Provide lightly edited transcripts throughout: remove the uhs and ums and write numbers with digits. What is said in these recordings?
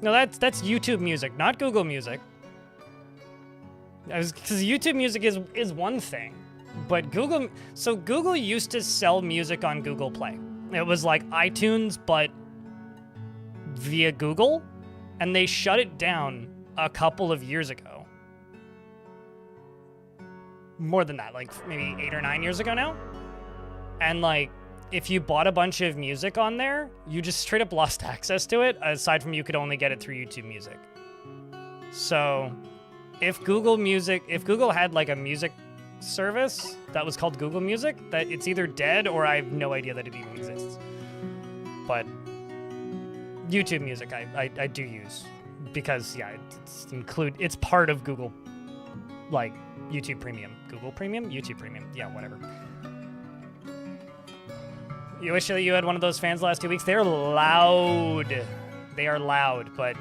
No, that's YouTube Music, not Google Music. Because YouTube Music is one thing, but Google used to sell music on Google Play. It was like iTunes, but via Google, and they shut it down a couple of years ago. More than that, like maybe 8 or 9 years ago now. And like, if you bought a bunch of music on there, you just straight up lost access to it, aside from you could only get it through YouTube Music. So if Google had like a music service that was called Google Music, that it's either dead or I have no idea that it even exists. But YouTube Music I do use because yeah, it's part of Google, like YouTube Premium. Google Premium? YouTube Premium. Yeah, whatever. You wish that you had one of those fans the last 2 weeks. They're loud. They are loud, but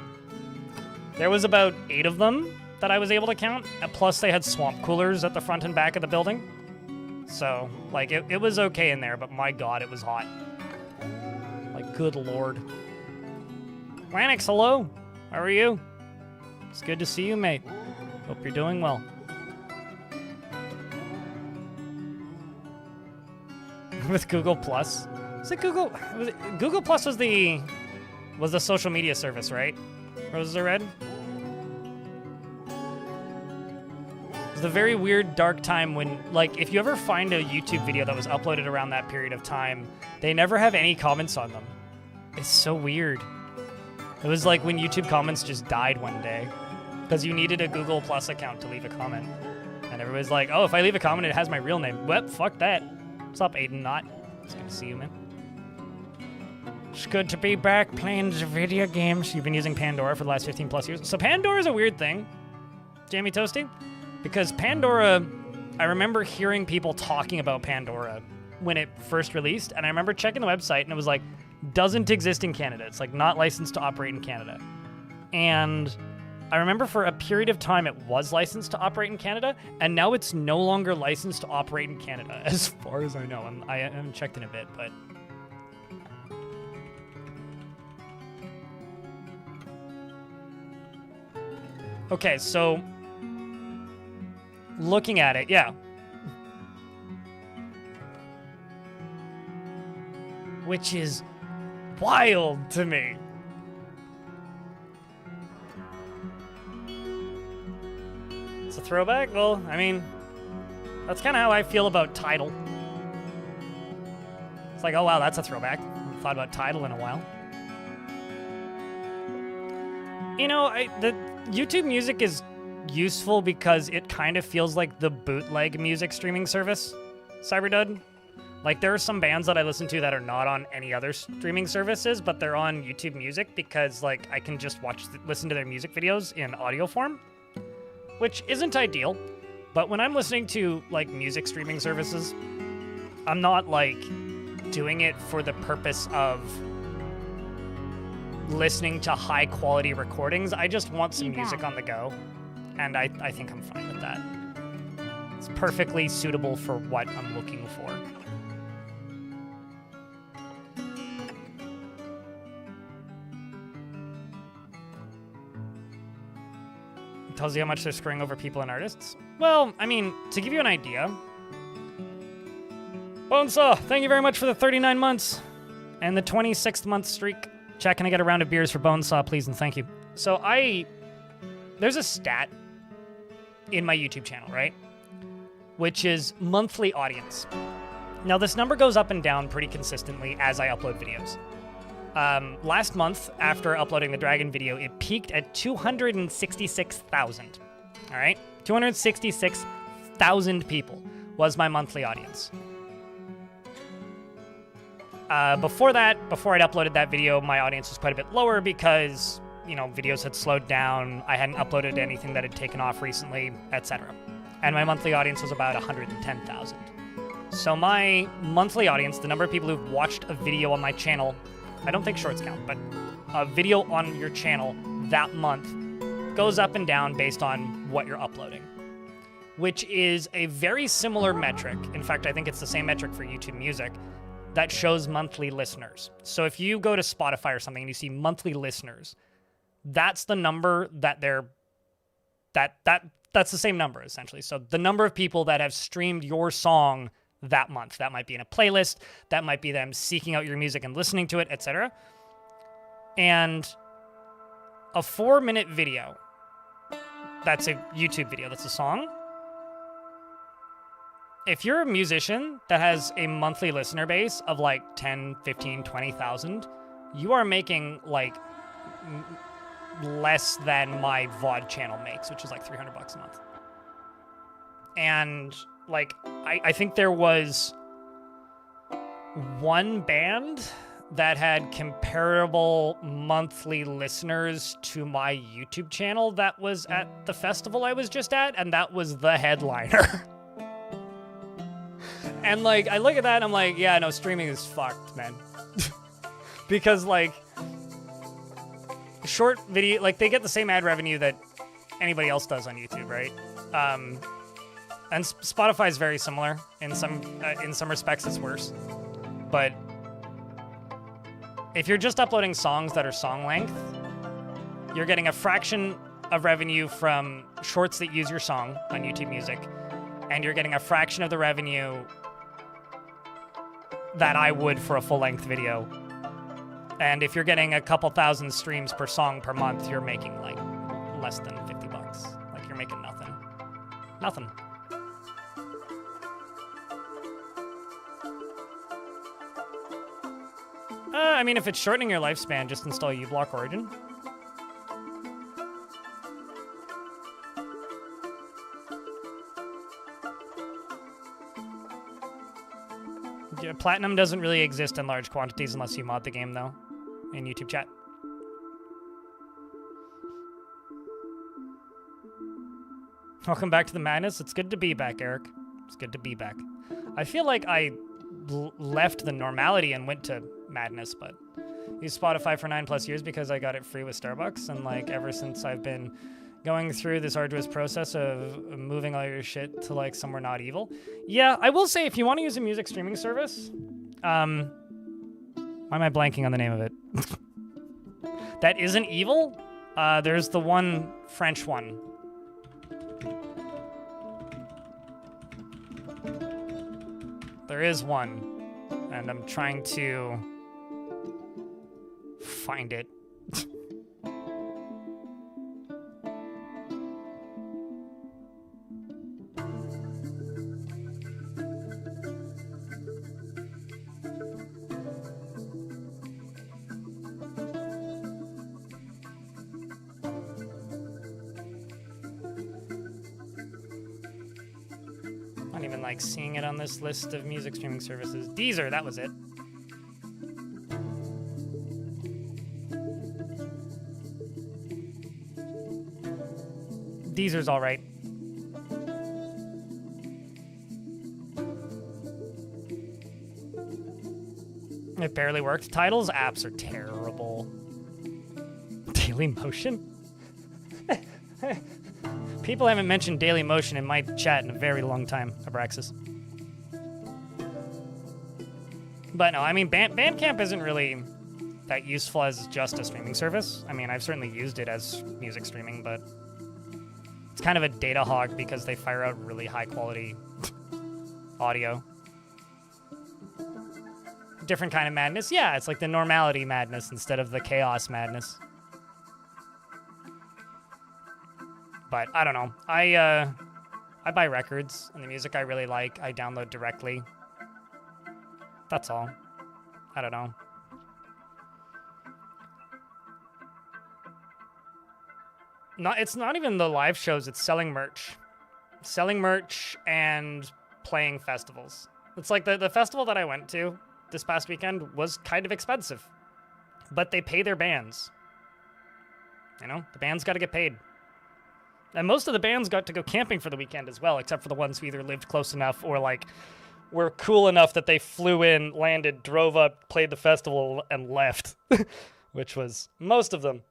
there was about 8 of them that I was able to count. Plus they had swamp coolers at the front and back of the building. So, like, it was okay in there, but my God, it was hot. Like, good Lord. Lanix, hello. How are you? It's good to see you, mate. Hope you're doing well. With Google Plus. Google Plus was the social media service, right? Roses are red? It was the very weird dark time when, like, if you ever find a YouTube video that was uploaded around that period of time, they never have any comments on them. It's so weird. It was like when YouTube comments just died one day because you needed a Google Plus account to leave a comment. And everybody's like, oh, if I leave a comment, it has my real name. Well, fuck that. What's up, Aiden Knott? It's good to see you, man. It's good to be back playing video games. You've been using Pandora for the last 15 plus years. So Pandora is a weird thing, Jamie Toasty, because Pandora, I remember hearing people talking about Pandora when it first released, and I remember checking the website, and it was like, doesn't exist in Canada. It's like not licensed to operate in Canada. And I remember for a period of time it was licensed to operate in Canada, and now it's no longer licensed to operate in Canada, as far as I know. I haven't checked in a bit, but... Okay, so... looking at it, yeah. Which is wild to me. It's a throwback? Well, I mean, that's kind of how I feel about Tidal. It's like, oh wow, that's a throwback. I haven't thought about Tidal in a while. You know, the YouTube Music is useful because it kind of feels like the bootleg music streaming service, Cyberdud. Like, there are some bands that I listen to that are not on any other streaming services, but they're on YouTube Music because, like, I can just listen to their music videos in audio form, which isn't ideal. But when I'm listening to, like, music streaming services, I'm not, like, doing it for the purpose of listening to high-quality recordings. I just want some music on the go, and I think I'm fine with that. It's perfectly suitable for what I'm looking for. Tells you how much they're screwing over people and artists. Well, I mean, to give you an idea, Bonesaw, thank you very much for the 39 months and the 26th month streak. Chat, can I get a round of beers for Bonesaw, please, and thank you. So there's a stat in my YouTube channel, right? Which is monthly audience. Now, this number goes up and down pretty consistently as I upload videos. Last month, after uploading the Dragon video, it peaked at 266,000. All right? 266,000 people was my monthly audience. Before I'd uploaded that video, my audience was quite a bit lower because, you know, videos had slowed down, I hadn't uploaded anything that had taken off recently, etc. And my monthly audience was about 110,000. So my monthly audience, the number of people who've watched a video on my channel, I don't think shorts count, but a video on your channel that month goes up and down based on what you're uploading, which is a very similar metric. In fact, I think it's the same metric for YouTube Music that shows monthly listeners. So if you go to Spotify or something and you see monthly listeners, that's the number that that's the same number essentially. So the number of people that have streamed your song that month, that might be in a playlist, that might be them seeking out your music and listening to it, etc. And a 4-minute video, that's a YouTube video, that's a song. If you're a musician that has a monthly listener base of like 10, 15, 20,000, you are making like less than my VOD channel makes, which is like $300 a month. And like, I think there was one band that had comparable monthly listeners to my YouTube channel that was at the festival I was just at, and that was the headliner. And like, I look at that and I'm like, yeah, no, streaming is fucked, man. Because like, short video, like they get the same ad revenue that anybody else does on YouTube, right? And Spotify is very similar in some respects. It's worse, but if you're just uploading songs that are song length, you're getting a fraction of revenue from shorts that use your song on YouTube Music, and you're getting a fraction of the revenue that I would for a full-length video. And if you're getting a couple thousand streams per song per month, you're making like less than $50. Like you're making nothing. Nothing. I mean, if it's shortening your lifespan, just install uBlock Origin. Yeah, Platinum doesn't really exist in large quantities unless you mod the game, though, in YouTube chat. Welcome back to the madness. It's good to be back, Eric. It's good to be back. I feel like I left the normality and went to madness, but used Spotify for 9+ years because I got it free with Starbucks, and like ever since I've been going through this arduous process of moving all your shit to like somewhere not evil. Yeah, I will say if you want to use a music streaming service, why am I blanking on the name of it? That isn't evil. There's the one French one. There is one, and I'm trying to find it. Not even like seeing it on this list of music streaming services. Deezer, that was it. Deezer's all right. It barely worked. Tidal's apps are terrible. Dailymotion? People haven't mentioned Dailymotion in my chat in a very long time, Abraxas. But no, I mean, Bandcamp isn't really that useful as just a streaming service. I mean, I've certainly used it as music streaming, but it's kind of a data hog because they fire out really high quality audio. Different kind of madness. Yeah, it's like the normality madness instead of the chaos madness. But I don't know. I buy records, and the music I really like, I download directly. That's all. I don't know. It's not even the live shows, it's selling merch. Selling merch and playing festivals. It's like the festival that I went to this past weekend was kind of expensive. But they pay their bands. You know, the bands got to get paid. And most of the bands got to go camping for the weekend as well, except for the ones who either lived close enough or like were cool enough that they flew in, landed, drove up, played the festival, and left. Which was most of them.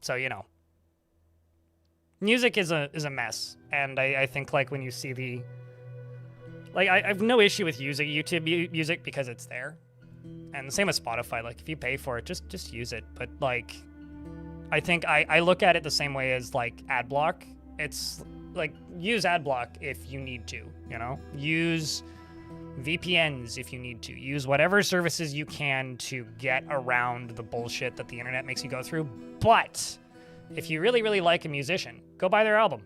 So, you know. Music is a mess. And I think like when you see the Like, I have no issue with using YouTube music because it's there. And the same with Spotify. Like, if you pay for it, just use it. But, like, I think I look at it the same way as, like, AdBlock. It's, like, use AdBlock if you need to, you know? Use VPNs if you need to. Use whatever services you can to get around the bullshit that the internet makes you go through. But if you really, really like a musician, go buy their album.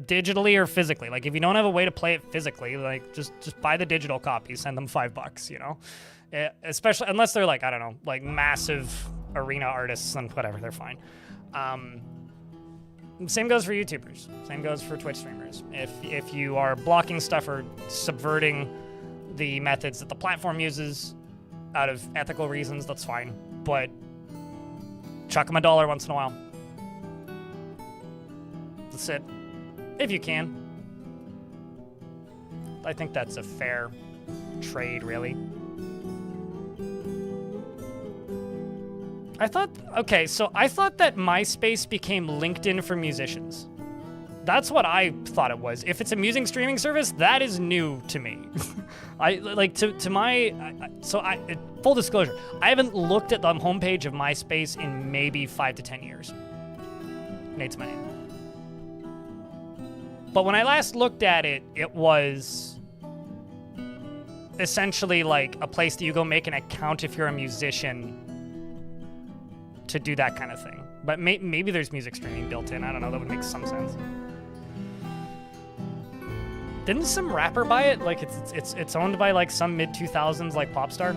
Digitally or physically. Like, if you don't have a way to play it physically, like, just buy the digital copy, send them $5, you know? Especially, unless they're, like, I don't know, like, massive arena artists and whatever, they're fine. Same goes for YouTubers. Same goes for Twitch streamers. If you are blocking stuff or subverting the methods that the platform uses out of ethical reasons, that's fine. But chuck them $1 once in a while. That's it. If you can. I think that's a fair trade, really. I thought that MySpace became LinkedIn for musicians. That's what I thought it was. If it's a music streaming service, that is new to me. Full disclosure, I haven't looked at the homepage of MySpace in maybe 5 to 10 years. Nate's my name. But when I last looked at it, it was essentially like a place that you go make an account if you're a musician to do that kind of thing. But maybe there's music streaming built in. I don't know. That would make some sense. Didn't some rapper buy it? Like it's owned by like some mid 2000s like pop star.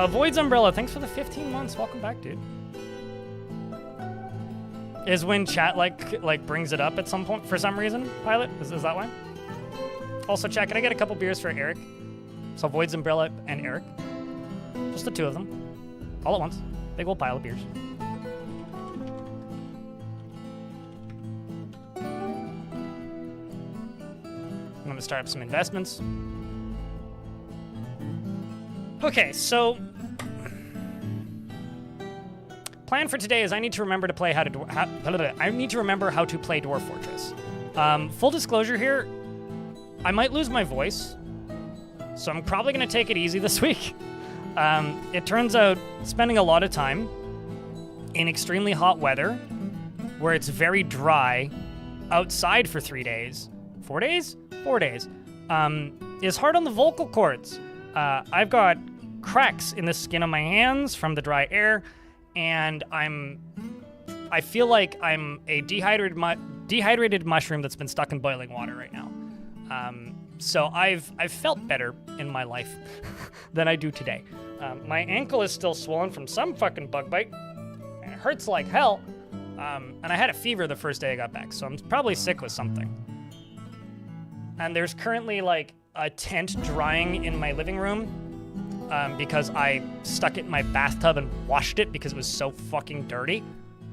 Void's Umbrella, thanks for the 15 months. Welcome back, dude. Is when chat like brings it up at some point for some reason, Pilot? Is that why? Also, chat, can I get a couple beers for Eric? So Void's Umbrella and Eric. Just the two of them. All at once. Big old pile of beers. I'm gonna start up some investments. Okay, so plan for today is I need to remember to play how to play Dwarf Fortress. Full disclosure here, I might lose my voice, so I'm probably gonna take it easy this week. It turns out spending a lot of time in extremely hot weather, where it's very dry, outside for 3 days, 4 days, 4 days, is hard on the vocal cords. I've got cracks in the skin of my hands from the dry air, and I feel like I'm a dehydrated mushroom that's been stuck in boiling water right now. So I've felt better in my life than I do today. My ankle is still swollen from some fucking bug bite, and it hurts like hell. And I had a fever the first day I got back, so I'm probably sick with something. And there's currently like a tent drying in my living room because I stuck it in my bathtub and washed it because it was so fucking dirty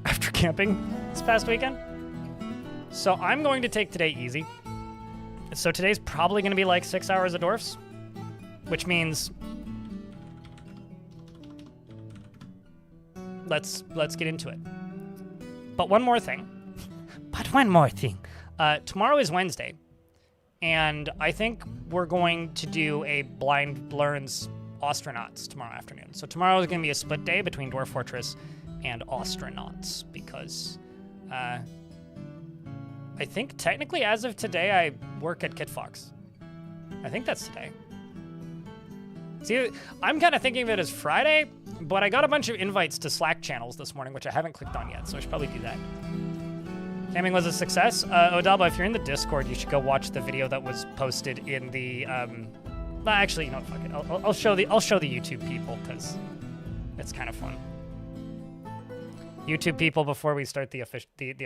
after camping this past weekend. So I'm going to take today easy. So today's probably going to be like 6 hours of dwarfs, which means let's get into it. But one more thing. Tomorrow is Wednesday, and I think we're going to do a Blind Learns Ostronauts tomorrow afternoon. So tomorrow is going to be a split day between Dwarf Fortress and Ostronauts because I think technically as of today I work at KitFox. I think that's today. See, I'm kind of thinking of it as Friday, but I got a bunch of invites to Slack channels this morning, which I haven't clicked on yet, so I should probably do that. Camping was a success. Odalba, if you're in the Discord, you should go watch the video that was posted in the, actually, you know what, fuck it. I'll show the YouTube people, because it's kind of fun. YouTube people, before we start the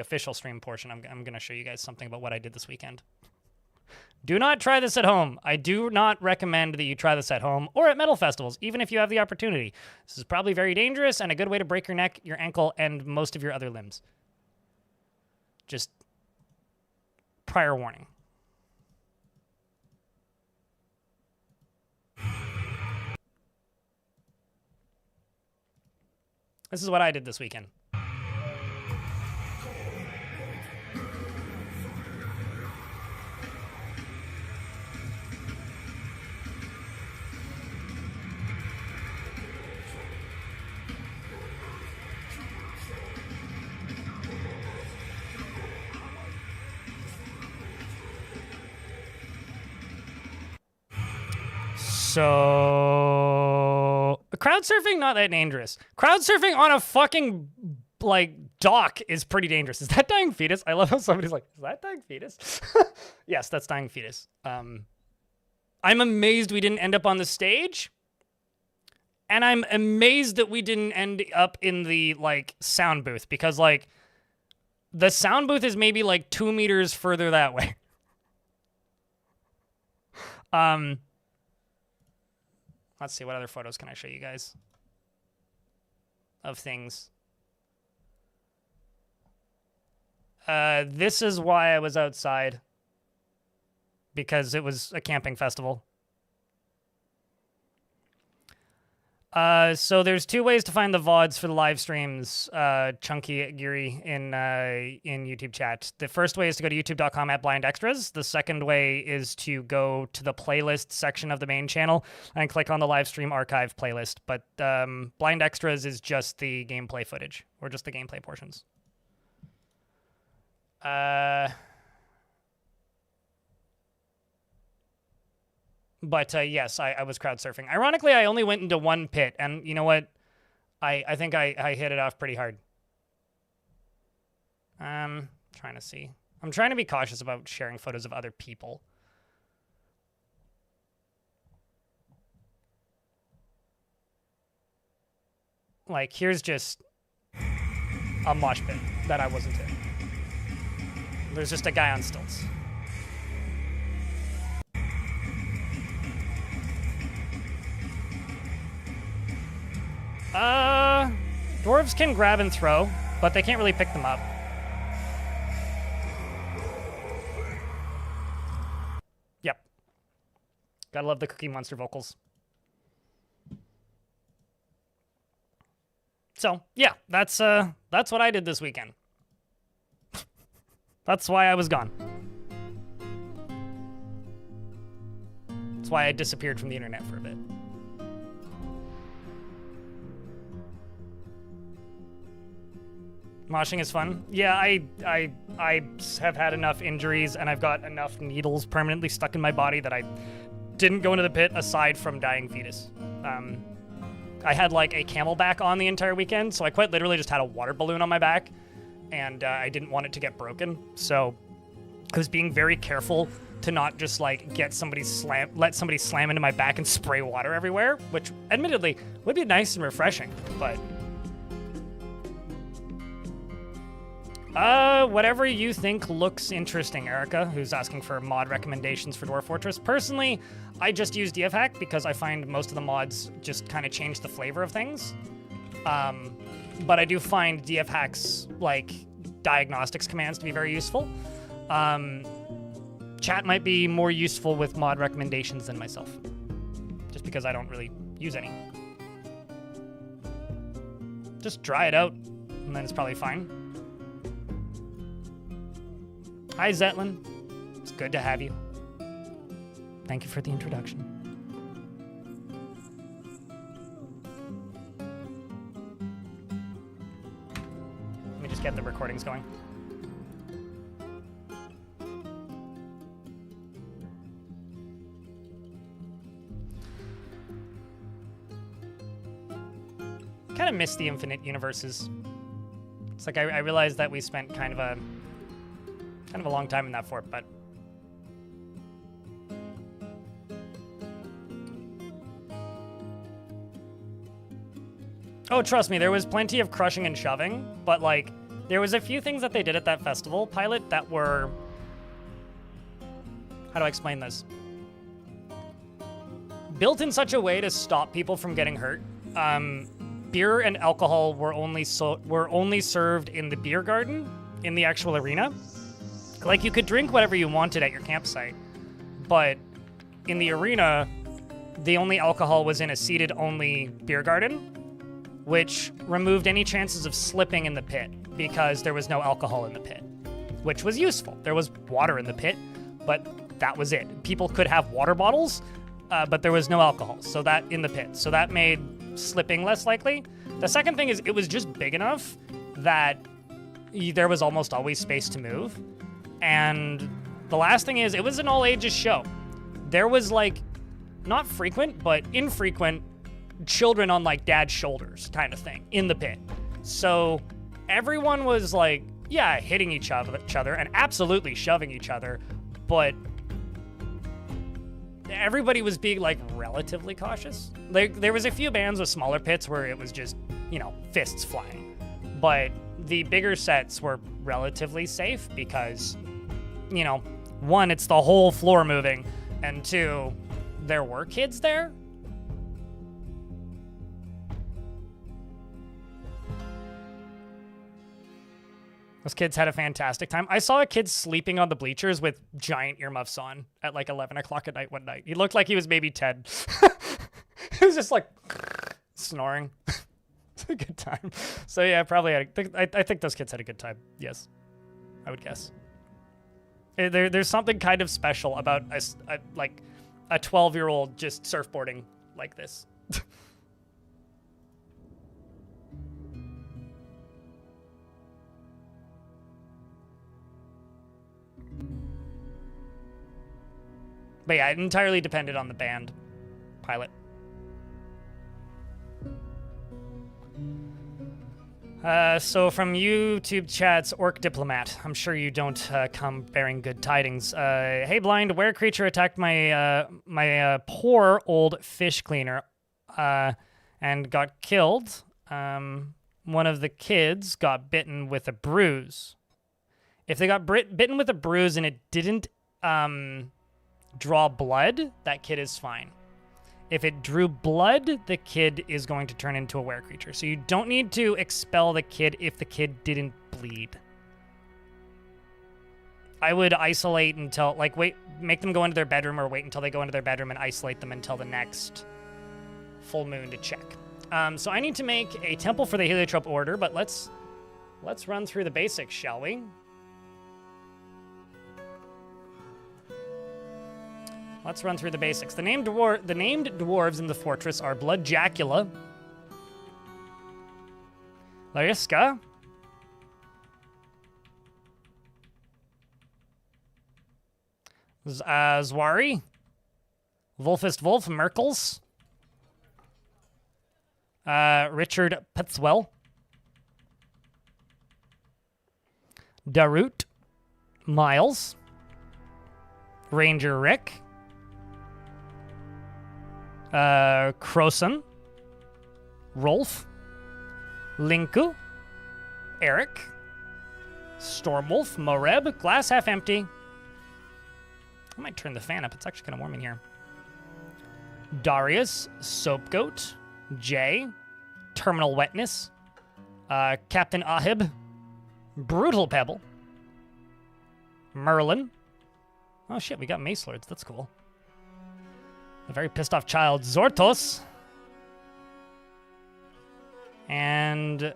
official stream portion, I'm going to show you guys something about what I did this weekend. Do not try this at home. I do not recommend that you try this at home or at metal festivals, even if you have the opportunity. This is probably very dangerous and a good way to break your neck, your ankle, and most of your other limbs. Just prior warning. This is what I did this weekend. So crowd surfing, not that dangerous. Crowd surfing on a fucking like dock is pretty dangerous. Is that dying fetus? I love how somebody's like, is that dying fetus? Yes, that's dying fetus. I'm amazed we didn't end up on the stage. And I'm amazed that we didn't end up in the like sound booth, because like the sound booth is maybe like 2 meters further that way. Let's see, what other photos can I show you guys of things? This is why I was outside, because it was a camping festival. So there's 2 ways to find the VODs for the live streams, Chunky Geary in YouTube chat. The first way is to go to youtube.com/blindextras. The second way is to go to the playlist section of the main channel and click on the live stream archive playlist. But Blind Extras is just the gameplay footage, or just the gameplay portions. But yes, I was crowd surfing. Ironically, I only went into 1 pit, and you know what? I think I hit it off pretty hard. Trying to see. I'm trying to be cautious about sharing photos of other people. Like, here's just a mosh pit that I wasn't in. There's just a guy on stilts. Dwarves can grab and throw, but they can't really pick them up. Yep. Gotta love the Cookie Monster vocals. So, yeah, that's what I did this weekend. That's why I was gone. That's why I disappeared from the internet for a bit. Moshing is fun. Yeah, I have had enough injuries, and I've got enough needles permanently stuck in my body that I didn't go into the pit aside from dying fetus. I had like a camelback on the entire weekend, so I quite literally just had a water balloon on my back, and I didn't want it to get broken. So I was being very careful to not just like let somebody slam into my back and spray water everywhere, which admittedly would be nice and refreshing, but whatever you think looks interesting, Erica, who's asking for mod recommendations for Dwarf Fortress. Personally, I just use DFHack because I find most of the mods just kind of change the flavor of things. But I do find DFHack's, like, diagnostics commands to be very useful. Chat might be more useful with mod recommendations than myself, just because I don't really use any. Just dry it out, and then it's probably fine. Hi, Zetlin. It's good to have you. Thank you for the introduction. Let me just get the recordings going. Kind of miss the infinite universes. It's like I realized that we spent kind of a long time in that fort, but oh, trust me, there was plenty of crushing and shoving, but like there was a few things that they did at that festival pilot that were, how do I explain this? Built in such a way to stop people from getting hurt. Beer and alcohol were only served in the beer garden in the actual arena. Like, you could drink whatever you wanted at your campsite, but in the arena, the only alcohol was in a seated-only beer garden, which removed any chances of slipping in the pit because there was no alcohol in the pit, which was useful. There was water in the pit, but that was it. People could have water bottles, but there was no alcohol, so that in the pit. So that made slipping less likely. The second thing is it was just big enough that there was almost always space to move. And the last thing is, it was an all-ages show. There was, like, not frequent, but infrequent children on like dad's shoulders kind of thing in the pit. So everyone was like, yeah, hitting each other and absolutely shoving each other, but everybody was being like relatively cautious. Like there was a few bands with smaller pits where it was just, you know, fists flying, but the bigger sets were relatively safe because, you know, one, it's the whole floor moving, and two, there were kids there. Those kids had a fantastic time. I saw a kid sleeping on the bleachers with giant earmuffs on at like 11 o'clock at night one night. He looked like he was maybe 10. He was just like snoring. It's a good time. So yeah, probably I think those kids had a good time. Yes, I would guess. There's something kind of special about like a 12-year-old just surfboarding like this. But yeah, it entirely depended on the band pilot. So from YouTube chats, Orc Diplomat. I'm sure you don't come bearing good tidings. Hey, Blind, where creature attacked my poor old fish cleaner and got killed. One of the kids got bitten with a bruise. If they got bitten with a bruise and it didn't draw blood, that kid is fine. If it drew blood, the kid is going to turn into a were creature. So you don't need to expel the kid if the kid didn't bleed. I would isolate until, like, make them go into their bedroom or wait until they go into their bedroom and isolate them until the next full moon to check. So I need to make a temple for the Heliotrope Order, but let's run through the basics, shall we? Let's run through the basics. The named dwarves in the fortress are Bloodjacula, Lariska, Zwari, Wolfist Wolf, Merkels, Richard Putzwell, Darut, Miles, Ranger Rick, Croson, Rolf, Linku, Eric, Stormwolf, Moreb, glass half empty. I might turn the fan up. It's actually kind of warm in here. Darius, Soapgoat, Jay, Terminal Wetness, Captain Ahib, Brutal Pebble, Merlin. Oh shit, we got Mace Lords. That's cool. A very pissed off child, Zortos. And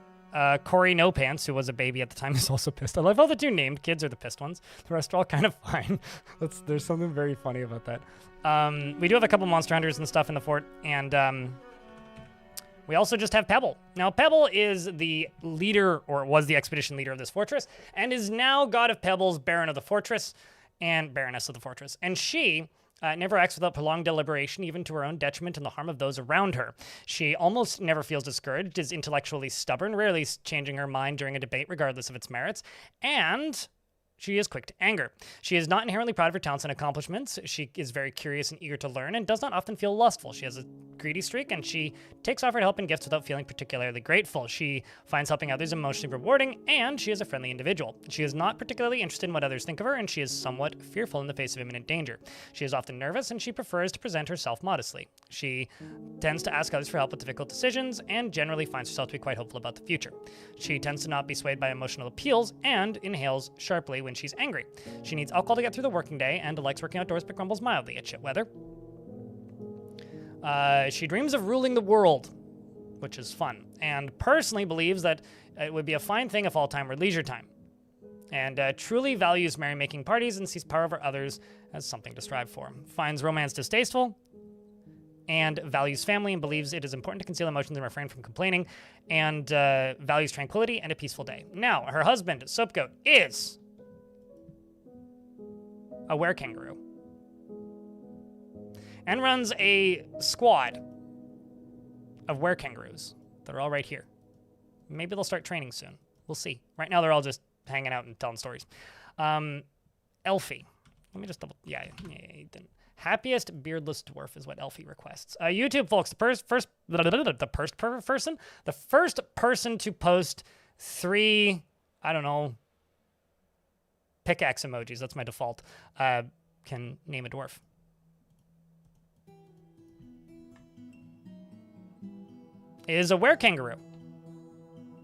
Corey No Pants, who was a baby at the time, is also pissed. I love how the two named kids are the pissed ones. The rest are all kind of fine. There's something very funny about that. We do have a couple monster hunters and stuff in the fort, and we also just have Pebble. Now, Pebble is the leader, or was the expedition leader of this fortress, and is now God of Pebbles, Baron of the Fortress, and Baroness of the Fortress. And she never acts without prolonged deliberation, even to her own detriment and the harm of those around her. She almost never feels discouraged, is intellectually stubborn, rarely changing her mind during a debate regardless of its merits, and she is quick to anger. She is not inherently proud of her talents and accomplishments. She is very curious and eager to learn and does not often feel lustful. She has a greedy streak, and she takes offered help and gifts without feeling particularly grateful. She finds helping others emotionally rewarding, and she is a friendly individual. She is not particularly interested in what others think of her, and she is somewhat fearful in the face of imminent danger. She is often nervous, and she prefers to present herself modestly. She tends to ask others for help with difficult decisions, and generally finds herself to be quite hopeful about the future. She tends to not be swayed by emotional appeals, and inhales sharply when she's angry. She needs alcohol to get through the working day, and likes working outdoors but grumbles mildly at shit weather. She dreams of ruling the world, which is fun, and personally believes that it would be a fine thing if all time were leisure time, and truly values merrymaking parties and sees power over others as something to strive for. Finds romance distasteful, and values family and believes it is important to conceal emotions and refrain from complaining, and values tranquility and a peaceful day. Now, her husband, Soapgoat, is a were-kangaroo. and runs a squad of were-kangaroos that are all right here. Maybe they'll start training soon. We'll see. Right now, they're all just hanging out and telling stories. Elfie. Let me just double... Yeah, he didn't. Happiest beardless dwarf is what Elfie requests. YouTube, folks, the first person to post 3, I don't know, pickaxe emojis, that's my default, can name a dwarf. Is a were-kangaroo.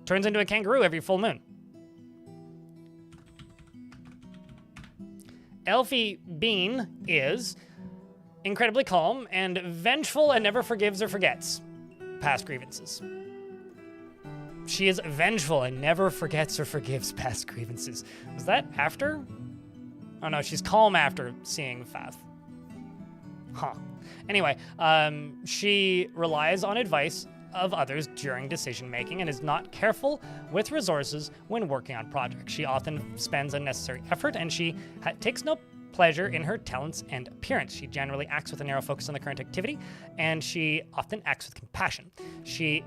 Turns into a kangaroo every full moon. Elfie Bean is incredibly calm and vengeful and never forgives or forgets past grievances. She is vengeful and never forgets or forgives past grievances. Was that after? Oh no, she's calm after seeing Fath. Huh. Anyway, she relies on advice of others during decision making and is not careful with resources when working on projects. She often spends unnecessary effort and she takes no pleasure in her talents and appearance. She generally acts with a narrow focus on the current activity, and she often acts with compassion. She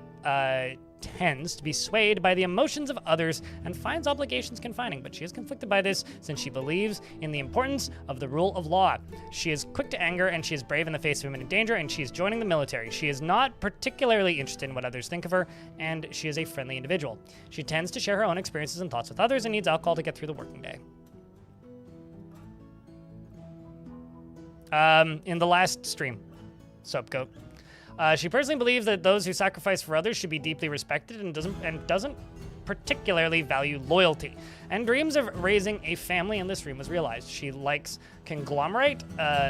tends to be swayed by the emotions of others and finds obligations confining, but she is conflicted by this since she believes in the importance of the rule of law. She is quick to anger and she is brave in the face of imminent danger, and she is joining the military. She is not particularly interested in what others think of her, and she is a friendly individual. She tends to share her own experiences and thoughts with others and needs alcohol to get through the working day. In the last stream, Soapgoat. She personally believes that those who sacrifice for others should be deeply respected and doesn't particularly value loyalty, and dreams of raising a family in this room was realized. She likes conglomerate,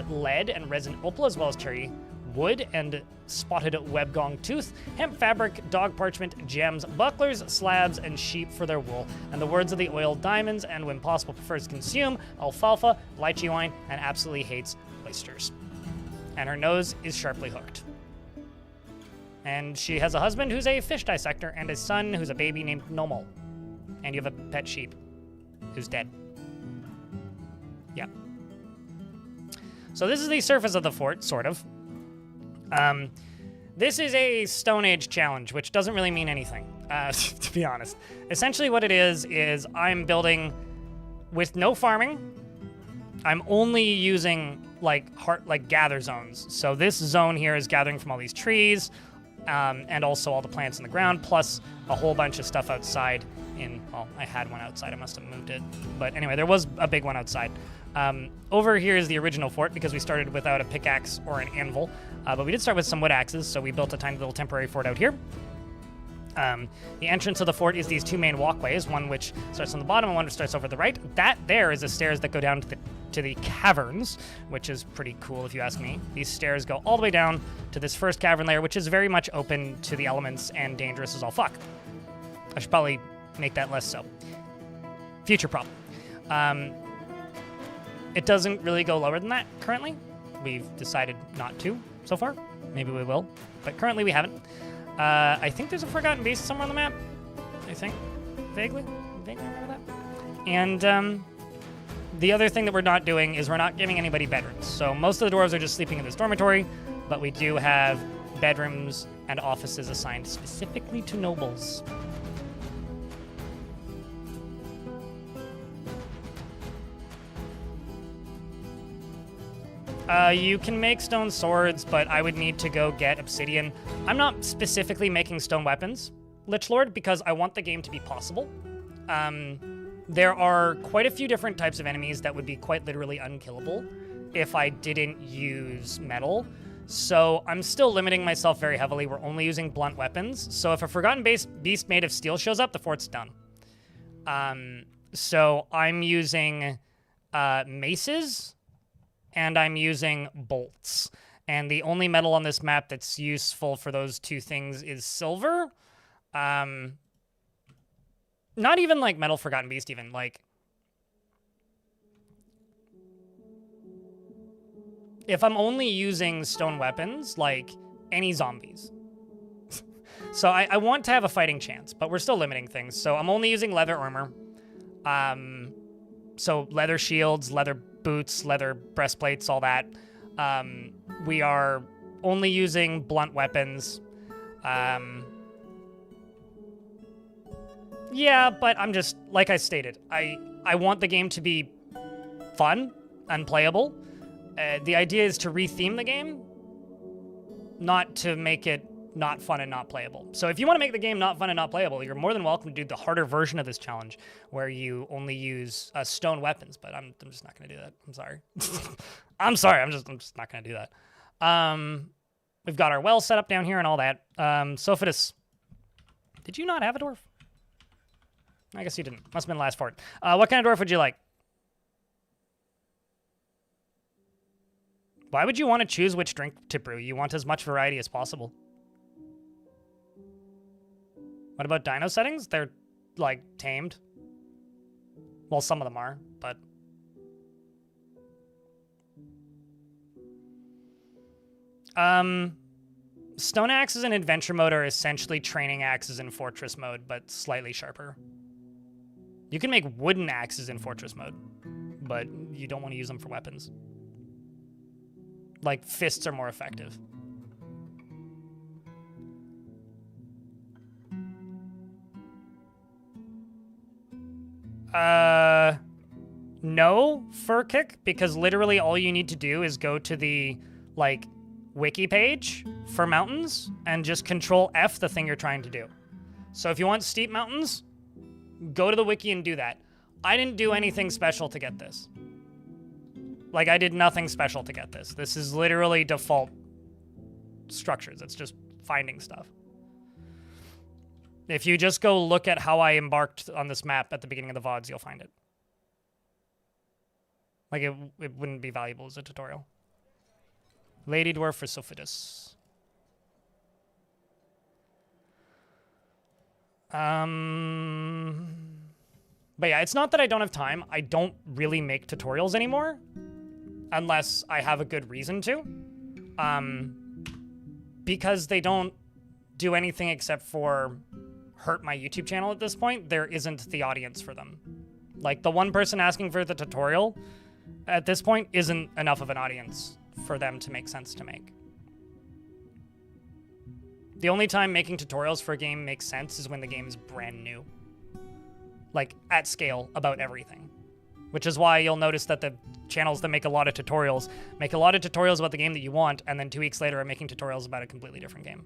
lead, and resin opal, as well as cherry wood and spotted webgong tooth, hemp fabric, dog parchment, gems, bucklers, slabs, and sheep for their wool. And the words of the oiled diamonds, and when possible prefers to consume alfalfa, lychee wine, and absolutely hates oysters. And her nose is sharply hooked. And she has a husband who's a fish dissector and a son who's a baby named Nomol. And you have a pet sheep who's dead. Yeah. So this is the surface of the fort, sort of. This is a Stone Age challenge, which doesn't really mean anything, to be honest. Essentially what it is I'm building with no farming. I'm only using like gather zones. So this zone here is gathering from all these trees, and also all the plants in the ground, plus a whole bunch of stuff outside well, I had one outside, I must have moved it. But anyway, there was a big one outside. Over here is the original fort because we started without a pickaxe or an anvil, but we did start with some wood axes, so we built a tiny little temporary fort out here. The entrance of the fort is these 2 main walkways, one which starts on the bottom and one which starts over the right. That there is the stairs that go down to the caverns, which is pretty cool if you ask me. These stairs go all the way down to this first cavern layer, which is very much open to the elements and dangerous as all fuck. I should probably make that less so. Future problem. It doesn't really go lower than that currently. We've decided not to so far. Maybe we will, but currently we haven't. I think there's a Forgotten Beast somewhere on the map. I think. Vaguely remember that. And the other thing that we're not doing is we're not giving anybody bedrooms. So most of the dwarves are just sleeping in this dormitory, but we do have bedrooms and offices assigned specifically to nobles. You can make stone swords, but I would need to go get obsidian. I'm not specifically making stone weapons, Lich Lord, because I want the game to be possible. There are quite a few different types of enemies that would be quite literally unkillable if I didn't use metal. So I'm still limiting myself very heavily. We're only using blunt weapons. So if a Forgotten Beast made of steel shows up, the fort's done. So I'm using maces, and I'm using bolts. And the only metal on this map that's useful for those 2 things is silver. Not even like metal Forgotten Beast even, like... If I'm only using stone weapons, like any zombies. So I want to have a fighting chance, but we're still limiting things. So I'm only using leather armor. So leather shields, leather boots, leather breastplates, all that. We are only using blunt weapons. Yeah, but I'm just, like I stated, I want the game to be fun and playable. The idea is to retheme the game, not to make it not fun and not playable. So if you want to make the game not fun and not playable, you're more than welcome to do the harder version of this challenge where you only use stone weapons, but I'm just not going to do that. I'm sorry. I'm sorry. I'm just not going to do that. We've got our well set up down here and all that. Sophitus, did you not have a dwarf? I guess you didn't. Must have been last fort. What kind of dwarf would you like? Why would you want to choose which drink to brew? You want as much variety as possible. What about dino settings? They're, like, tamed. Well, some of them are, but... Stone axes in adventure mode are essentially training axes in fortress mode, but slightly sharper. You can make wooden axes in fortress mode, but you don't want to use them for weapons. Like, fists are more effective. No, fur kick, because literally all you need to do is go to the, like, wiki page for mountains and just control F the thing you're trying to do. So if you want steep mountains, go to the wiki and do that. I didn't do anything special to get this. Like, I did nothing special to get this. This is literally default structures. It's just finding stuff. If you just go look at how I embarked on this map at the beginning of the VODs, you'll find it. Like, it wouldn't be valuable as a tutorial. Lady Dwarf for Sophitus. But yeah, it's not that I don't have time. I don't really make tutorials anymore. Unless I have a good reason to. Because they don't do anything except for hurt my YouTube channel at this point. There isn't the audience for them. Like, the one person asking for the tutorial at this point isn't enough of an audience for them to make sense to make. The only time making tutorials for a game makes sense is when the game is brand new. Like, at scale, about everything. Which is why you'll notice that the channels that make a lot of tutorials about the game that you want, and then 2 weeks later are making tutorials about a completely different game.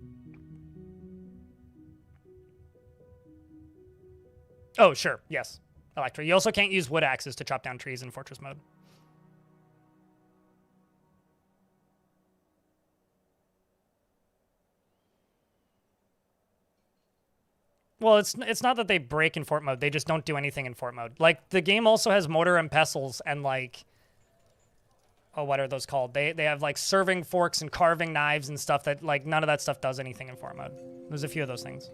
Oh, sure, yes. Electra. You also can't use wood axes to chop down trees in Fortress mode. Well, it's not that they break in fort mode. They just don't do anything in fort mode. Like, the game also has mortar and pestles and, like... Oh, what are those called? They have, like, serving forks and carving knives and stuff that, like, none of that stuff does anything in fort mode. There's a few of those things.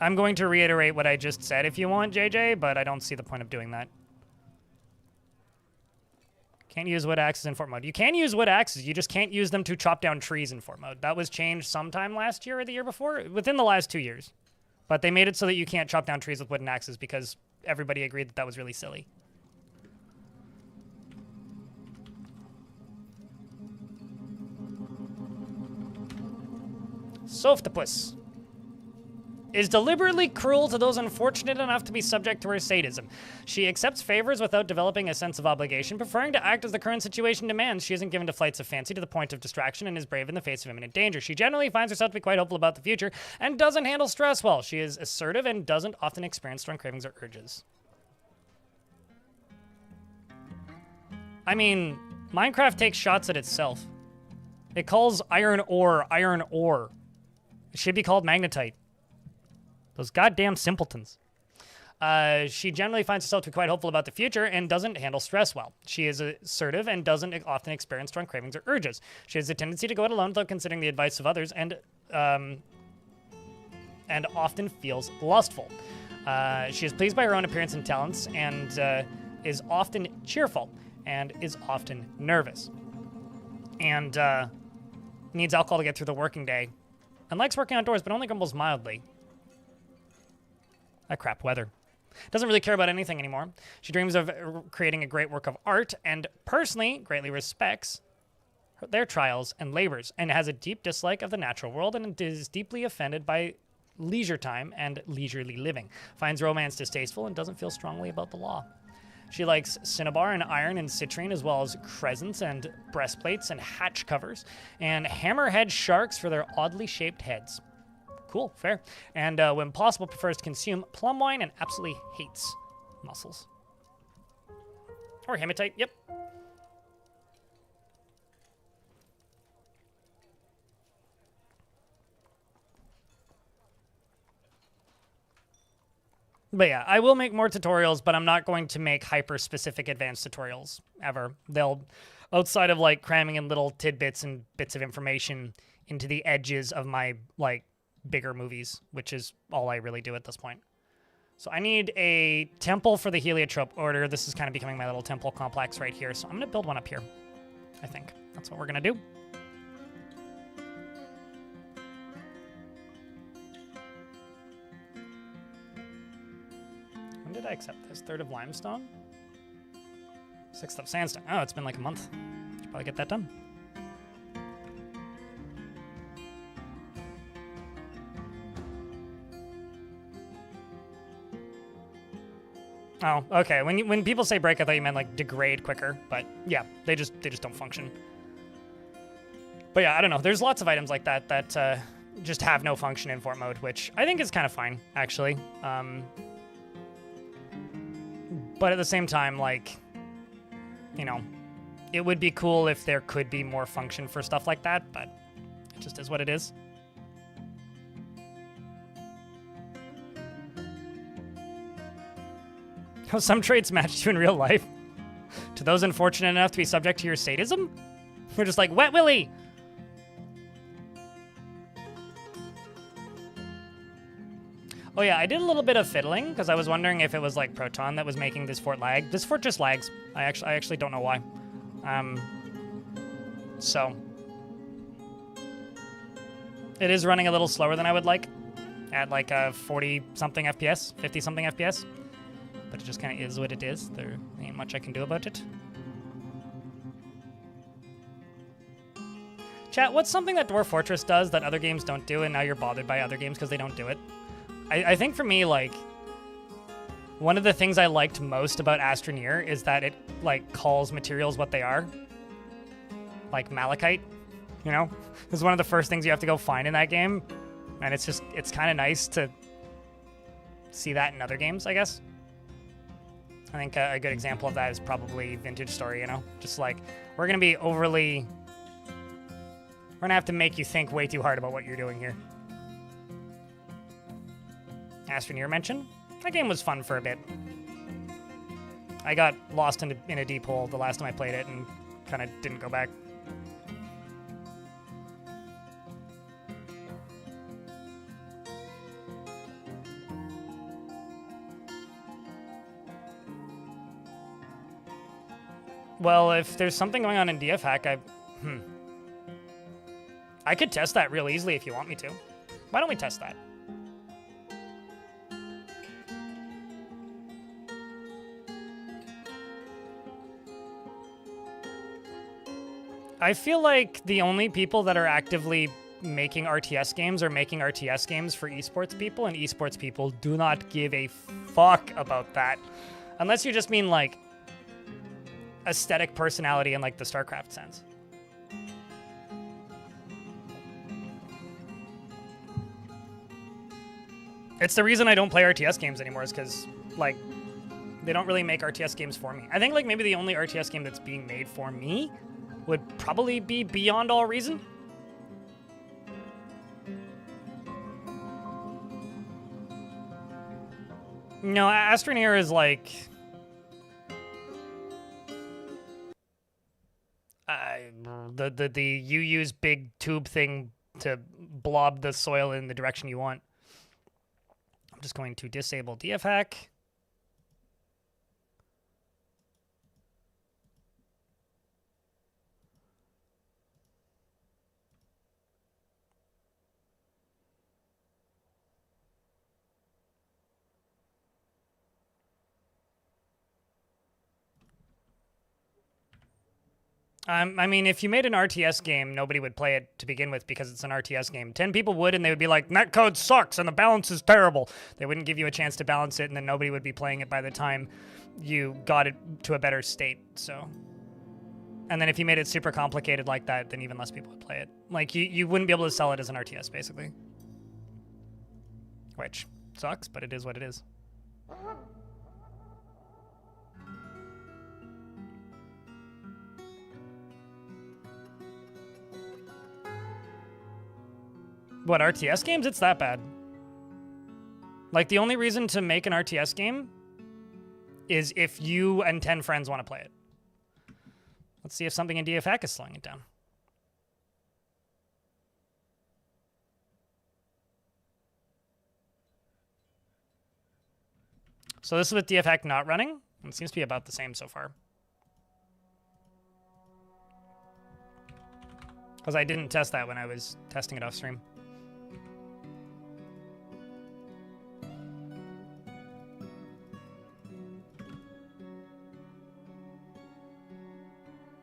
I'm going to reiterate what I just said if you want, JJ, but I don't see the point of doing that. Can't use wood axes in fort mode. You can use wood axes, you just can't use them to chop down trees in fort mode. That was changed sometime last year or the year before, within the last 2 years. But they made it so that you can't chop down trees with wooden axes because everybody agreed that that was really silly. Softopus is deliberately cruel to those unfortunate enough to be subject to her sadism. She accepts favors without developing a sense of obligation, preferring to act as the current situation demands. She isn't given to flights of fancy to the point of distraction and is brave in the face of imminent danger. She generally finds herself to be quite hopeful about the future and doesn't handle stress well. She is assertive and doesn't often experience strong cravings or urges. I mean, Minecraft takes shots at itself. It calls iron ore. It should be called magnetite. Those goddamn simpletons. She generally finds herself to be quite hopeful about the future and doesn't handle stress well. She is assertive and doesn't often experience strong cravings or urges. She has a tendency to go it alone without considering the advice of others and often feels lustful. She is pleased by her own appearance and talents and is often cheerful and is often nervous. And needs alcohol to get through the working day and likes working outdoors, but only grumbles mildly. Crap weather. Doesn't really care about anything anymore. She dreams of creating a great work of art and personally greatly respects their trials and labors and has a deep dislike of the natural world and is deeply offended by leisure time and leisurely living. Finds romance distasteful and doesn't feel strongly about the law. She likes cinnabar and iron and citrine, as well as crescents and breastplates and hatch covers, and hammerhead sharks for their oddly shaped heads. Cool, fair. And when possible, prefers to consume plum wine and absolutely hates mussels. Or hematite, yep. But yeah, I will make more tutorials, but I'm not going to make hyper-specific advanced tutorials, ever. They'll, outside of, like, cramming in little tidbits and bits of information into the edges of my, like, bigger movies, which is all I really do at this point. So I need a temple for the Heliotrope Order. This is kind of becoming my little temple complex right here, so I'm going to build one up here, I think. That's what we're going to do. When did I accept this? 3rd of limestone? 6th of sandstone. Oh, it's been like a month. Should probably get that done. Oh, okay. When people say break, I thought you meant like degrade quicker, but yeah, they just don't function. But yeah, I don't know. There's lots of items like that that just have no function in fort mode, which I think is kind of fine, actually. But at the same time, like, you know, it would be cool if there could be more function for stuff like that, but it just is what it is. How some traits match you in real life. To those unfortunate enough to be subject to your sadism? We're just like, Wet Willy! Oh yeah, I did a little bit of fiddling, because I was wondering if it was like Proton that was making this fort lag. This fort just lags. I actually don't know why. So. It is running a little slower than I would like. At like 40-something FPS, 50-something FPS. But it just kind of is what it is. There ain't much I can do about it. Chat, what's something that Dwarf Fortress does that other games don't do, and now you're bothered by other games because they don't do it? I think for me, like, one of the things I liked most about Astroneer is that it, like, calls materials what they are. Like malachite, you know? This is one of the first things you have to go find in that game. And it's kind of nice to see that in other games, I guess. I think a good example of that is probably Vintage Story, you know? Just like, we're going to be overly... We're going to have to make you think way too hard about what you're doing here. Astroneer mention. That game was fun for a bit. I got lost in a deep hole the last time I played it and kind of didn't go back. Well, if there's something going on in DF Hack, I could test that real easily if you want me to. Why don't we test that? I feel like the only people that are actively making RTS games are making RTS games for esports people, and esports people do not give a fuck about that. Unless you just mean, like, aesthetic personality in, like, the StarCraft sense. It's the reason I don't play RTS games anymore is because, like, they don't really make RTS games for me. I think, like, maybe the only RTS game that's being made for me would probably be Beyond All Reason. No, Astroneer is like... you use big tube thing to blob the soil in the direction you want. I'm just going to disable DF Hack. I mean, if you made an RTS game, nobody would play it to begin with because it's an RTS game. 10 people would, and they would be like, netcode sucks and the balance is terrible. They wouldn't give you a chance to balance it, and then nobody would be playing it by the time you got it to a better state, so. And then if you made it super complicated like that, then even less people would play it. Like, you wouldn't be able to sell it as an RTS, basically. Which sucks, but it is what it is. What, RTS games? It's that bad. Like, the only reason to make an RTS game is if you and 10 friends want to play it. Let's see if something in DFAC is slowing it down. So this is with DFAC not running. It seems to be about the same so far. Because I didn't test that when I was testing it off stream.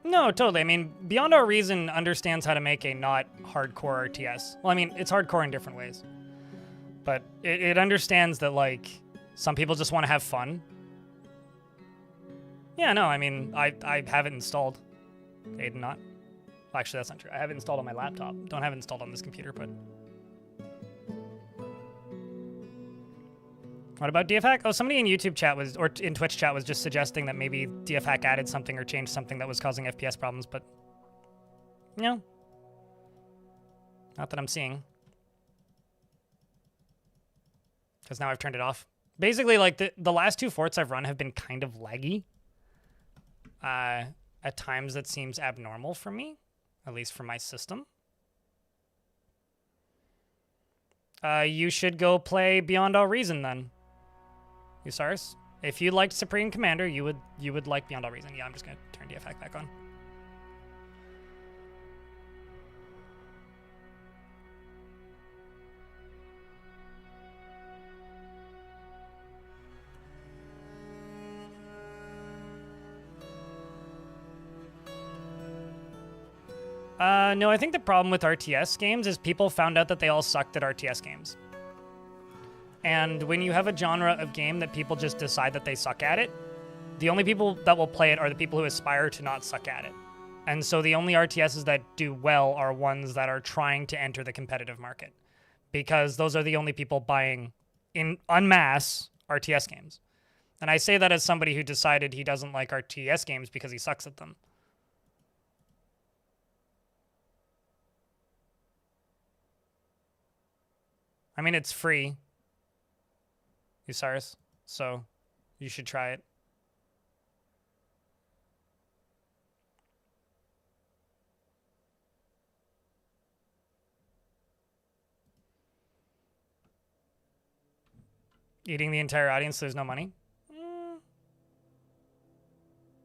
No, totally. I mean, Beyond Our Reason understands how to make a not hardcore RTS. Well, I mean, it's hardcore in different ways. But it understands that, like, some people just want to have fun. Yeah, no, I mean, I have it installed. Aiden not. Well, actually, that's not true. I have it installed on my laptop. Don't have it installed on this computer, but... What about DFAC? Oh, somebody in YouTube chat was, or in Twitch chat was just suggesting that maybe DFAC added something or changed something that was causing FPS problems, but... No. Not that I'm seeing. Because now I've turned it off. Basically, like, the last two forts I've run have been kind of laggy. At times that seems abnormal for me, at least for my system. You should go play Beyond All Reason then. Usaris, if you liked Supreme Commander, you would like Beyond All Reason. Yeah, I'm just gonna turn DFAC back on. No, I think the problem with RTS games is people found out that they all sucked at RTS games. And when you have a genre of game that people just decide that they suck at it, the only people that will play it are the people who aspire to not suck at it. And so the only RTSs that do well are ones that are trying to enter the competitive market, because those are the only people buying en masse RTS games. And I say that as somebody who decided he doesn't like RTS games because he sucks at them. I mean, it's free, Usaris, so you should try it. Eating the entire audience, there's no money?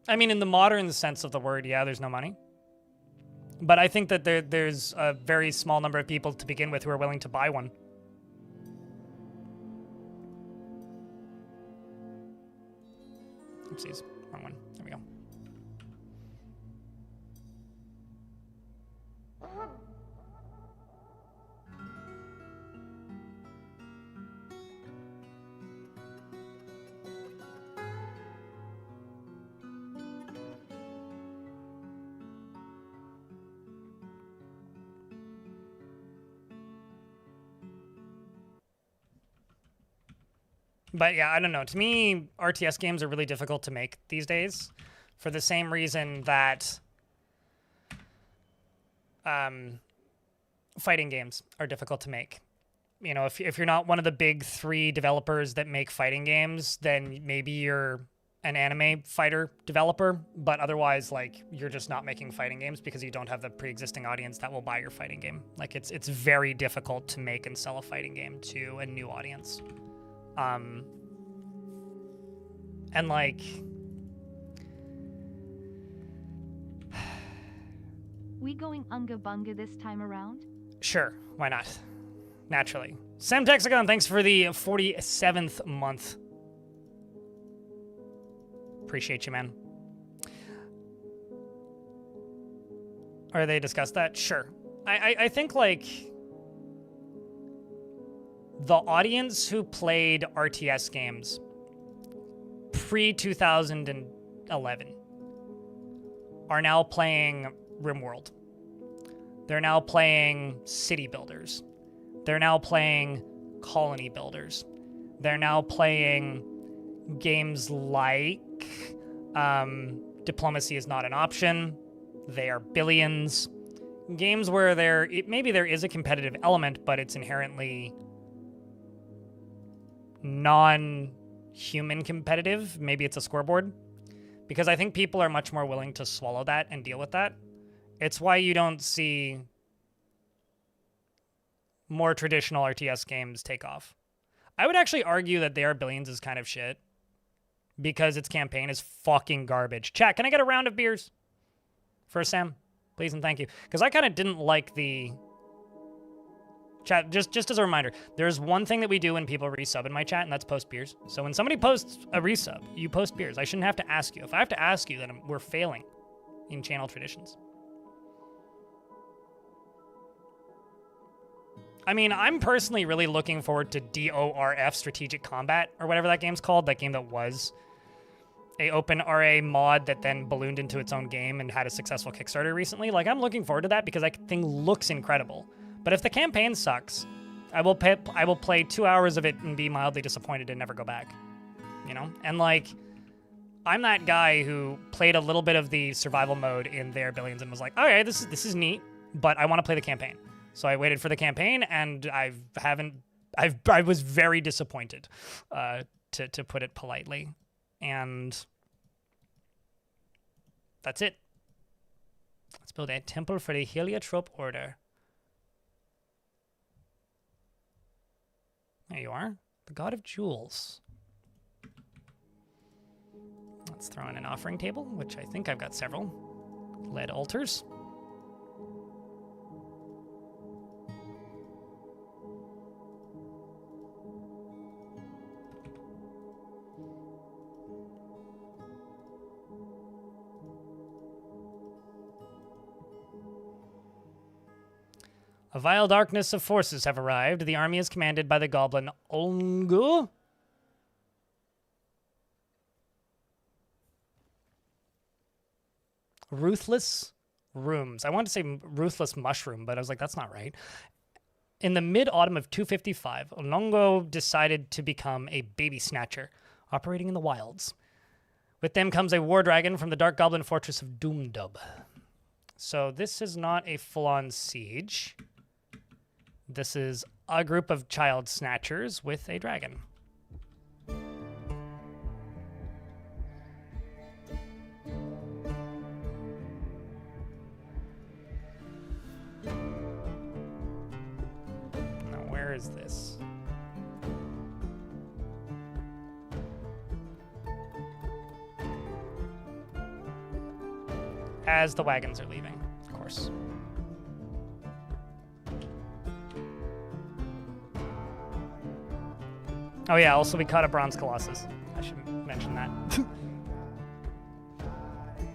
I mean, in the modern sense of the word, yeah, there's no money. But I think that there's a very small number of people to begin with who are willing to buy one. Oopsies, wrong one. There we go. But yeah, I don't know. To me, RTS games are really difficult to make these days for the same reason that fighting games are difficult to make. You know, if you're not one of the big 3 developers that make fighting games, then maybe you're an anime fighter developer, but otherwise, like, you're just not making fighting games because you don't have the pre-existing audience that will buy your fighting game. Like, it's very difficult to make and sell a fighting game to a new audience. And like, we going unga bunga this time around? Sure, why not? Naturally. Sam Texagon, thanks for the 47th month. Appreciate you, man. Or they discussed that? Sure. I think, like, the audience who played RTS games pre-2011 are now playing RimWorld. They're now playing City Builders. They're now playing Colony Builders. They're now playing games like Diplomacy is Not an Option. They are Billions. Games where maybe there is a competitive element, but it's inherently non-human competitive. Maybe it's a scoreboard. Because I think people are much more willing to swallow that and deal with that. It's why you don't see more traditional RTS games take off. I would actually argue that They Are Billions is kind of shit because its campaign is fucking garbage. Chat, can I get a round of beers for Sam? Please and thank you. Because I kind of didn't like the... Chat, just as a reminder, there's one thing that we do when people resub in my chat, and that's post beers. So when somebody posts a resub, you post beers. I shouldn't have to ask you. If I have to ask you, then we're failing in channel traditions. I mean, I'm personally really looking forward to DORF Strategic Combat, or whatever that game's called, that game that was a open RA mod that then ballooned into its own game and had a successful Kickstarter recently. Like, I'm looking forward to that because that thing looks incredible. But if the campaign sucks, I will play 2 hours of it and be mildly disappointed and never go back. You know? And, like, I'm that guy who played a little bit of the survival mode in They Are Billions and was like, okay, this is neat, but I want to play the campaign. So I waited for the campaign, and I was very disappointed, to put it politely. And that's it. Let's build a temple for the Heliotrope Order. There you are. The God of Jewels. Let's throw in an offering table, which I think I've got several. Lead altars. A vile darkness of forces have arrived. The army is commanded by the goblin Olngu. Ruthless Rooms. I wanted to say Ruthless Mushroom, but I was like, that's not right. In the mid-autumn of 255, Olngu decided to become a baby snatcher, operating in the wilds. With them comes a war dragon from the Dark Goblin Fortress of Doomdub. So this is not a full-on siege. This is a group of child snatchers with a dragon. Now, where is this? As the wagons are leaving, of course. Oh yeah, also we caught a Bronze Colossus. I should mention that.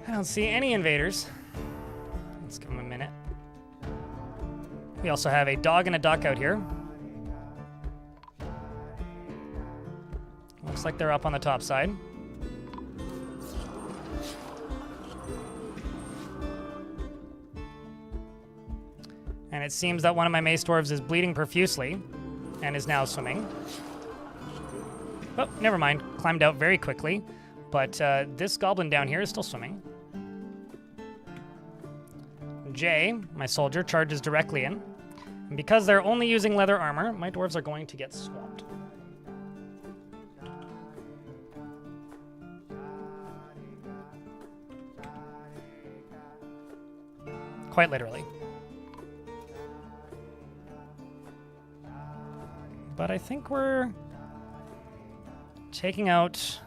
I don't see any invaders. Let's give them a minute. We also have a dog and a duck out here. Looks like they're up on the top side. And it seems that one of my mace dwarves is bleeding profusely and is now swimming. Oh, never mind. Climbed out very quickly. But this goblin down here is still swimming. Jay, my soldier, charges directly in. And because they're only using leather armor, my dwarves are going to get swamped. Quite literally. But I think we're taking out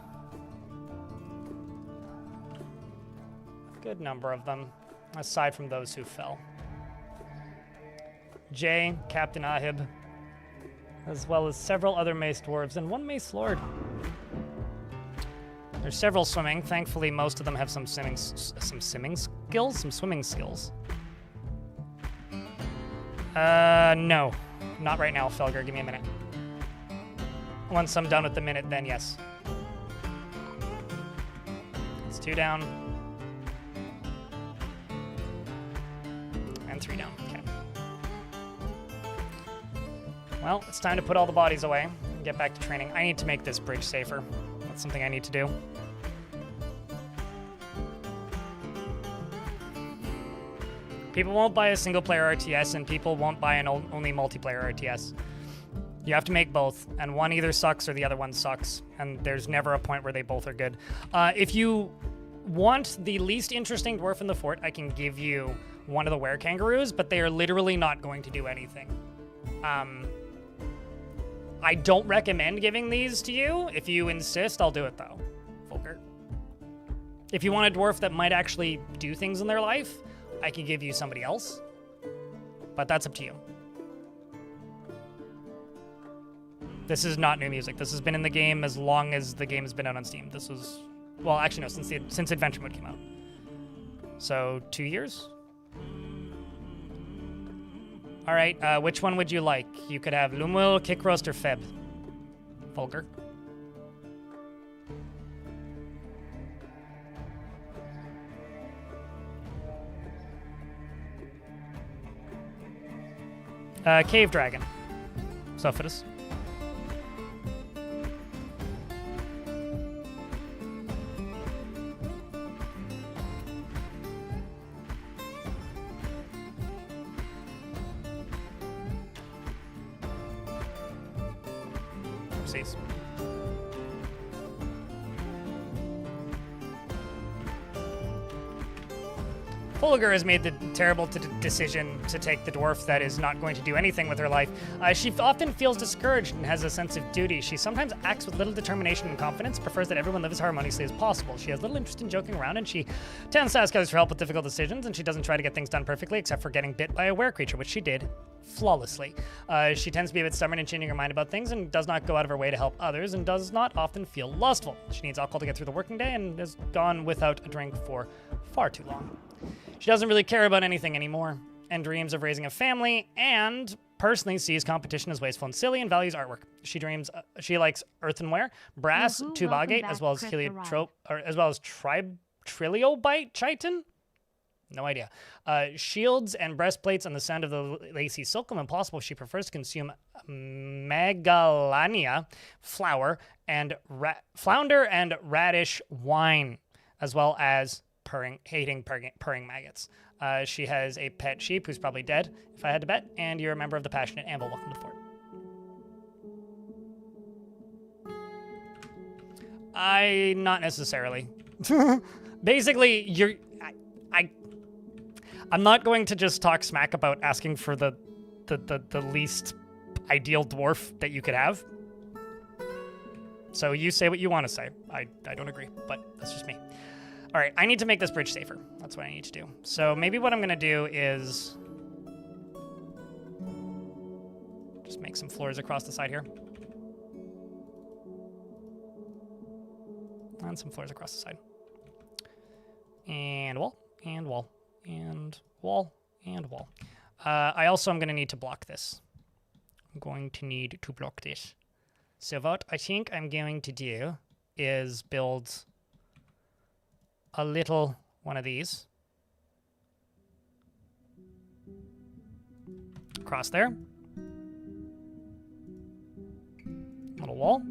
a good number of them, aside from those who fell. Jay, Captain Ahib, as well as several other mace dwarves and one mace lord. There's several swimming. Thankfully, most of them have some swimming skills. No. Not right now, Felger. Give me a minute. Once I'm done with the minute, then yes. It's 2 down. And 3 down. Okay. Well, it's time to put all the bodies away and get back to training. I need to make this bridge safer. That's something I need to do. People won't buy a single-player RTS, and people won't buy an only multiplayer RTS. You have to make both, and one either sucks or the other one sucks, and there's never a point where they both are good. If you want the least interesting dwarf in the fort, I can give you one of the were-kangaroos, but they are literally not going to do anything. I don't recommend giving these to you. If you insist, I'll do it, though. Volker. If you want a dwarf that might actually do things in their life, I can give you somebody else, but that's up to you. This is not new music. This has been in the game as long as the game has been out on Steam. This was, well, actually no, since Adventure Mode came out. So 2 years. All right, which one would you like? You could have Lumwil, Kickroast, or Feb. Volker. Cave Dragon. Sophitus. Oopsies. Fulliger has made the terrible decision to take the dwarf that is not going to do anything with her life. She often feels discouraged and has a sense of duty. She sometimes acts with little determination and confidence, prefers that everyone lives as harmoniously as possible. She has little interest in joking around, and she tends to ask others for help with difficult decisions, and she doesn't try to get things done perfectly, except for getting bit by a were-creature, which she did flawlessly. She tends to be a bit stubborn and changing her mind about things, and does not go out of her way to help others, and does not often feel lustful. She needs alcohol to get through the working day, and has gone without a drink for far too long. She doesn't really care about anything anymore, and dreams of raising a family, and personally sees competition as wasteful and silly, and values artwork. She likes earthenware, brass, tube agate, as well as heliotrope, or as well as trilobite chitin. No idea. Shields and breastplates and the sound of the lacy silk. When possible, she prefers to consume Megalania flour and flounder and radish wine, as well as purring maggots. She has a pet sheep who's probably dead, if I had to bet, and you're a member of the Passionate Amble. Welcome to the fort. Not necessarily. Basically, I'm not going to just talk smack about asking for the least ideal dwarf that you could have. So you say what you want to say. I don't agree, but that's just me. All right, I need to make this bridge safer. That's what I need to do. So maybe what I'm going to do is just make some floors across the side here. And some floors across the side. And wall, and wall, and wall, and wall. I also am going to need to block this. I'm going to need to block this. So what I think I'm going to do is build a little one of these across there. Little wall.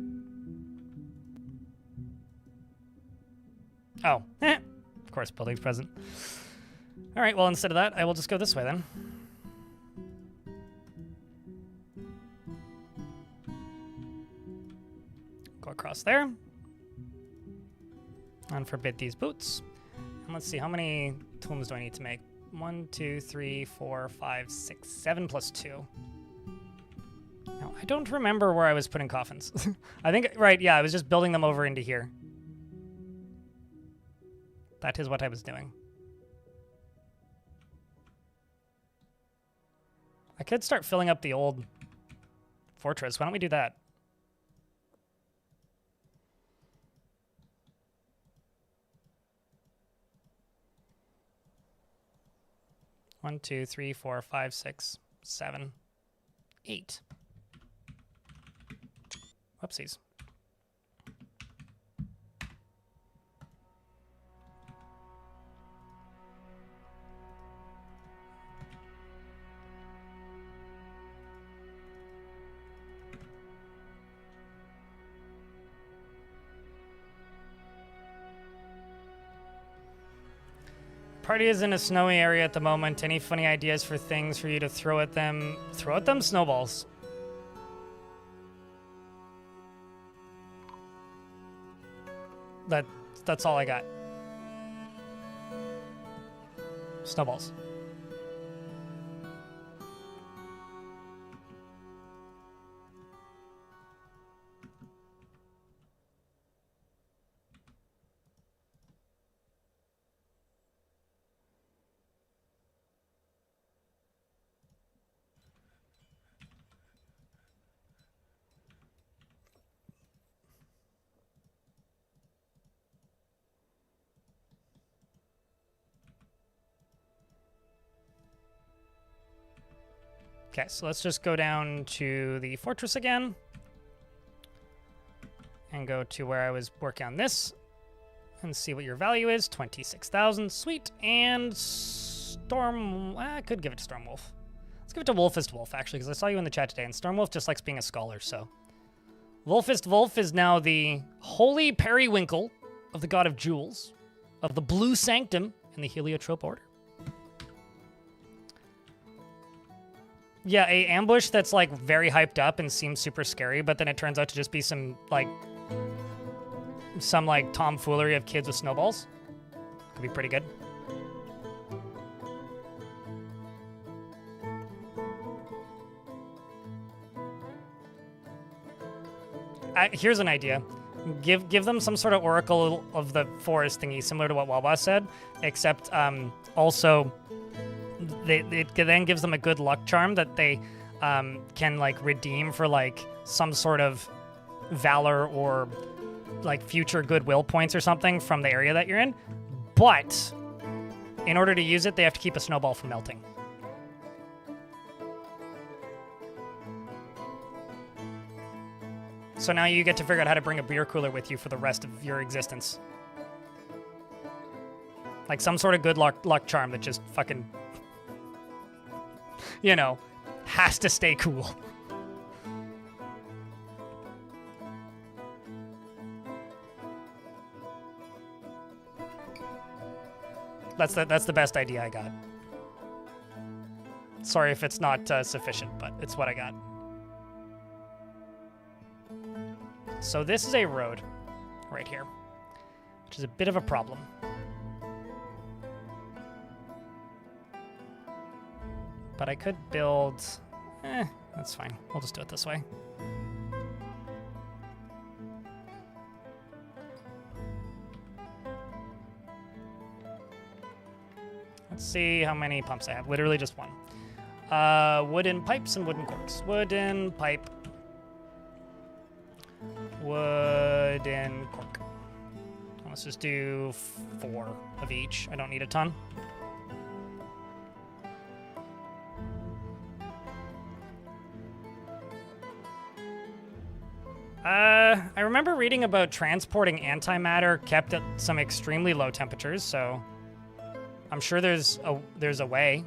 Oh, of course, building's present. All right, well, instead of that, I will just go this way then. Go across there. And forbid these boots. And let's see, how many tombs do I need to make? 1, 2, 3, 4, 5, 6, 7 plus 2. Now, I don't remember where I was putting coffins. I think, right, yeah, I was just building them over into here. That is what I was doing. I could start filling up the old fortress. Why don't we do that? One, two, three, four, five, six. 7, 8. Whoopsies. Party is in a snowy area at the moment. Any funny ideas for things for you to throw at them? Throw at them snowballs. That's all I got. Snowballs. Okay, so let's just go down to the fortress again and go to where I was working on this and see what your value is. 26,000, sweet. And Storm, I could give it to Stormwolf. Let's give it to Wolfist Wolf, actually, because I saw you in the chat today, and Stormwolf just likes being a scholar, so. Wolfist Wolf is now the holy periwinkle of the god of jewels, of the blue sanctum in the Heliotrope order. Yeah, a ambush that's like very hyped up and seems super scary, but then it turns out to just be some tomfoolery of kids with snowballs. Could be pretty good. Here's an idea. Give them some sort of Oracle of the Forest thingy, similar to what Wawa said, except also it then gives them a good luck charm that they can like redeem for like some sort of valor or like future goodwill points or something from the area that you're in. But in order to use it, they have to keep a snowball from melting. So now you get to figure out how to bring a beer cooler with you for the rest of your existence. Like some sort of good luck charm that just fucking, you know, has to stay cool. That's the best idea I got. Sorry if it's not sufficient, but it's what I got. So this is a road right here, which is a bit of a problem. But I could build... that's fine. We'll just do it this way. Let's see how many pumps I have. Literally just one. Wooden pipes and wooden corks. Wooden pipe. Wooden cork. Let's just do 4 of each. I don't need a ton. I remember reading about transporting antimatter kept at some extremely low temperatures, so I'm sure there's a way.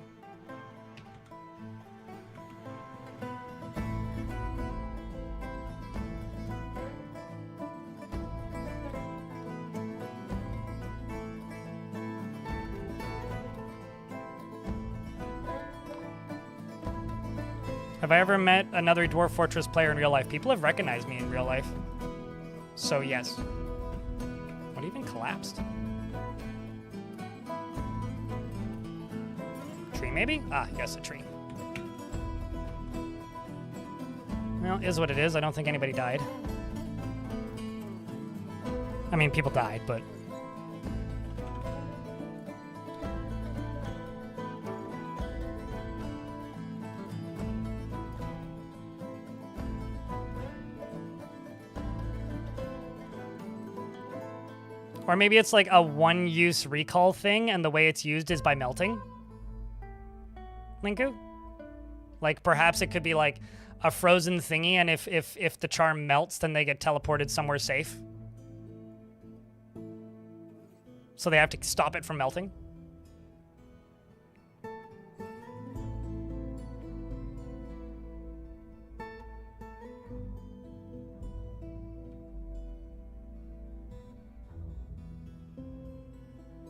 Have I ever met another Dwarf Fortress player in real life? People have recognized me in real life. So yes. What even collapsed? Tree maybe? Ah, yes, a tree. Well, is what it is. I don't think anybody died. I mean, people died, but... Or maybe it's like a one-use recall thing, and the way it's used is by melting. Linku? Like perhaps it could be like a frozen thingy, and if the charm melts, then they get teleported somewhere safe. So they have to stop it from melting.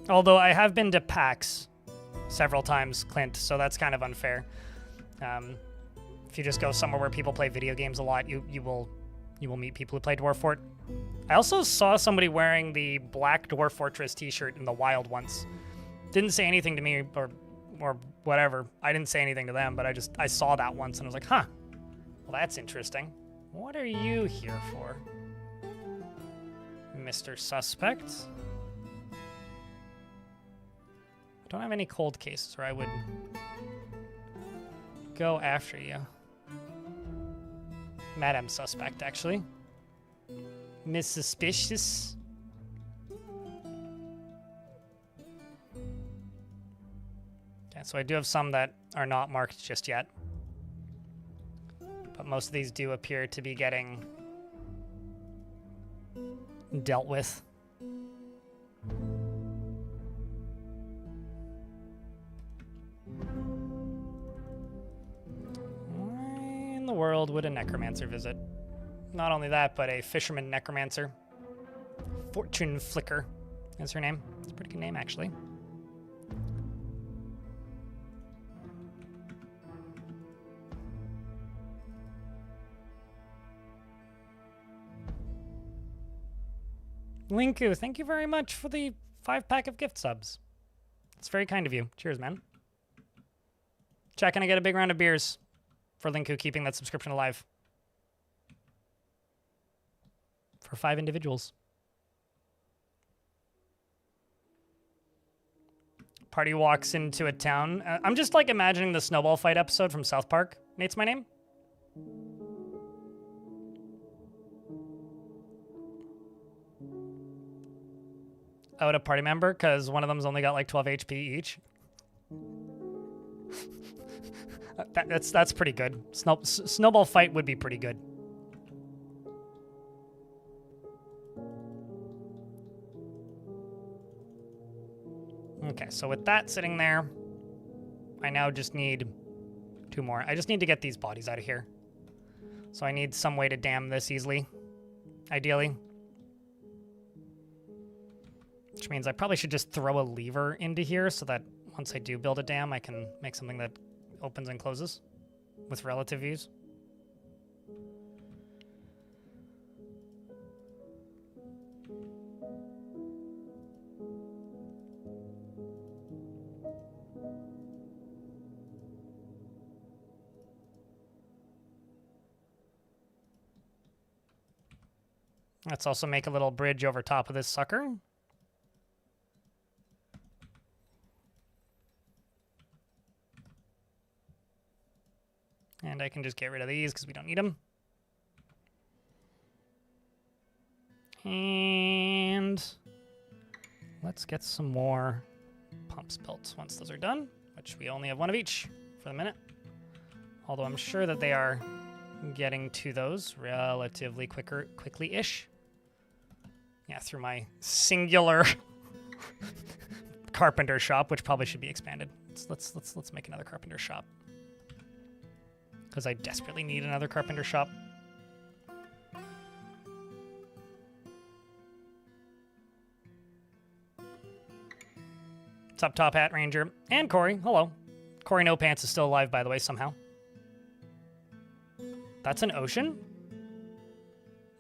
Although I have been to PAX several times, Clint, so that's kind of unfair. If you just go somewhere where people play video games a lot, you will meet people who play Dwarf Fort. I also saw somebody wearing the Black Dwarf Fortress t-shirt in the wild once. Didn't say anything to me or whatever. I didn't say anything to them, but I saw that once and I was like, huh. Well, that's interesting. What are you here for, Mr. Suspect? I don't have any cold cases, or I would go after you. Madam Suspect, actually. Miss Suspicious. Okay, so I do have some that are not marked just yet. But most of these do appear to be getting dealt with. Why in the world would a necromancer visit? Not only that, but a fisherman necromancer. Fortune Flicker is her name. It's a pretty good name, actually. Linku, thank you very much for the 5-pack of gift subs. It's very kind of you. Cheers, man. Chat, can I get a big round of beers for Linku keeping that subscription alive? For 5 individuals. Party walks into a town. I'm just like imagining the snowball fight episode from South Park. Nate's my name. Out a party member because one of them's only got like 12 HP each. That's pretty good. Snowball fight would be pretty good. Okay, so with that sitting there, I now just need 2 more. I just need to get these bodies out of here. So I need some way to dam this easily, ideally. Which means I probably should just throw a lever into here so that once I do build a dam, I can make something that opens and closes with relative ease. Let's also make a little bridge over top of this sucker. And I can just get rid of these because we don't need them. And let's get some more pumps built once those are done, which we only have 1 of each for the minute. Although I'm sure that they are getting to those relatively quickly-ish. Yeah, through my singular carpenter shop, which probably should be expanded. Let's make another carpenter shop. Because I desperately need another carpenter shop. What's up, Top Hat Ranger? And Corey, hello. Corey No Pants is still alive, by the way, somehow. That's an ocean?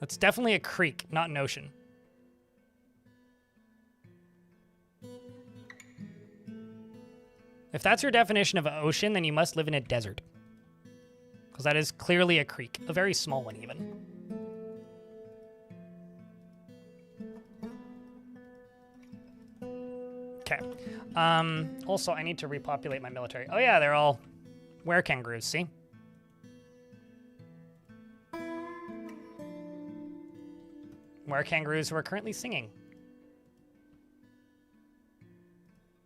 That's definitely a creek, not an ocean. If that's your definition of an ocean, then you must live in a desert. Because that is clearly a creek. A very small one, even. Okay. Also, I need to repopulate my military. Oh, yeah, they're all were-kangaroos, see? Were-kangaroos who are currently singing.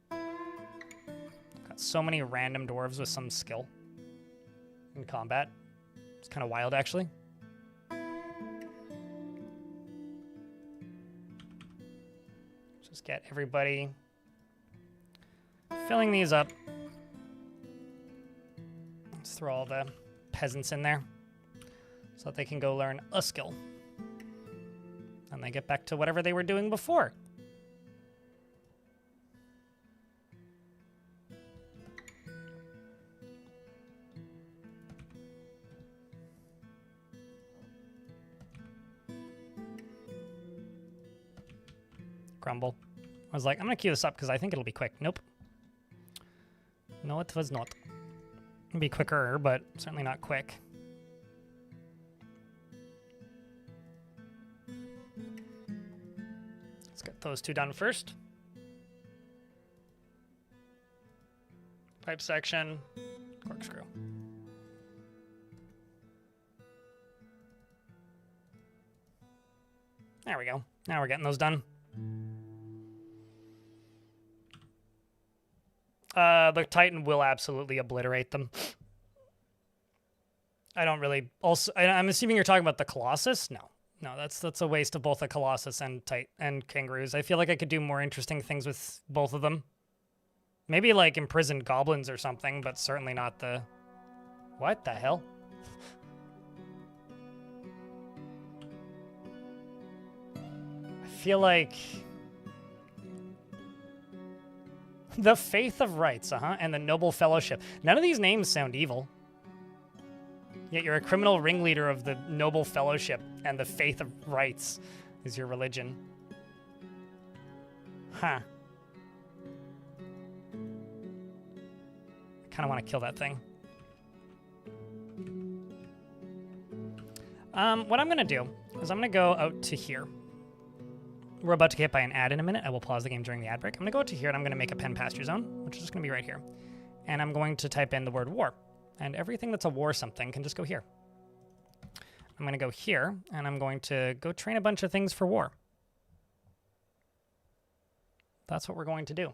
Got so many random dwarves with some skill. in combat. It's kind of wild, actually. Just get everybody filling these up. Let's throw all the peasants in there so that they can go learn a skill. And they get back to whatever they were doing before. Grumble. I was like, I'm gonna queue this up because I think it'll be quick. Nope. No, it was not. It'd be quicker, but certainly not quick. Let's get those two done first. Pipe section, corkscrew. There we go. Now we're getting those done. The Titan will absolutely obliterate them. I don't really... Also, I'm assuming you're talking about the Colossus? No. No, that's a waste of both the Colossus and Kangaroos. I feel like I could do more interesting things with both of them. Maybe, like, imprisoned goblins or something, but certainly not the... What the hell? I feel like... The Faith of Rights, and the Noble Fellowship. None of these names sound evil. Yet you're a criminal ringleader of the Noble Fellowship, and the Faith of Rights is your religion. Huh. I kind of want to kill that thing. What I'm going to do is I'm going to go out to here. We're about to get by an ad in a minute. I will pause the game during the ad break. I'm going to go out to here, and I'm going to make a pen pasture zone, which is just going to be right here. And I'm going to type in the word war. And everything that's a war something can just go here. I'm going to go here, and I'm going to go train a bunch of things for war. That's what we're going to do.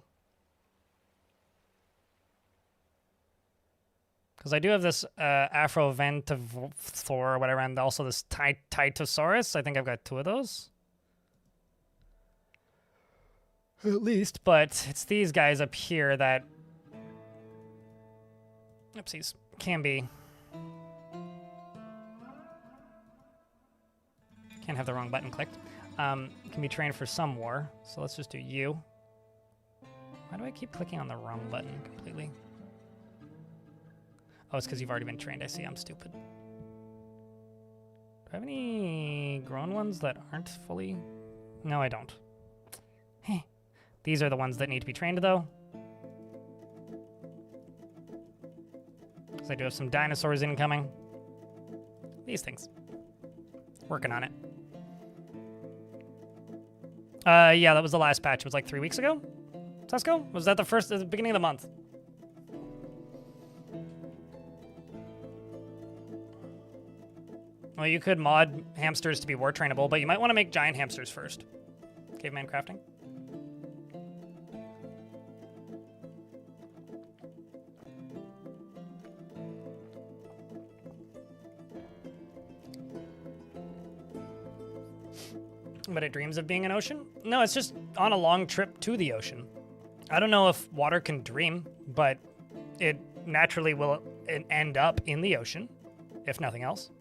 Because I do have this Afroventivor or whatever, and also this Titosaurus. I think I've got two of those. At least, but it's these guys up here that, oopsies, can be. Can't have the wrong button clicked. Can be trained for some war. So let's just do you. Why do I keep clicking on the wrong button completely? Oh, it's because you've already been trained. I see, I'm stupid. Do I have any grown ones that aren't fully? No, I don't. Hey. These are the ones that need to be trained, though. Because I do have some dinosaurs incoming. These things. Working on it. Yeah, that was the last patch. It was like 3 weeks ago? Tesco? Was that the beginning of the month? Well, you could mod hamsters to be war trainable, but you might want to make giant hamsters first. Caveman crafting. But it dreams of being an ocean? No, it's just on a long trip to the ocean. I don't know if water can dream, but it naturally will end up in the ocean, if nothing else.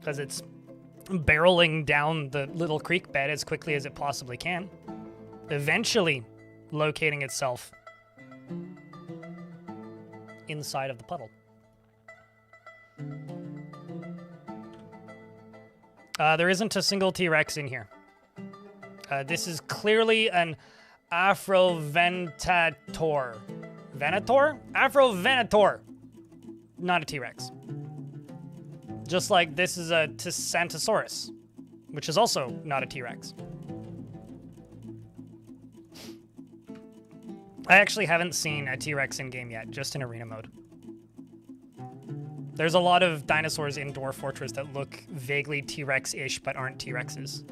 Because it's barreling down the little creek bed as quickly as it possibly can, eventually locating itself inside of the puddle. There isn't a single T-Rex in here. This is clearly an Afrovenatator. Venator? Afrovenator! Not a T-Rex. Just like this is a Tisantosaurus, which is also not a T-Rex. I actually haven't seen a T-Rex in-game yet, just in arena mode. There's a lot of dinosaurs in Dwarf Fortress that look vaguely T-Rex-ish, but aren't T-Rexes.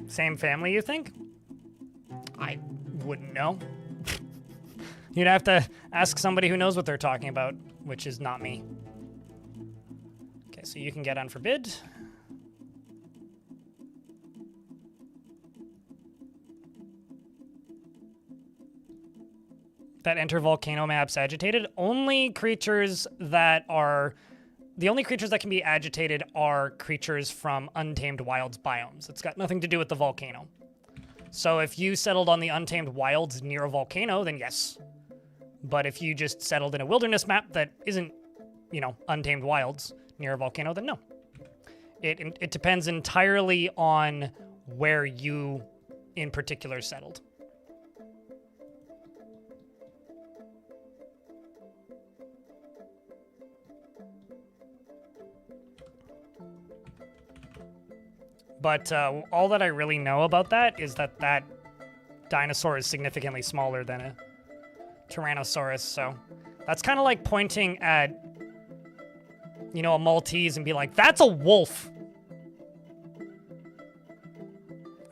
Same family, you think? I wouldn't know. You'd have to ask somebody who knows what they're talking about, which is not me. Okay, so you can get unforbid. That enter volcano maps agitated. Only creatures that are... The only creatures that can be agitated are creatures from Untamed Wilds biomes. It's got nothing to do with the volcano. So if you settled on the Untamed Wilds near a volcano, then yes. But if you just settled in a wilderness map that isn't, you know, Untamed Wilds near a volcano, then no. It depends entirely on where you in particular settled. But all that I really know about that is that that dinosaur is significantly smaller than a Tyrannosaurus, so that's kind of like pointing at, you know, a Maltese and be like, that's a wolf!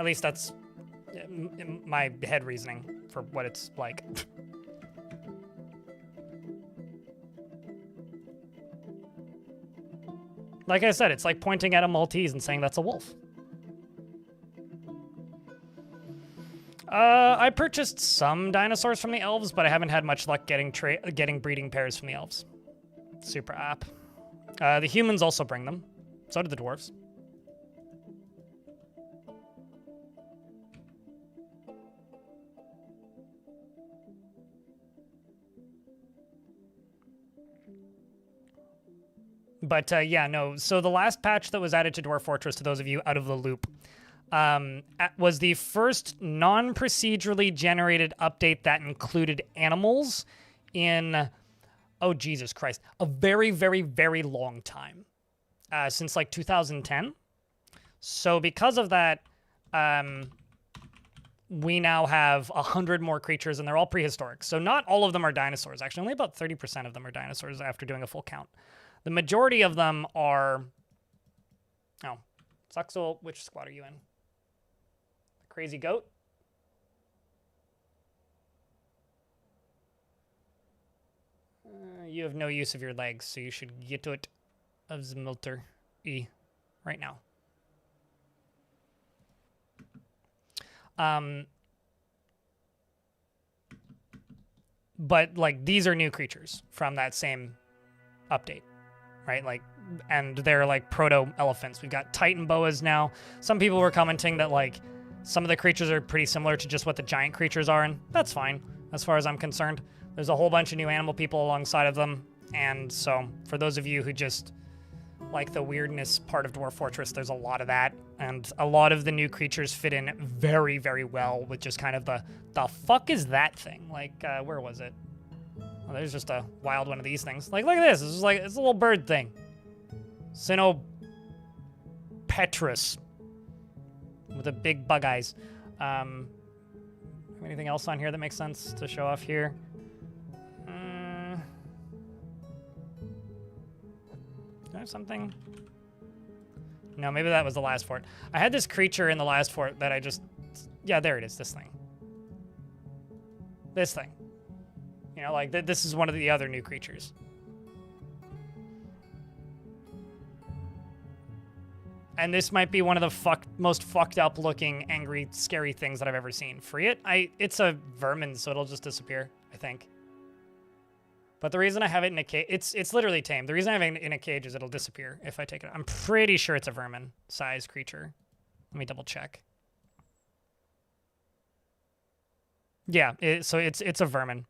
At least that's my head reasoning for what it's like. Like I said, it's like pointing at a Maltese and saying that's a wolf. I purchased some dinosaurs from the elves, but I haven't had much luck getting breeding pairs from the elves. Super app. The humans also bring them. So do the dwarves. But yeah, no. So the last patch that was added to Dwarf Fortress, to those of you out of the loop, was the first non-procedurally generated update that included animals in, oh Jesus Christ, a very, very, very long time, since like 2010. So because of that, we now have 100 more creatures, and they're all prehistoric. So not all of them are dinosaurs. Actually, only about 30% of them are dinosaurs after doing a full count. The majority of them are... Oh, Zuxel, which squad are you in? The Crazy Goat? You have no use of your legs, so you should get to it of Zmilter E right now. But, like, these are new creatures from that same update. Right, like, and they're like proto-elephants. We've got Titan boas now. Some people were commenting that, like, some of the creatures are pretty similar to just what the giant creatures are, and that's fine, as far as I'm concerned. There's a whole bunch of new animal people alongside of them, and so, for those of you who just like the weirdness part of Dwarf Fortress, there's a lot of that, and a lot of the new creatures fit in very, very well with just kind of the fuck is that thing? Like, where was it? Oh, there's just a wild one of these things. Like, look at this. This is like, it's a little bird thing. Cynopetrus. With the big bug eyes. Anything else on here that makes sense to show off here? Do I have something? No, maybe that was the last fort. I had this creature in the last fort that I just... Yeah, there it is. This thing. This thing. You know, like, this is one of the other new creatures. And this might be one of the most fucked up looking, angry, scary things that I've ever seen. Free it? It's a vermin, so it'll just disappear, I think. But the reason I have it in a cage, it's literally tame. The reason I have it in a cage is it'll disappear if I take it. I'm pretty sure it's a vermin-sized creature. Let me double check. Yeah, so it's a vermin.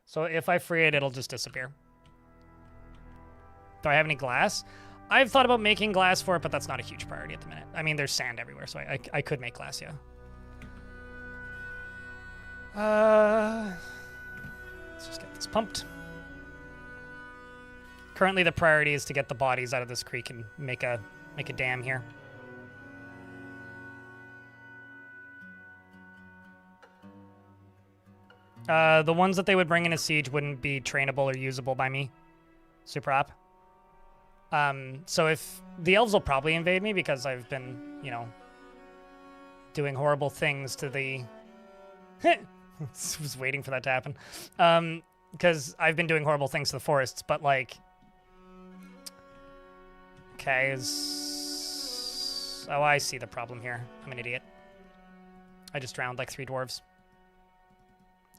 So if I free it, it'll just disappear. Do I have any glass? I've thought about making glass for it, but that's not a huge priority at the minute. I mean, there's sand everywhere, so I could make glass, yeah. Let's just get this pumped. Currently, the priority is to get the bodies out of this creek and make a dam here. The ones that they would bring in a siege wouldn't be trainable or usable by me. Super app. So if the elves will probably invade me because I've been, you know, doing horrible things to the Was waiting for that to happen. Because I've been doing horrible things to the forests, but like... Okay, oh, I see the problem here. I'm an idiot. I just drowned like 3 dwarves.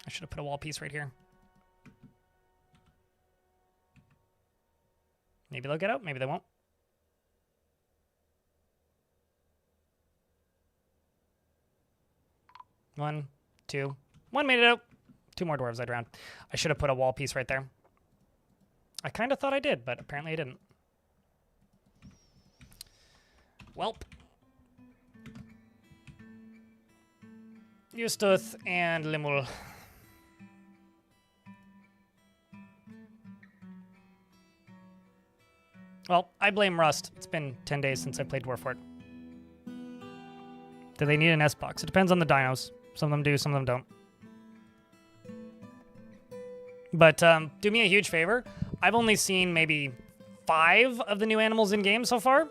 I should have put a wall piece right here. Maybe they'll get out, maybe they won't. One, 2. 1 made it out. 2 more dwarves I drowned. I should have put a wall piece right there. I kind of thought I did, but apparently I didn't. Welp. Yustoth and Limul. Well, I blame Rust. It's been 10 days since I played Dwarf Fort. Do they need an S-box? It depends on the dinos. Some of them do, some of them don't. But do me a huge favor. I've only seen maybe 5 of the new animals in game so far.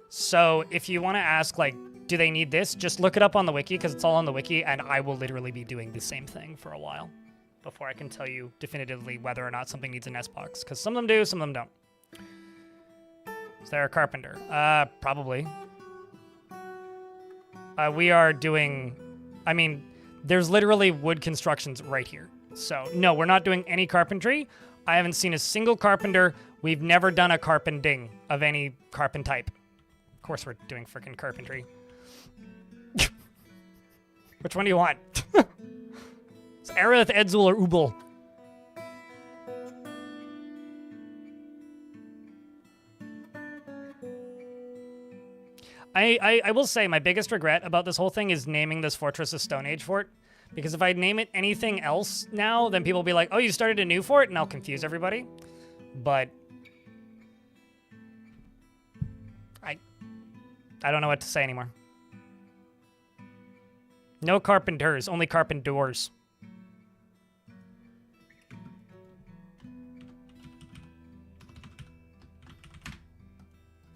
So if you want to ask, like, do they need this? Just look it up on the wiki, because it's all on the wiki, and I will literally be doing the same thing for a while before I can tell you definitively whether or not something needs an S-box. Because some of them do, some of them don't. Is there a carpenter? Probably. We are doing... I mean, there's literally wood constructions right here. So, no, we're not doing any carpentry. I haven't seen a single carpenter. We've never done a carpenting of any carpent type. Of course we're doing frickin' carpentry. Which one do you want? It's Aerith, Edzul, or Ubel? I will say my biggest regret about this whole thing is naming this fortress a Stone Age fort. Because if I name it anything else now, then people will be like, oh, you started a new fort? And I'll confuse everybody. But I don't know what to say anymore. No carpenters, only carpenters.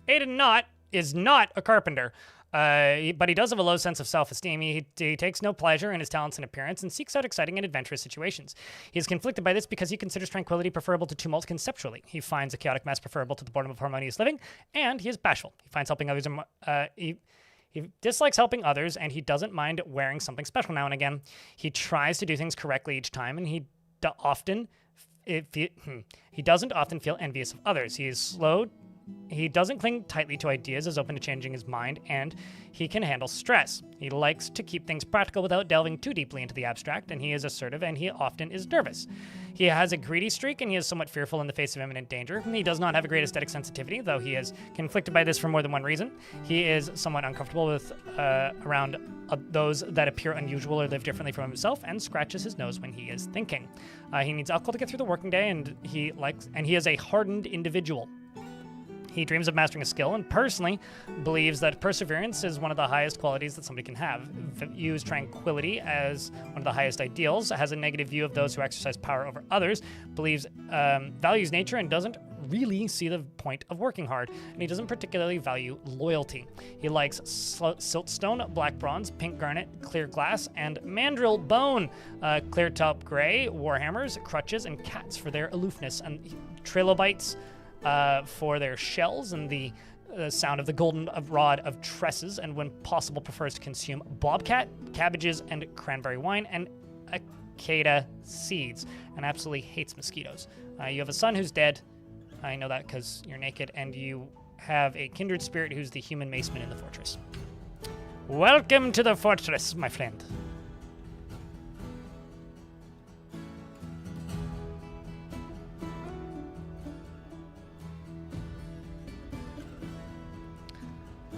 Aiden Knott is not a carpenter. But he does have a low sense of self-esteem. He takes no pleasure in his talents and appearance and seeks out exciting and adventurous situations. He is conflicted by this because he considers tranquility preferable to tumult conceptually. He finds a chaotic mess preferable to the boredom of harmonious living, and he is bashful. He finds helping others... He dislikes helping others, and he doesn't mind wearing something special now and again. He tries to do things correctly each time, and he doesn't often feel envious of others. He is slow. He doesn't cling tightly to ideas, is open to changing his mind, and he can handle stress. He likes to keep things practical without delving too deeply into the abstract, and he is assertive, and he often is nervous. He has a greedy streak, and he is somewhat fearful in the face of imminent danger. He does not have a great aesthetic sensitivity, though he is conflicted by this for more than one reason. He is somewhat uncomfortable with around those that appear unusual or live differently from himself, and scratches his nose when he is thinking. He needs alcohol to get through the working day, and he is a hardened individual. He dreams of mastering a skill and personally believes that perseverance is one of the highest qualities that somebody can have. Views tranquility as one of the highest ideals, has a negative view of those who exercise power over others, values nature and doesn't really see the point of working hard, and he doesn't particularly value loyalty. He likes siltstone, black bronze, pink garnet, clear glass, and mandrill bone, clear top gray, warhammers, crutches, and cats for their aloofness, and trilobites for their shells and the sound of the golden rod of tresses, and when possible prefers to consume bobcat, cabbages, and cranberry wine, and acada seeds, and absolutely hates mosquitoes. You have a son who's dead. I know that because you're naked, and you have a kindred spirit who's the human maceman in the fortress. Welcome to the fortress, my friend.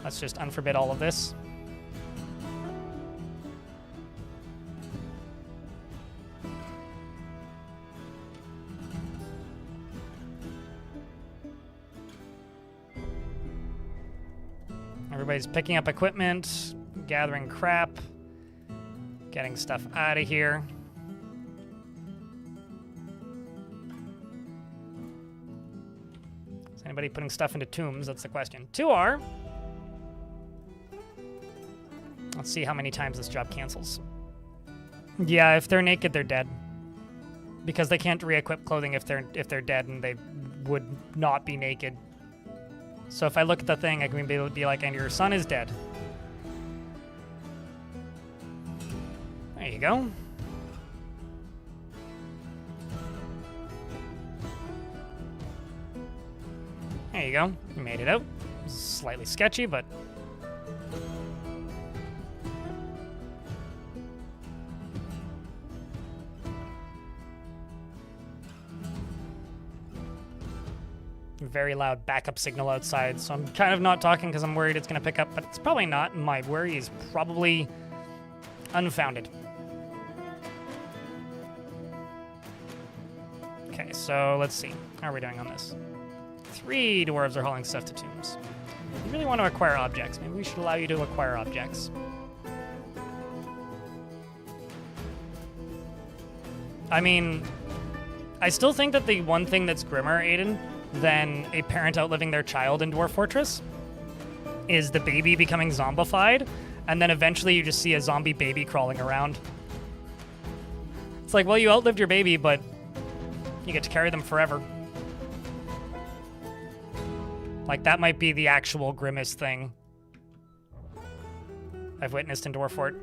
Let's just unforbid all of this. Everybody's picking up equipment, gathering crap, getting stuff out of here. Is anybody putting stuff into tombs? That's the question. 2 are. Let's see how many times this job cancels. Yeah, if they're naked, they're dead. Because they can't re-equip clothing if they're dead, and they would not be naked. So if I look at the thing, I can be like, and your son is dead. There you go. There you go. You made it out. Slightly sketchy, but... very loud backup signal outside, so I'm kind of not talking because I'm worried it's going to pick up, but it's probably not. My worry is probably unfounded. Okay, so let's see. How are we doing on this? 3 dwarves are hauling stuff to tombs. You really want to acquire objects. Maybe we should allow you to acquire objects. I mean, I still think that the one thing that's grimmer, Aiden, than a parent outliving their child in Dwarf Fortress is the baby becoming zombified, and then eventually you just see a zombie baby crawling around. It's like, well, you outlived your baby, but you get to carry them forever. Like, that might be the actual grimmest thing I've witnessed in Dwarf Fort.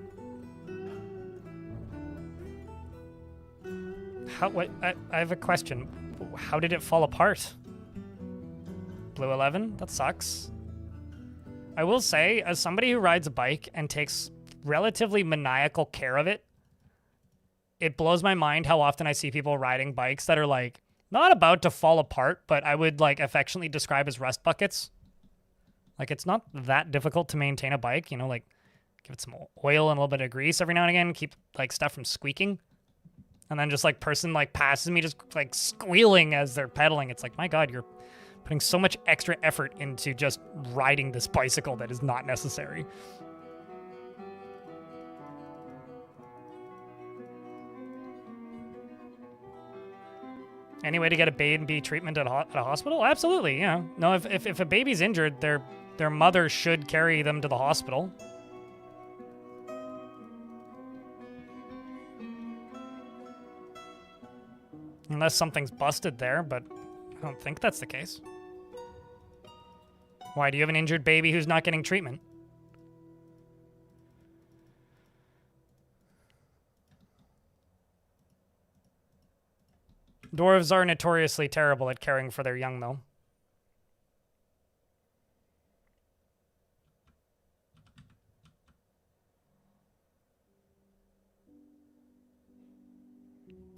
I have a question. How did it fall apart? Blue 11? That sucks. I will say, as somebody who rides a bike and takes relatively maniacal care of it, it blows my mind how often I see people riding bikes that are, like, not about to fall apart, but I would, like, affectionately describe as rust buckets. Like, it's not that difficult to maintain a bike, you know, like, give it some oil and a little bit of grease every now and again, keep, like, stuff from squeaking. And then just, like, person, like, passes me just, like, squealing as they're pedaling. It's like, my God, you're putting so much extra effort into just riding this bicycle that is not necessary. Any way to get a baby treatment at a hospital? Absolutely, yeah. No, if a baby's injured, their mother should carry them to the hospital. Unless something's busted there, but I don't think that's the case. Why, do you have an injured baby who's not getting treatment? Dwarves are notoriously terrible at caring for their young, though.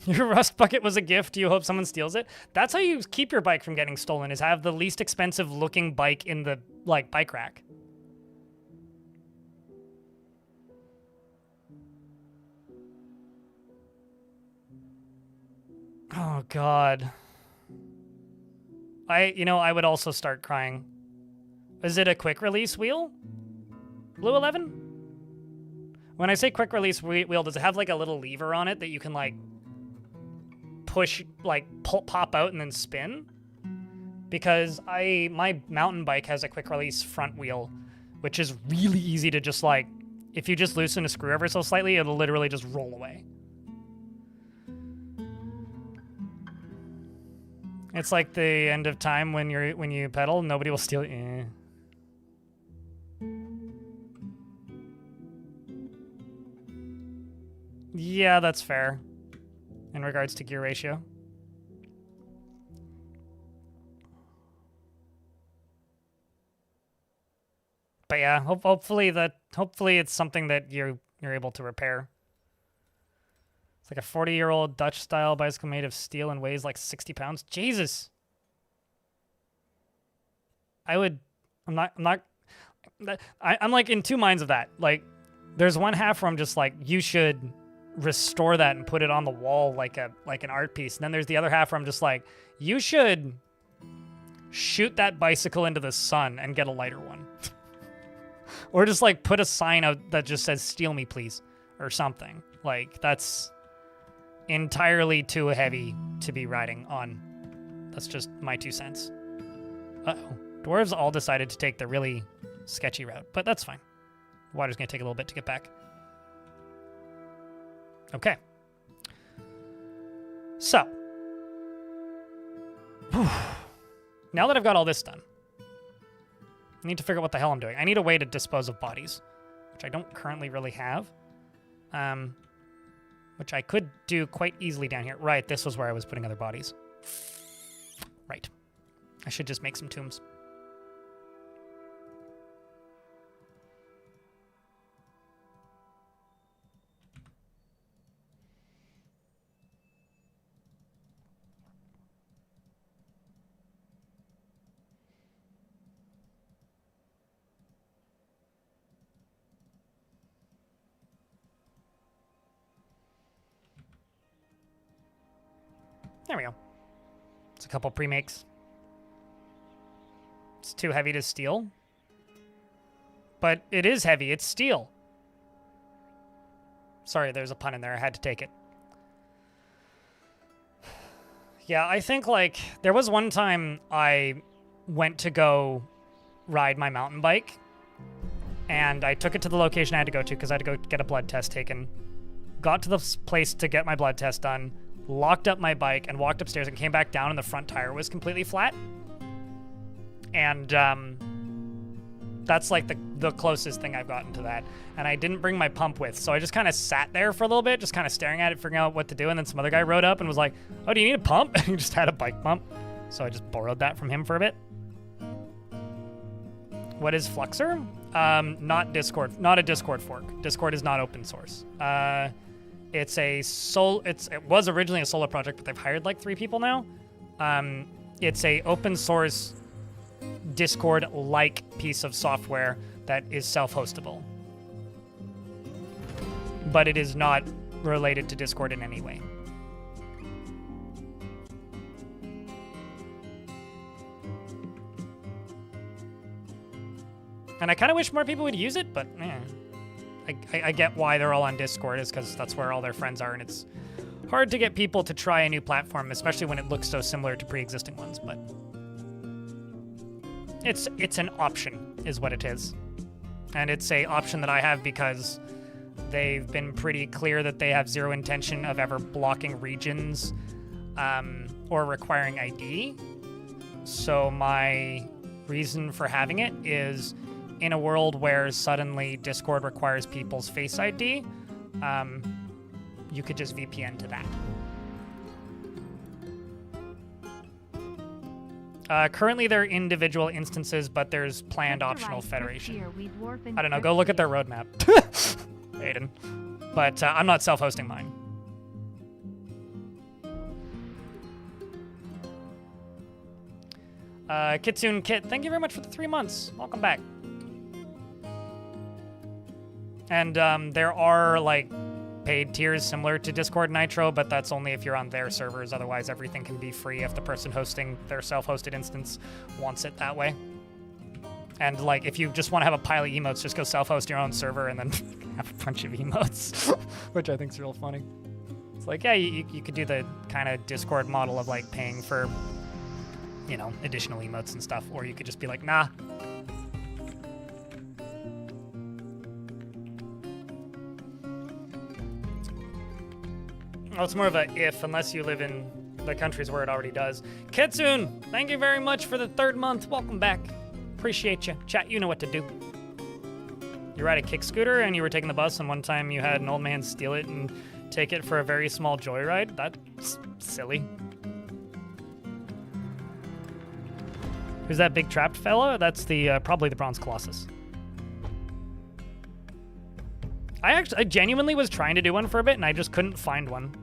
Your rust bucket was a gift. You hope someone steals it? That's how you keep your bike from getting stolen, is have the least expensive looking bike in the, like, bike rack. Oh, God. I would also start crying. Is it a quick release wheel? Blue 11? When I say quick release wheel, does it have, like, a little lever on it that you can, like, push, like, pop out and then spin? Because my mountain bike has a quick release front wheel, which is really easy to just, like, if you just loosen a screw ever so slightly, it'll literally just roll away. It's like the end of time when you pedal, nobody will steal it. Yeah, that's fair. In regards to gear ratio. But yeah, hopefully it's something that you're able to repair. It's like a 40-year-old Dutch-style bicycle made of steel and weighs like 60 pounds. Jesus. I'm like in two minds of that. Like, there's one half where I'm just like, you should restore that and put it on the wall like an art piece. And then there's the other half where I'm just like, you should shoot that bicycle into the sun and get a lighter one. Or just like put a sign out that just says, "Steal me, please," or something. Like, that's entirely too heavy to be riding on. That's just my 2 cents. Uh-oh. Dwarves all decided to take the really sketchy route, but that's fine. Water's gonna take a little bit to get back. Okay. So. Now that I've got all this done, I need to figure out what the hell I'm doing. I need a way to dispose of bodies, which I don't currently really have. Which I could do quite easily down here. Right, this was where I was putting other bodies. Right. I should just make some tombs. There we go. It's a couple pre-makes. It's too heavy to steal. But it is heavy. It's steel. Sorry, there's a pun in there. I had to take it. Yeah, I think, like, there was one time I went to go ride my mountain bike. And I took it to the location I had to go to because I had to go get a blood test taken. Got to the place to get my blood test done. Locked up my bike and walked upstairs and came back down and the front tire was completely flat. And that's like the closest thing I've gotten to that. And I didn't bring my pump with, so I just kind of sat there for a little bit, just kind of staring at it, figuring out what to do. And then some other guy rode up and was like, "Oh, do you need a pump?" And he just had a bike pump. So I just borrowed that from him for a bit. What is Fluxer? Not Discord, not a Discord fork. Discord is not open source. It's a it was originally a solo project, but they've hired like 3 people now. It's a open source Discord-like piece of software that is self-hostable. But it is not related to Discord in any way. And I kind of wish more people would use it, but I get why they're all on Discord, is because that's where all their friends are, and it's hard to get people to try a new platform, especially when it looks so similar to pre-existing ones, but it's an option, is what it is. And it's a option that I have because they've been pretty clear that they have zero intention of ever blocking regions or requiring ID. So my reason for having it is, in a world where suddenly Discord requires people's Face ID, you could just VPN to that. Currently, they're individual instances, but there's planned optional federation. I don't know. Go look at their roadmap, Aiden. But I'm not self-hosting mine. Kitsune Kit, thank you very much for the 3 months. Welcome back. And there are, like, paid tiers similar to Discord Nitro, but that's only if you're on their servers. Otherwise, everything can be free if the person hosting their self-hosted instance wants it that way. And, like, if you just want to have a pile of emotes, just go self-host your own server and then have a bunch of emotes, which I think is real funny. It's like, yeah, you could do the kind of Discord model of, like, paying for, you know, additional emotes and stuff, or you could just be like, nah. Well, it's more of a if, unless you live in the countries where it already does. Kitsune, thank you very much for the 3rd month. Welcome back. Appreciate you. Chat, you know what to do. You ride a kick scooter and you were taking the bus, and one time you had an old man steal it and take it for a very small joyride? That's silly. Who's that big trapped fella? That's the probably the Bronze Colossus. I genuinely was trying to do one for a bit, and I just couldn't find one.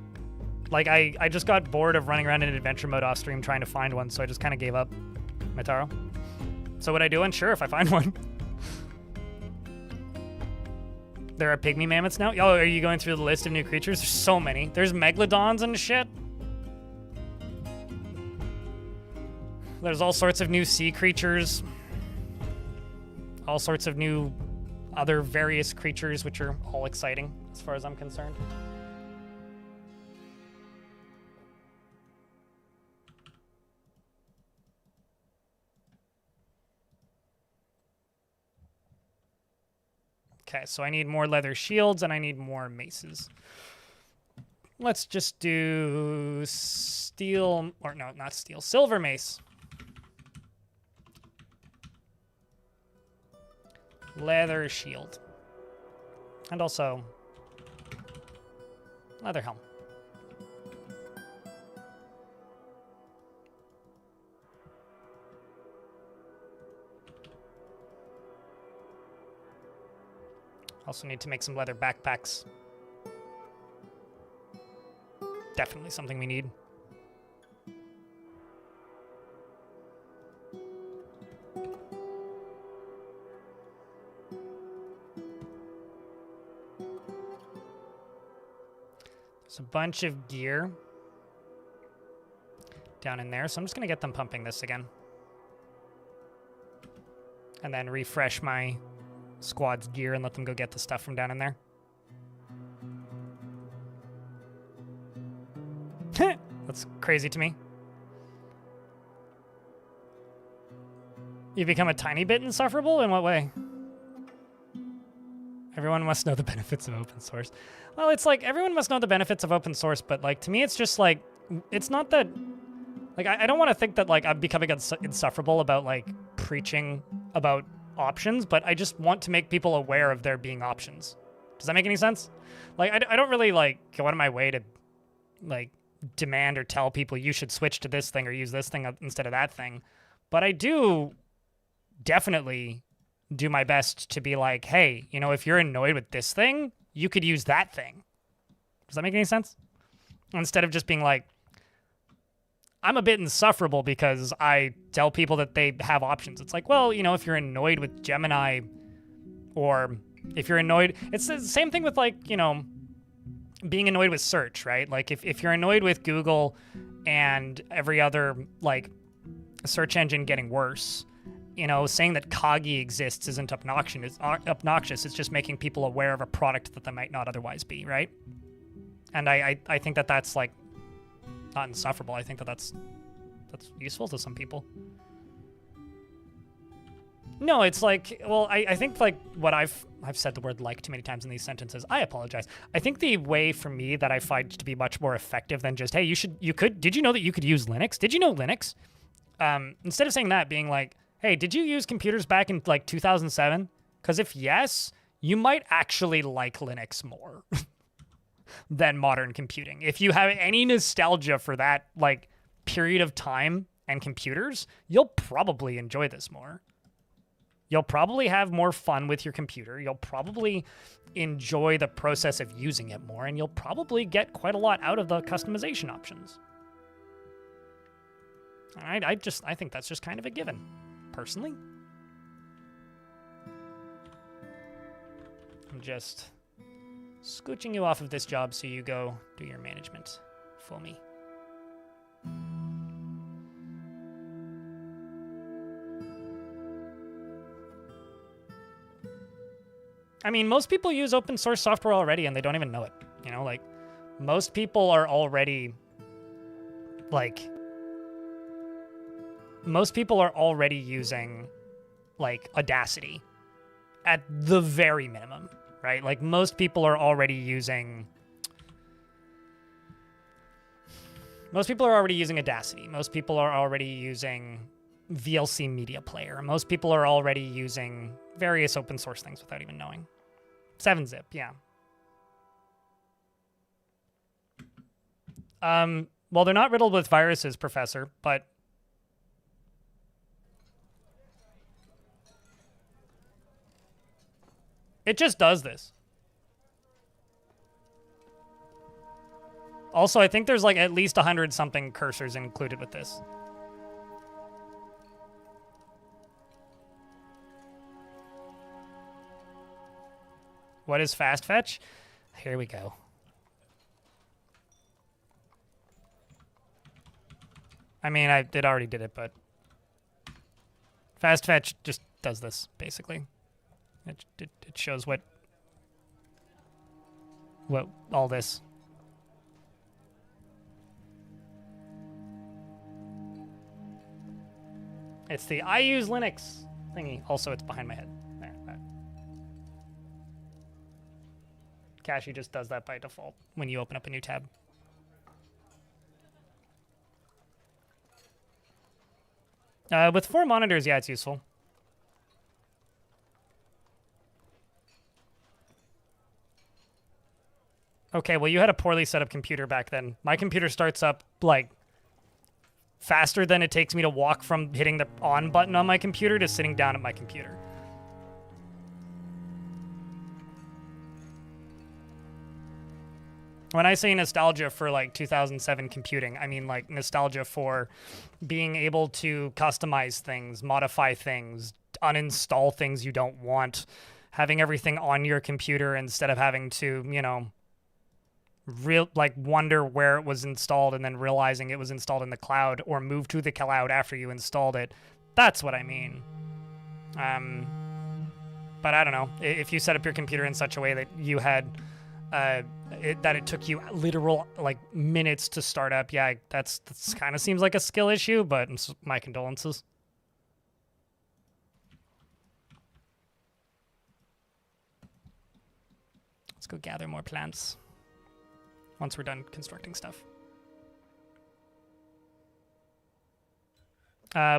Like, I just got bored of running around in adventure mode off stream trying to find one, so I just kind of gave up. Mitaro. So would I do one? Sure, if I find one. There are pygmy mammoths now? Oh, are you going through the list of new creatures? There's so many. There's megalodons and shit. There's all sorts of new sea creatures. All sorts of new other various creatures, which are all exciting as far as I'm concerned. Okay, so I need more leather shields and I need more maces. Let's just do steel, or no, not steel, silver mace. Leather shield. And also leather helm. Also need to make some leather backpacks. Definitely something we need. There's a bunch of gear down in there, so I'm just going to get them pumping this again. And then refresh my squad's gear and let them go get the stuff from down in there. That's crazy to me. You become a tiny bit insufferable? In what way? Everyone must know the benefits of open source. Well, it's like, everyone must know the benefits of open source, but like, to me, it's just like, it's not that, like, I don't want to think that like I'm becoming insufferable about like preaching about options, but I just want to make people aware of there being options. Does that make any sense? Like, I don't really like go out of my way to like demand or tell people you should switch to this thing or use this thing instead of that thing. But I do definitely do my best to be like, hey, you know, if you're annoyed with this thing, you could use that thing. Does that make any sense? Instead of just being like, I'm a bit insufferable because I tell people that they have options. It's like, well, you know, if you're annoyed with Gemini, or if you're annoyed, it's the same thing with like, you know, being annoyed with search, right? Like if you're annoyed with Google and every other like search engine getting worse, you know, saying that Kagi exists isn't obnoxious. It's just making people aware of a product that they might not otherwise be, right? And I think that that's like not insufferable. I think that that's useful to some people. No, it's like, well, I think like what I've said the word like too many times in these sentences. I apologize. I think the way for me that I find to be much more effective than just, hey, did you know that you could use Linux? Did you know Linux? Instead of saying that, being like, hey, did you use computers back in like 2007? Because if yes, you might actually like Linux more than modern computing. If you have any nostalgia for that like period of time and computers, you'll probably enjoy this more. You'll probably have more fun with your computer. You'll probably enjoy the process of using it more, and you'll probably get quite a lot out of the customization options. All right, I think that's just kind of a given, personally. I'm just scooching you off of this job so you go do your management for me. I mean, most people use open source software already and they don't even know it. You know, like, most people are already, using, like, Audacity at the very minimum, right? Like, most people are already using Audacity. Most people are already using VLC Media Player. Most people are already using various open source things without even knowing. 7-zip, yeah. Well, they're not riddled with viruses, Professor, but it just does this. Also, I think there's like at least 100-something cursors included with this. What is fast fetch? Here we go. I mean, it already did it, but fast fetch just does this, basically. It shows what all this. It's the I use Linux thingy. Also, it's behind my head. There. Cashy just does that by default when you open up a new tab. With 4 monitors, yeah, it's useful. Okay, well, you had a poorly set up computer back then. My computer starts up, like, faster than it takes me to walk from hitting the on button on my computer to sitting down at my computer. When I say nostalgia for, like, 2007 computing, I mean, like, nostalgia for being able to customize things, modify things, uninstall things you don't want, having everything on your computer instead of having to, you know, wonder where it was installed and then realizing it was installed in the cloud or move to the cloud after you installed it. That's what I mean. But I don't know. If you set up your computer in such a way that you had that it took you literal like minutes to start up, yeah, that's kind of seems like a skill issue. But my condolences. Let's go gather more plants. Once we're done constructing stuff.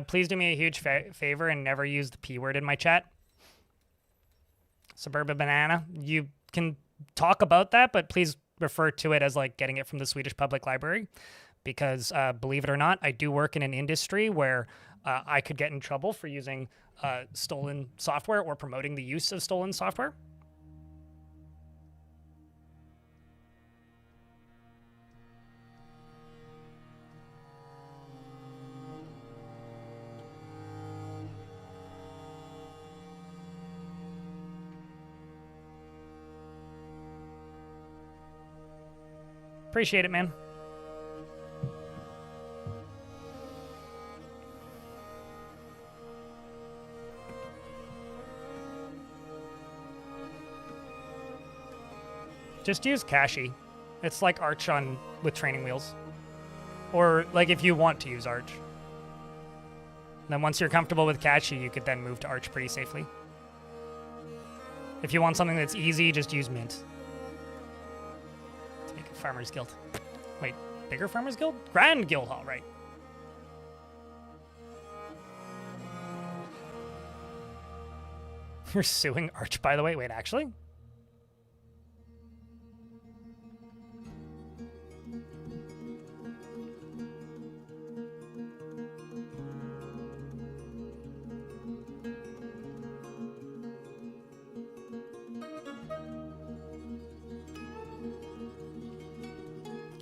Please do me a huge favor and never use the P word in my chat. Suburban Banana. You can talk about that, but please refer to it as like getting it from the Swedish Public Library. Because believe it or not, I do work in an industry where I could get in trouble for using stolen software or promoting the use of stolen software. Appreciate it, man. Just use Kashi. It's like Arch with training wheels. Or like if you want to use Arch. Then once you're comfortable with Kashi, you could then move to Arch pretty safely. If you want something that's easy, just use Mint. Farmers Guild. Wait, bigger Farmers Guild? Grand Guild Hall, right. You're suing Arch, by the way. Wait, actually?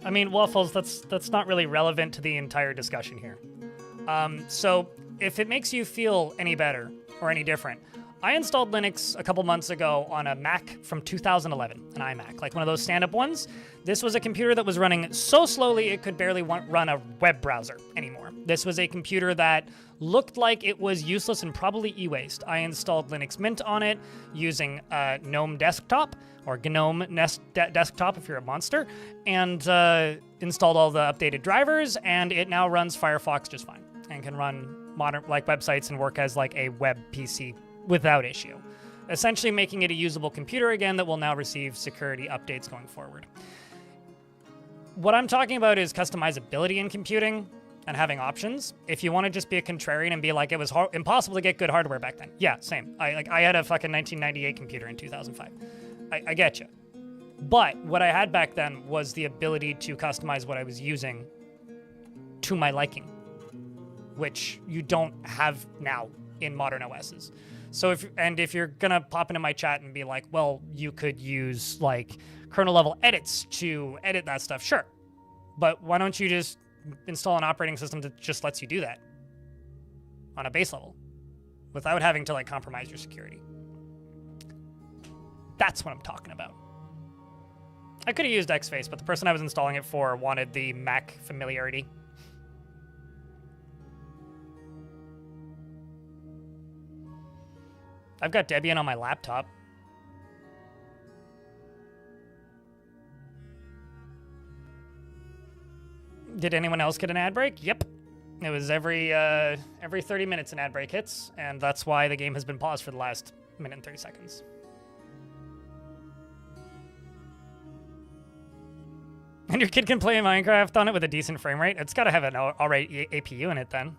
I mean, Waffles, that's not really relevant to the entire discussion here. So if it makes you feel any better or any different, I installed Linux a couple months ago on a Mac from 2011, an iMac, like one of those stand-up ones. This was a computer that was running so slowly it could barely run a web browser anymore. This was a computer that looked like it was useless and probably e-waste. I installed Linux Mint on it using GNOME Desktop, or GNOME Desktop if you're a monster, and installed all the updated drivers, and it now runs Firefox just fine and can run modern like websites and work as like a web PC without issue, essentially making it a usable computer again that will now receive security updates going forward. What I'm talking about is customizability in computing and having options. If you want to just be a contrarian and be like, it was impossible to get good hardware back then. Yeah, same. I had a fucking 1998 computer in 2005. I get you. But what I had back then was the ability to customize what I was using to my liking, which you don't have now in modern OSs. So if you're gonna pop into my chat and be like, well, you could use like kernel level edits to edit that stuff, sure. But why don't you just install an operating system that just lets you do that on a base level without having to like compromise your security? That's what I'm talking about. I could have used Xface, but the person I was installing it for wanted the Mac familiarity. I've got Debian on my laptop. Did anyone else get an ad break? Yep. It was every 30 minutes an ad break hits, and that's why the game has been paused for the last minute and 30 seconds. And your kid can play Minecraft on it with a decent frame rate? It's got to have an alright APU in it then.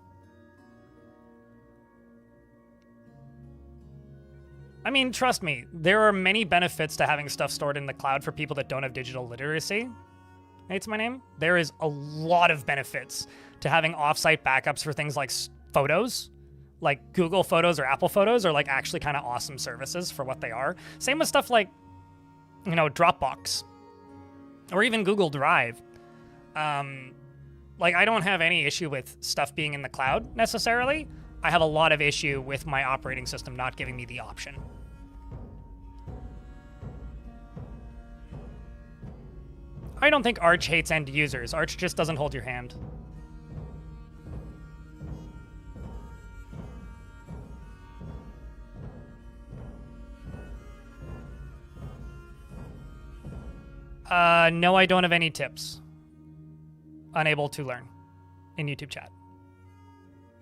I mean, trust me, there are many benefits to having stuff stored in the cloud for people that don't have digital literacy. Nate's my name. There is a lot of benefits to having offsite backups for things like photos. Like Google Photos or Apple Photos are like actually kind of awesome services for what they are. Same with stuff like, you know, Dropbox or even Google Drive. Like I don't have any issue with stuff being in the cloud necessarily. I have a lot of issue with my operating system not giving me the option. I don't think Arch hates end users. Arch just doesn't hold your hand. No, I don't have any tips. Unable to learn in YouTube chat.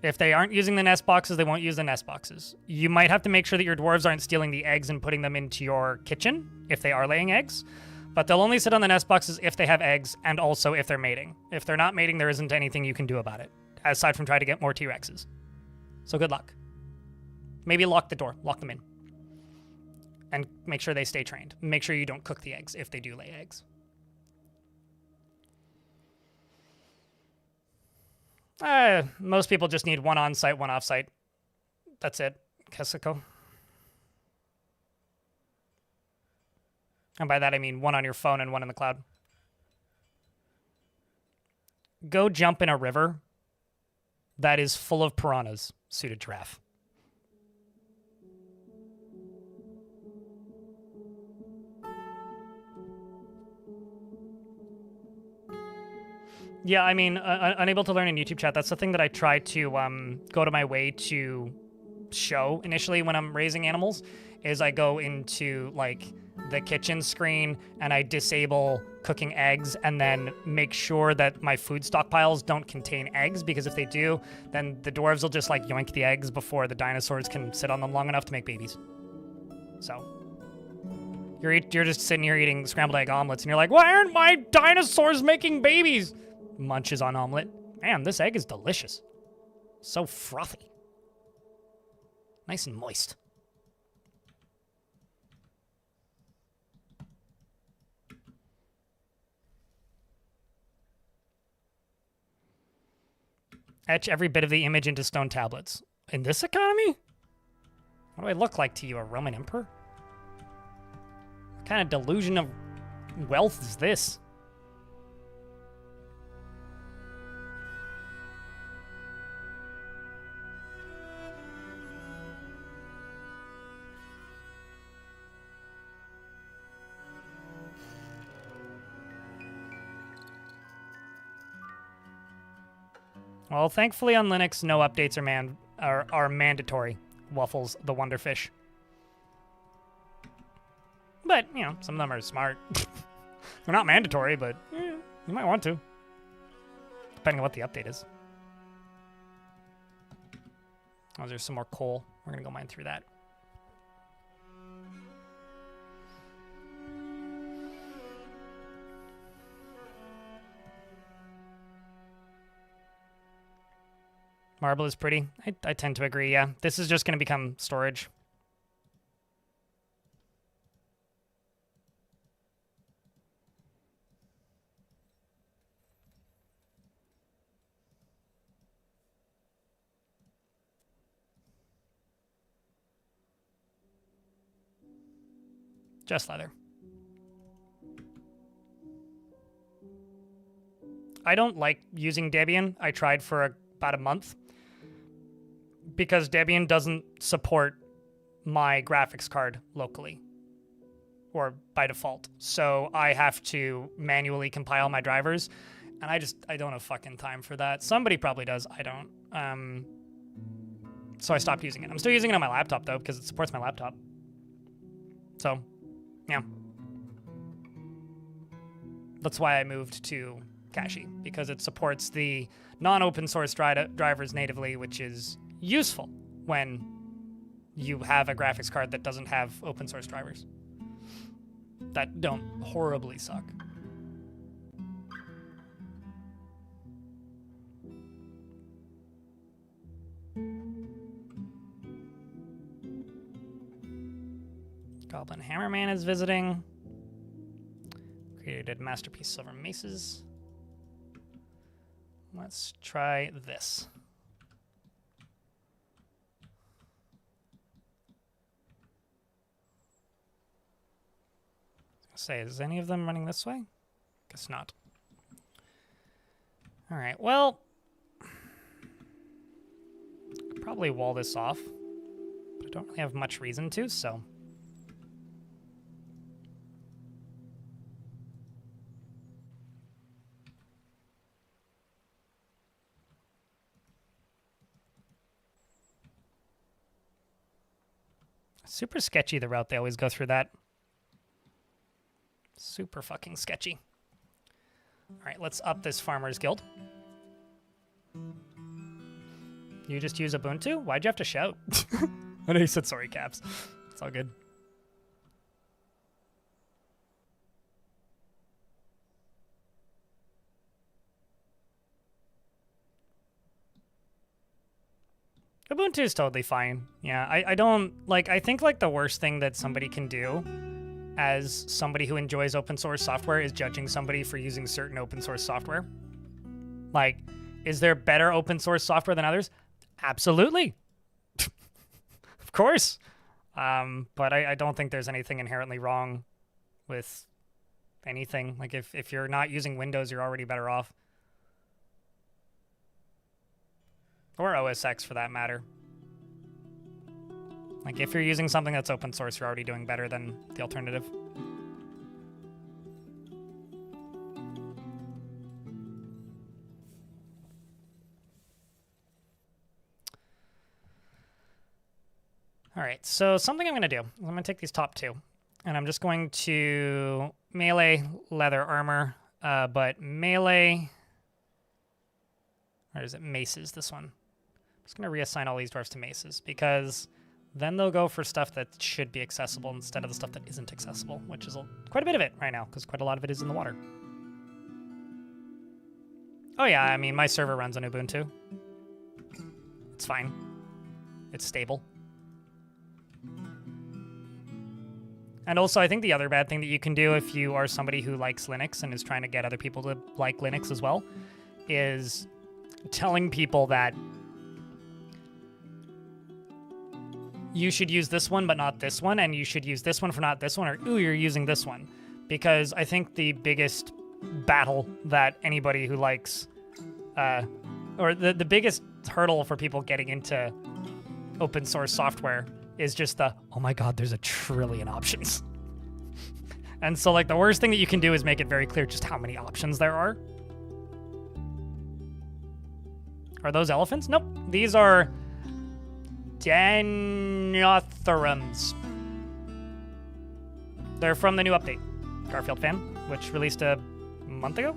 If they aren't using the nest boxes, they won't use the nest boxes. You might have to make sure that your dwarves aren't stealing the eggs and putting them into your kitchen if they are laying eggs. But they'll only sit on the nest boxes if they have eggs and also if they're mating. If they're not mating, there isn't anything you can do about it, aside from try to get more T-Rexes. So good luck. Maybe lock the door, lock them in. And make sure they stay trained. Make sure you don't cook the eggs if they do lay eggs. Most people just need one on-site, one off-site. That's it. Kesiko. And by that I mean one on your phone and one in the cloud. Go jump in a river that is full of piranhas, suited giraffe. Yeah, I mean, unable to learn in YouTube chat, that's the thing that I try to go to my way to show initially when I'm raising animals, is I go into, like, the kitchen screen and I disable cooking eggs and then make sure that my food stockpiles don't contain eggs, because if they do, then the dwarves will just, like, yoink the eggs before the dinosaurs can sit on them long enough to make babies. So... You're just sitting here eating scrambled egg omelets and you're like, why aren't my dinosaurs making babies? Munches on omelet. Man, this egg is delicious. So frothy. Nice and moist. Etch every bit of the image into stone tablets. In this economy? What do I look like to you, a Roman emperor? What kind of delusion of wealth is this? Well, thankfully on Linux, no updates are mandatory. Waffles, the Wonderfish. But, you know, some of them are smart. They're not mandatory, but you might want to. Depending on what the update is. Oh, there's some more coal. We're going to go mine through that. Marble is pretty. I tend to agree, yeah. This is just going to become storage. Just leather. I don't like using Debian. I tried for about a month. Because Debian doesn't support my graphics card locally or by default. So I have to manually compile my drivers, and I don't have fucking time for that. Somebody probably does. I don't. So I stopped using it. I'm still using it on my laptop though, because it supports my laptop. So, yeah. That's why I moved to Kashi, because it supports the non-open source drivers natively, which is useful when you have a graphics card that doesn't have open source drivers that don't horribly suck. Goblin Hammerman is visiting. Created Masterpiece Silver Maces. Let's try this. Say, is any of them running this way? Guess not. All right, well, could probably wall this off, but I don't really have much reason to, so. Super sketchy, the route they always go through that. Super fucking sketchy. All right, let's up this Farmer's Guild. You just use Ubuntu? Why'd you have to shout? I know you said sorry, Caps. It's all good. Ubuntu is totally fine. Yeah, I don't, like, I think, like, the worst thing that somebody can do as somebody who enjoys open source software is judging somebody for using certain open source software. Like, is there better open source software than others? Absolutely. Of course. But I don't think there's anything inherently wrong with anything. Like, if you're not using Windows, you're already better off. Or OS X, for that matter. Like, if you're using something that's open source, you're already doing better than the alternative. All right, so something I'm going to do, I'm going to take these top two, and I'm just going to melee leather armor, but melee, or is it maces, this one? I'm just going to reassign all these dwarves to maces, because then they'll go for stuff that should be accessible instead of the stuff that isn't accessible, which is quite a bit of it right now, because quite a lot of it is in the water. Oh yeah, I mean, my server runs on Ubuntu. It's fine. It's stable. And also, I think the other bad thing that you can do if you are somebody who likes Linux and is trying to get other people to like Linux as well is telling people that you should use this one but not this one, and you should use this one for not this one, or ooh, you're using this one. Because I think the biggest battle that anybody who likes, or the biggest hurdle for people getting into open source software is just the, oh my god, there's a trillion options. And so, like, the worst thing that you can do is make it very clear just how many options there are. Are those elephants? Nope. These are Denothrums. They're from the new update, Garfield fan, which released a month ago.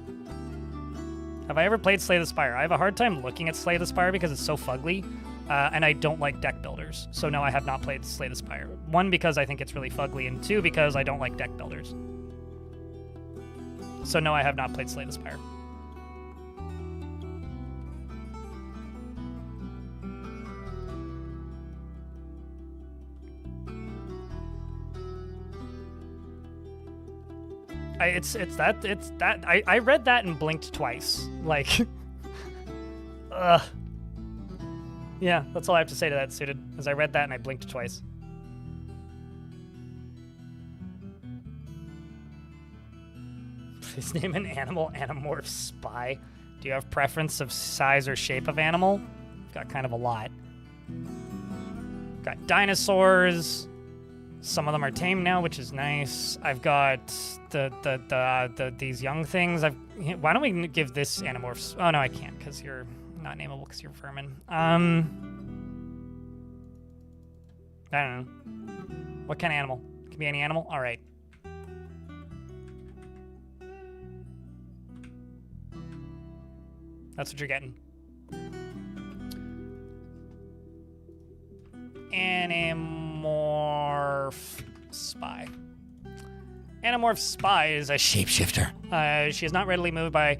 Have I ever played Slay the Spire? I have a hard time looking at Slay the Spire because it's so fugly, and I don't like deck builders. So no, I have not played Slay the Spire. One, because I think it's really fugly, and two, because I don't like deck builders. So no, I have not played Slay the Spire. I read that and blinked twice. Like, ugh. Yeah, that's all I have to say to that, Suited, is I read that and I blinked twice. Please name an animal Animorph Spy. Do you have preference of size or shape of animal? I've got kind of a lot. Got dinosaurs. Some of them are tame now, which is nice. I've got these young things. Why don't we give this Animorphs? Oh no, I can't because you're not nameable because you're vermin. I don't know. What kind of animal? Can be any animal. All right. That's what you're getting. Animorph Spy. Animorph Spy is a shapeshifter. She is not readily moved by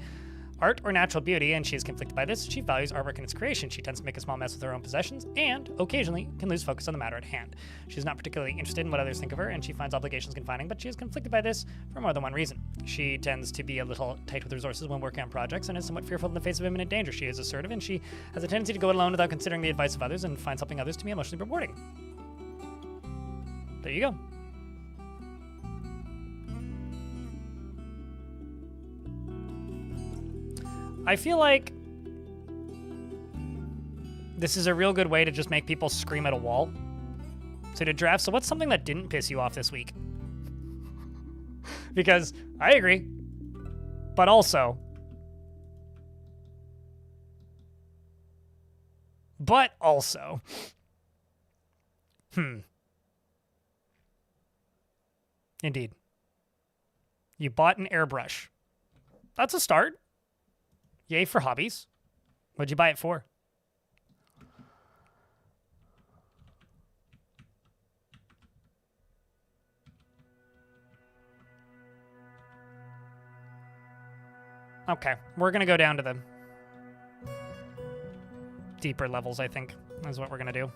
art or natural beauty, and she is conflicted by this. She values artwork and its creation. She tends to make a small mess with her own possessions, and occasionally can lose focus on the matter at hand. She's not particularly interested in what others think of her, and she finds obligations confining, but she is conflicted by this for more than one reason. She tends to be a little tight with resources when working on projects, and is somewhat fearful in the face of imminent danger. She is assertive, and she has a tendency to go it alone without considering the advice of others, and finds helping others to be emotionally rewarding. There you go. I feel like this is a real good way to just make people scream at a wall. So to draft, so what's something that didn't piss you off this week? Because I agree, but also, Indeed. You bought an airbrush. That's a start. Yay for hobbies. What'd you buy it for? Okay, we're gonna go down to the deeper levels, I think, is what we're gonna do.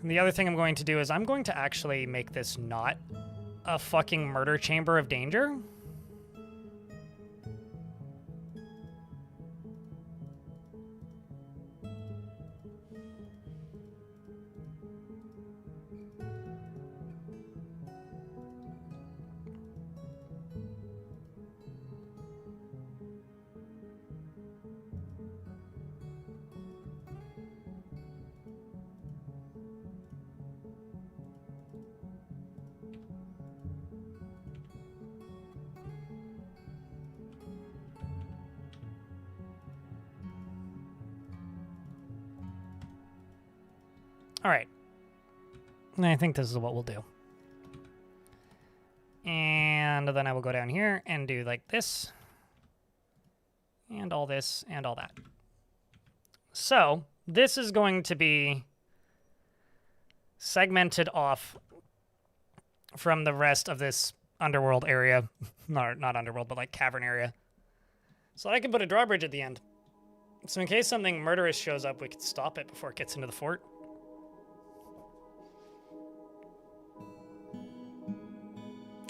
And the other thing I'm going to do is I'm going to actually make this not a fucking murder chamber of danger. All right. I think this is what we'll do. And then I will go down here and do like this. And all this and all that. So this is going to be segmented off from the rest of this underworld area. Not underworld, but like cavern area. So I can put a drawbridge at the end. So in case something murderous shows up, we can stop it before it gets into the fort.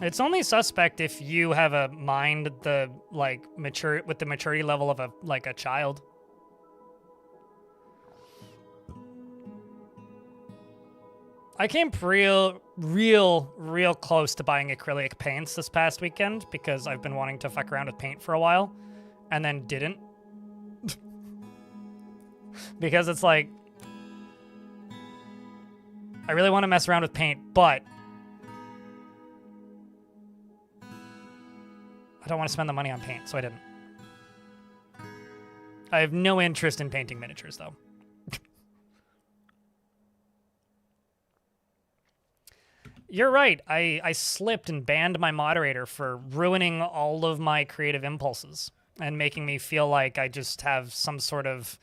It's only suspect if you have a mind with the maturity level of a child. I came real close to buying acrylic paints this past weekend because I've been wanting to fuck around with paint for a while and then didn't. Because it's like, I really want to mess around with paint, but I don't want to spend the money on paint, so I didn't. I have no interest in painting miniatures, though. You're right. I slipped and banned my moderator for ruining all of my creative impulses and making me feel like I just have some sort of,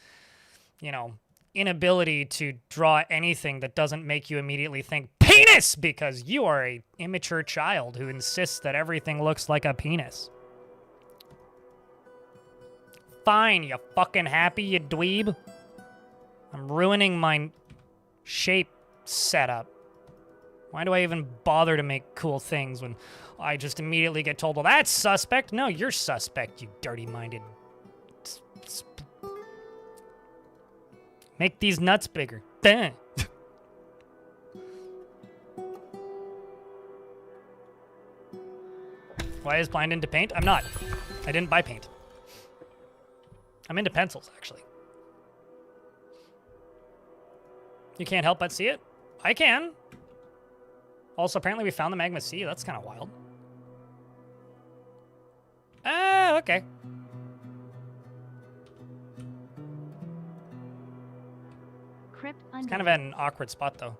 inability to draw anything that doesn't make you immediately think penis because you are a immature child who insists that everything looks like a penis. Fine, you fucking happy, you dweeb? I'm ruining my shape setup. Why do I even bother to make cool things when I just immediately get told, well, that's suspect? No, you're suspect, you dirty-minded. Make these nuts bigger. Why is blind into paint? I'm not. I didn't buy paint. I'm into pencils, actually. You can't help but see it? I can. Also, apparently we found the Magma Sea. That's kind of wild. Ah, okay. Crypt It's kind of an awkward spot, though.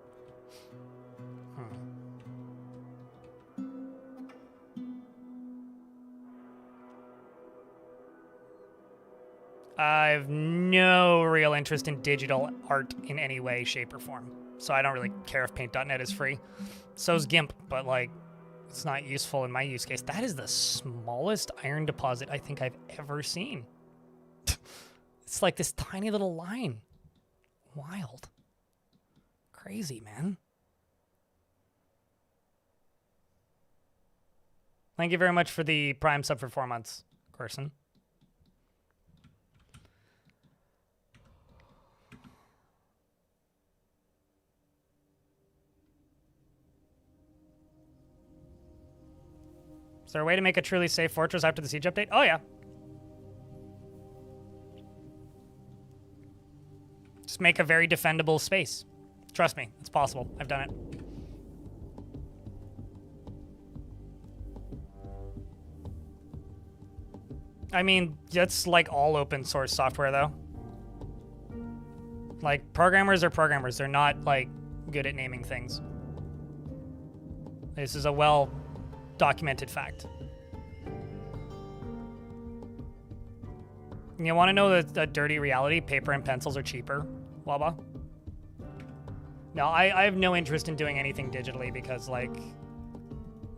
I have no real interest in digital art in any way, shape, or form. So I don't really care if paint.net is free. So's GIMP, but like, it's not useful in my use case. That is the smallest iron deposit I think I've ever seen. It's like this tiny little line. Wild. Crazy, man. Thank you very much for the Prime sub for 4 months, Corson. Is there a way to make a truly safe fortress after the siege update? Oh, yeah. Just make a very defendable space. Trust me, it's possible. I've done it. I mean, that's like all open source software, though. Like, programmers are programmers. They're not, like, good at naming things. This is a well-documented fact. You want to know the dirty reality? Paper and pencils are cheaper, Waba. No, I have no interest in doing anything digitally because, like,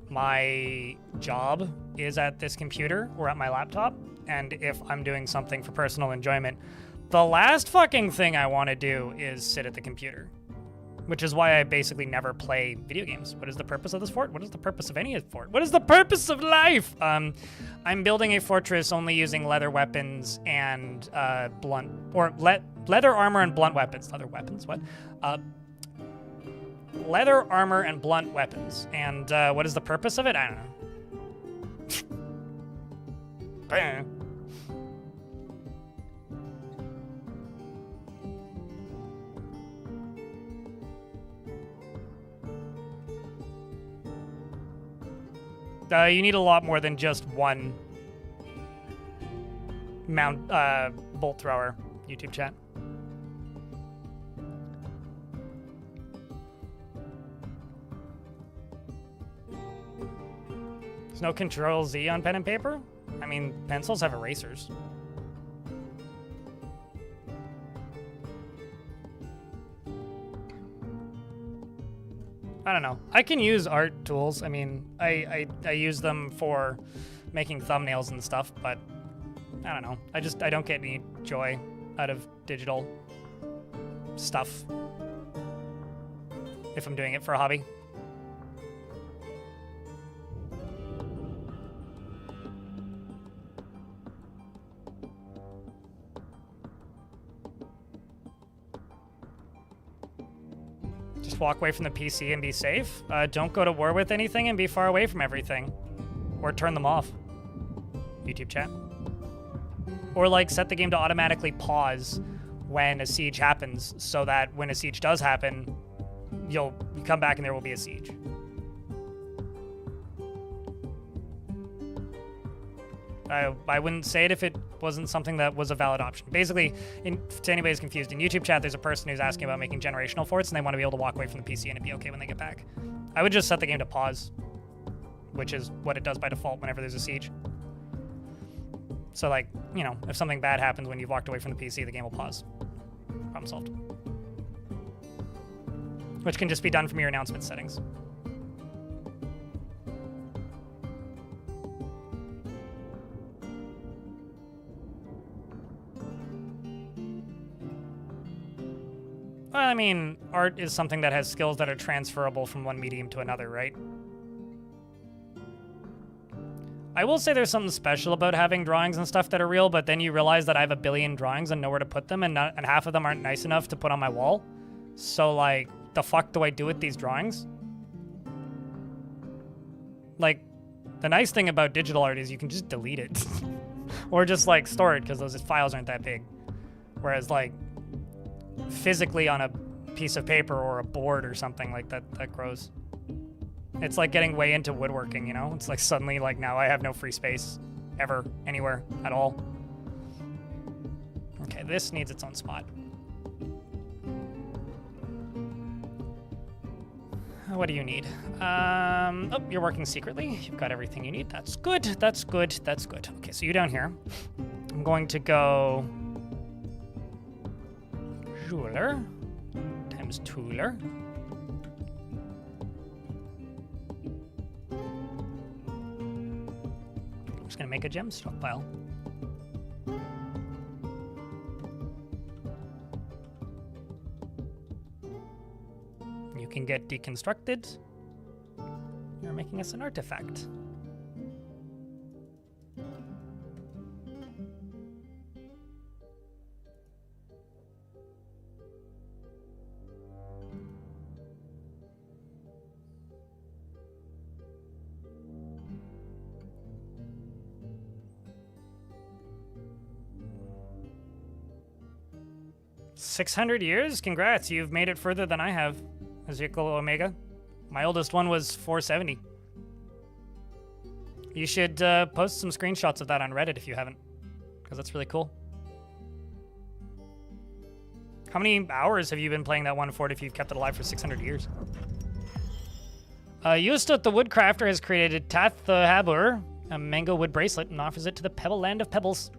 my job is at this computer or at my laptop, and if I'm doing something for personal enjoyment, the last fucking thing I want to do is sit at the computer, which is why I basically never play video games. What is the purpose of this fort? What is the purpose of any fort? What is the purpose of life? I'm building a fortress only using leather weapons and leather armor and blunt weapons. Leather weapons? What? Leather armor and blunt weapons. And what is the purpose of it? I don't know. You need a lot more than just one bolt thrower, YouTube chat. There's no Control Z on pen and paper? I mean, pencils have erasers. I don't know. I can use art tools. I mean, I use them for making thumbnails and stuff, but I don't know. I don't get any joy out of digital stuff if I'm doing it for a hobby. Walk away from the PC and be safe. Don't go to war with anything and be far away from everything. Or turn them off. YouTube chat. Or like set the game to automatically pause when a siege happens so that when a siege does happen, you come back and there will be a siege. I wouldn't say it if it wasn't something that was a valid option. Basically, to anybody who's confused, in YouTube chat, there's a person who's asking about making generational forts, and they want to be able to walk away from the PC and it'd be okay when they get back. I would just set the game to pause, which is what it does by default whenever there's a siege. So, like, you know, if something bad happens when you've walked away from the PC, the game will pause. Problem solved. Which can just be done from your announcement settings. Well, I mean, art is something that has skills that are transferable from one medium to another, right? I will say there's something special about having drawings and stuff that are real, but then you realize that I have a billion drawings and nowhere to put them, and half of them aren't nice enough to put on my wall. So, like, the fuck do I do with these drawings? Like, the nice thing about digital art is you can just delete it. Or just, like, store it, because those files aren't that big. Whereas, like, physically on a piece of paper or a board or something like that grows. It's like getting way into woodworking, you know? It's like suddenly, like, now I have no free space ever, anywhere, at all. Okay, this needs its own spot. What do you need? Oh, you're working secretly. You've got everything you need. That's good. That's good. That's good. Okay, so you down here. I'm going to go jeweler times tooler. I'm just gonna make a gem stockpile. You can get deconstructed. You're making us an artifact. "600 years? Congrats, you've made it further than I have, Ezekiel Omega. My oldest one was 470. You should post some screenshots of that on Reddit if you haven't, because that's really cool. How many hours have you been playing that one fort if you've kept it alive for 600 years? Yustot the Woodcrafter has created Tath the Habur, a mango wood bracelet, and offers it to the Pebble Land of Pebbles.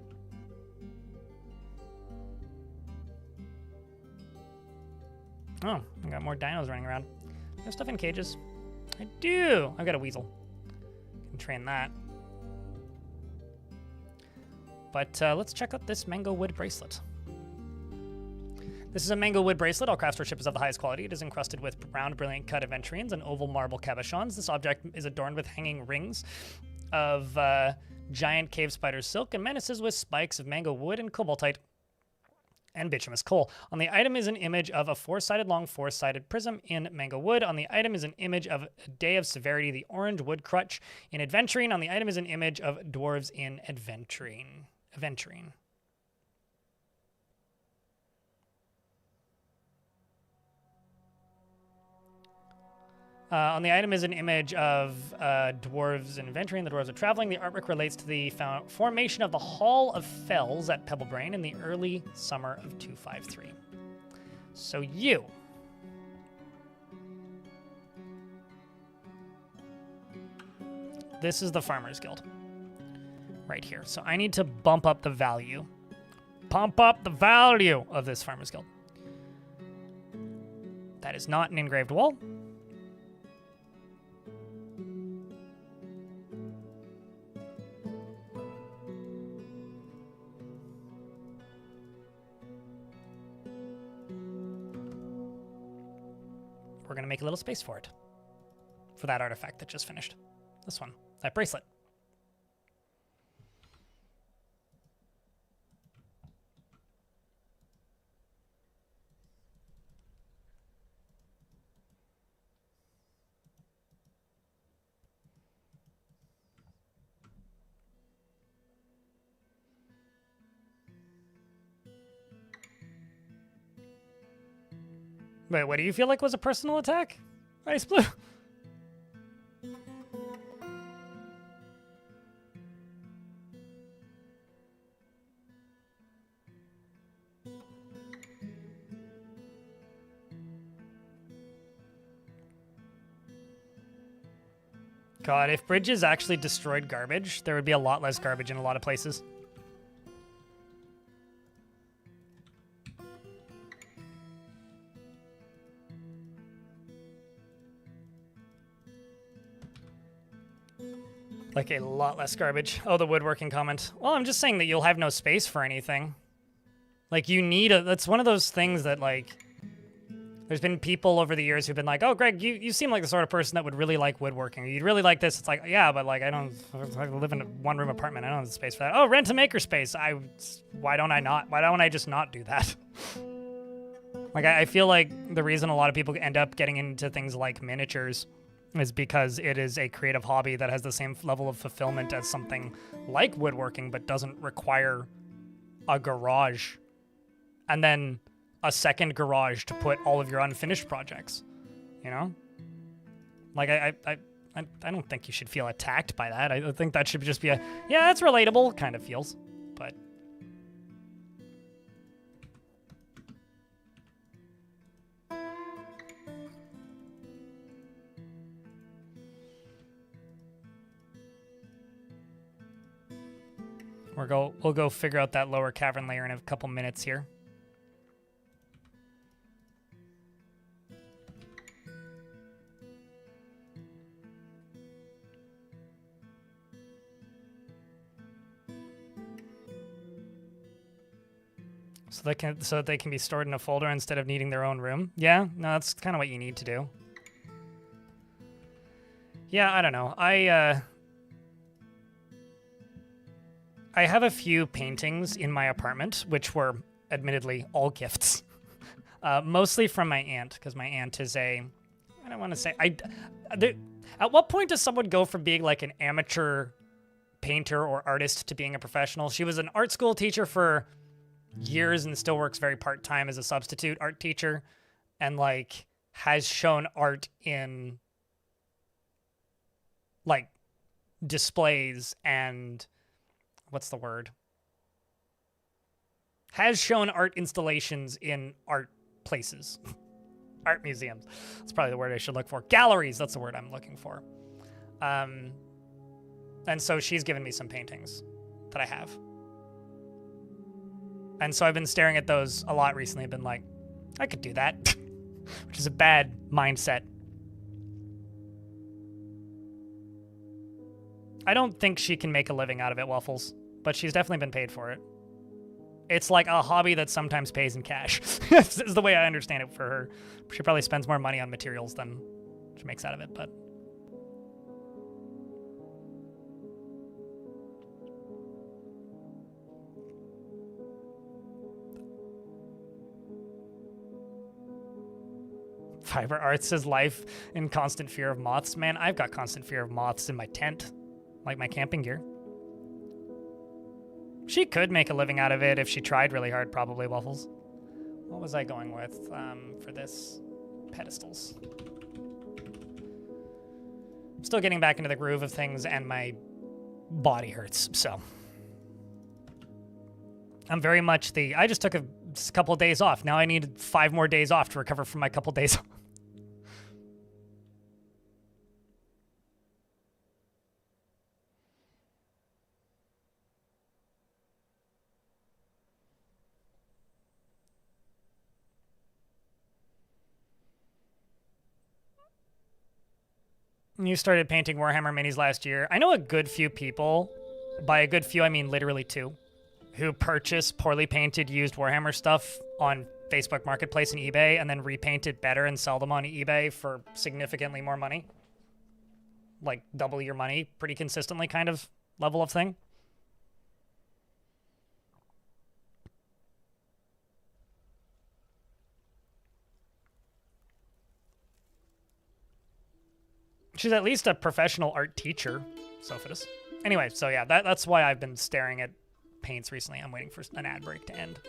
Oh, I got more dinos running around. I have stuff in cages. I do. I've got a weasel. Can train that. But let's check out this mango wood bracelet. This is a mango wood bracelet. All craftsmanship is of the highest quality. It is encrusted with round, brilliant cut aventurines and oval marble cabochons. This object is adorned with hanging rings of giant cave spider silk and menaces with spikes of mango wood and cobaltite and bituminous coal. On the item is an image of a four-sided long four-sided prism in mango wood. On the item is an image of a Day of Severity, the orange wood crutch in adventuring. On the item is an image of dwarves in adventuring. On the item is an image of dwarves in adventuring. The dwarves are traveling. The artwork relates to the formation of the Hall of Fells at Pebblebrain in the early summer of 253. So you. This is the Farmers Guild. Right here. So I need to bump up the value. Pump up the value of this Farmers Guild. That is not an engraved wall. We're going to make a little space for it. For that artifact that just finished. This one. That bracelet. Wait, what do you feel like was a personal attack? Ice Blue? God, if bridges actually destroyed garbage, there would be a lot less garbage in a lot of places. Like a lot less garbage. Oh, the woodworking comment. Well, I'm just saying that you'll have no space for anything. Like, you need a... That's one of those things that, like... There's been people over the years who've been like, oh, Greg, you seem like the sort of person that would really like woodworking. You'd really like this. It's like, yeah, but, like, I live in a one-room apartment. I don't have the space for that. Oh, rent a makerspace. Why don't I just not do that? Like, I feel like the reason a lot of people end up getting into things like miniatures is because it is a creative hobby that has the same level of fulfillment as something like woodworking, but doesn't require a garage and then a second garage to put all of your unfinished projects, you know? Like, I don't think you should feel attacked by that. I think that should just be a, yeah, that's relatable kind of feels, but... We'll go figure out that lower cavern layer in a couple minutes here. So that they can be stored in a folder instead of needing their own room. Yeah, no, that's kind of what you need to do. Yeah, I don't know. I have a few paintings in my apartment, which were admittedly all gifts. Mostly from my aunt, because my aunt is I don't want to say, at what point does someone go from being like an amateur painter or artist to being a professional? She was an art school teacher for years and still works very part-time as a substitute art teacher, and like has shown art in like displays and what's the word? Has shown art installations in art places. Art museums. That's probably the word I should look for. Galleries, that's the word I'm looking for. And so she's given me some paintings that I have. And so I've been staring at those a lot recently. I've been like, I could do that. Which is a bad mindset. I don't think she can make a living out of it, Waffles, but she's definitely been paid for it. It's like a hobby that sometimes pays in cash. This is the way I understand it for her. She probably spends more money on materials than she makes out of it, but... Fiber Arts says life in constant fear of moths. Man, I've got constant fear of moths in my tent, like my camping gear. She could make a living out of it if she tried really hard, probably, Waffles. What was I going with for this? Pedestals. I'm still getting back into the groove of things, and my body hurts, so. I'm very much I just took a couple of days off. Now I need 5 more days off to recover from my couple days off. You started painting Warhammer minis last year. I know a good few people, by a good few I mean literally 2, who purchase poorly painted used Warhammer stuff on Facebook Marketplace and eBay and then repaint it better and sell them on eBay for significantly more money. Like double your money pretty consistently kind of level of thing. She's at least a professional art teacher, Sophidus. Anyway, so yeah, that's why I've been staring at paints recently. I'm waiting for an ad break to end.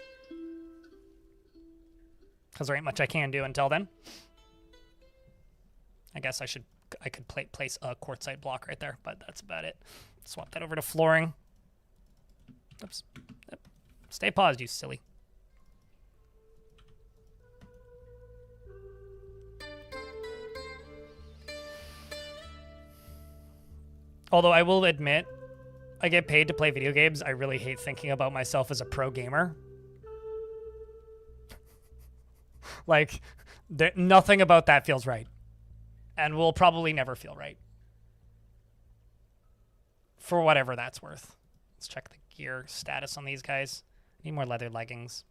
Because there ain't much I can do until then. I guess I could place a quartzite block right there, but that's about it. Swap that over to flooring. Oops. Yep. Stay paused, you silly. Although I will admit, I get paid to play video games. I really hate thinking about myself as a pro gamer. Like, nothing about that feels right. And will probably never feel right. For whatever that's worth. Let's check the gear status on these guys. Need more leather leggings.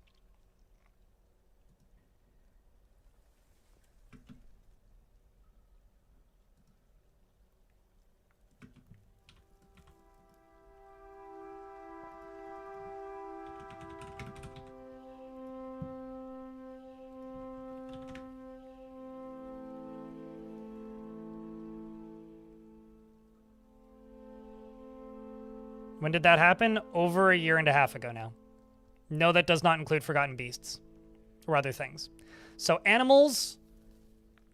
When did that happen? Over a year and a half ago now. No, that does not include Forgotten Beasts or other things. So animals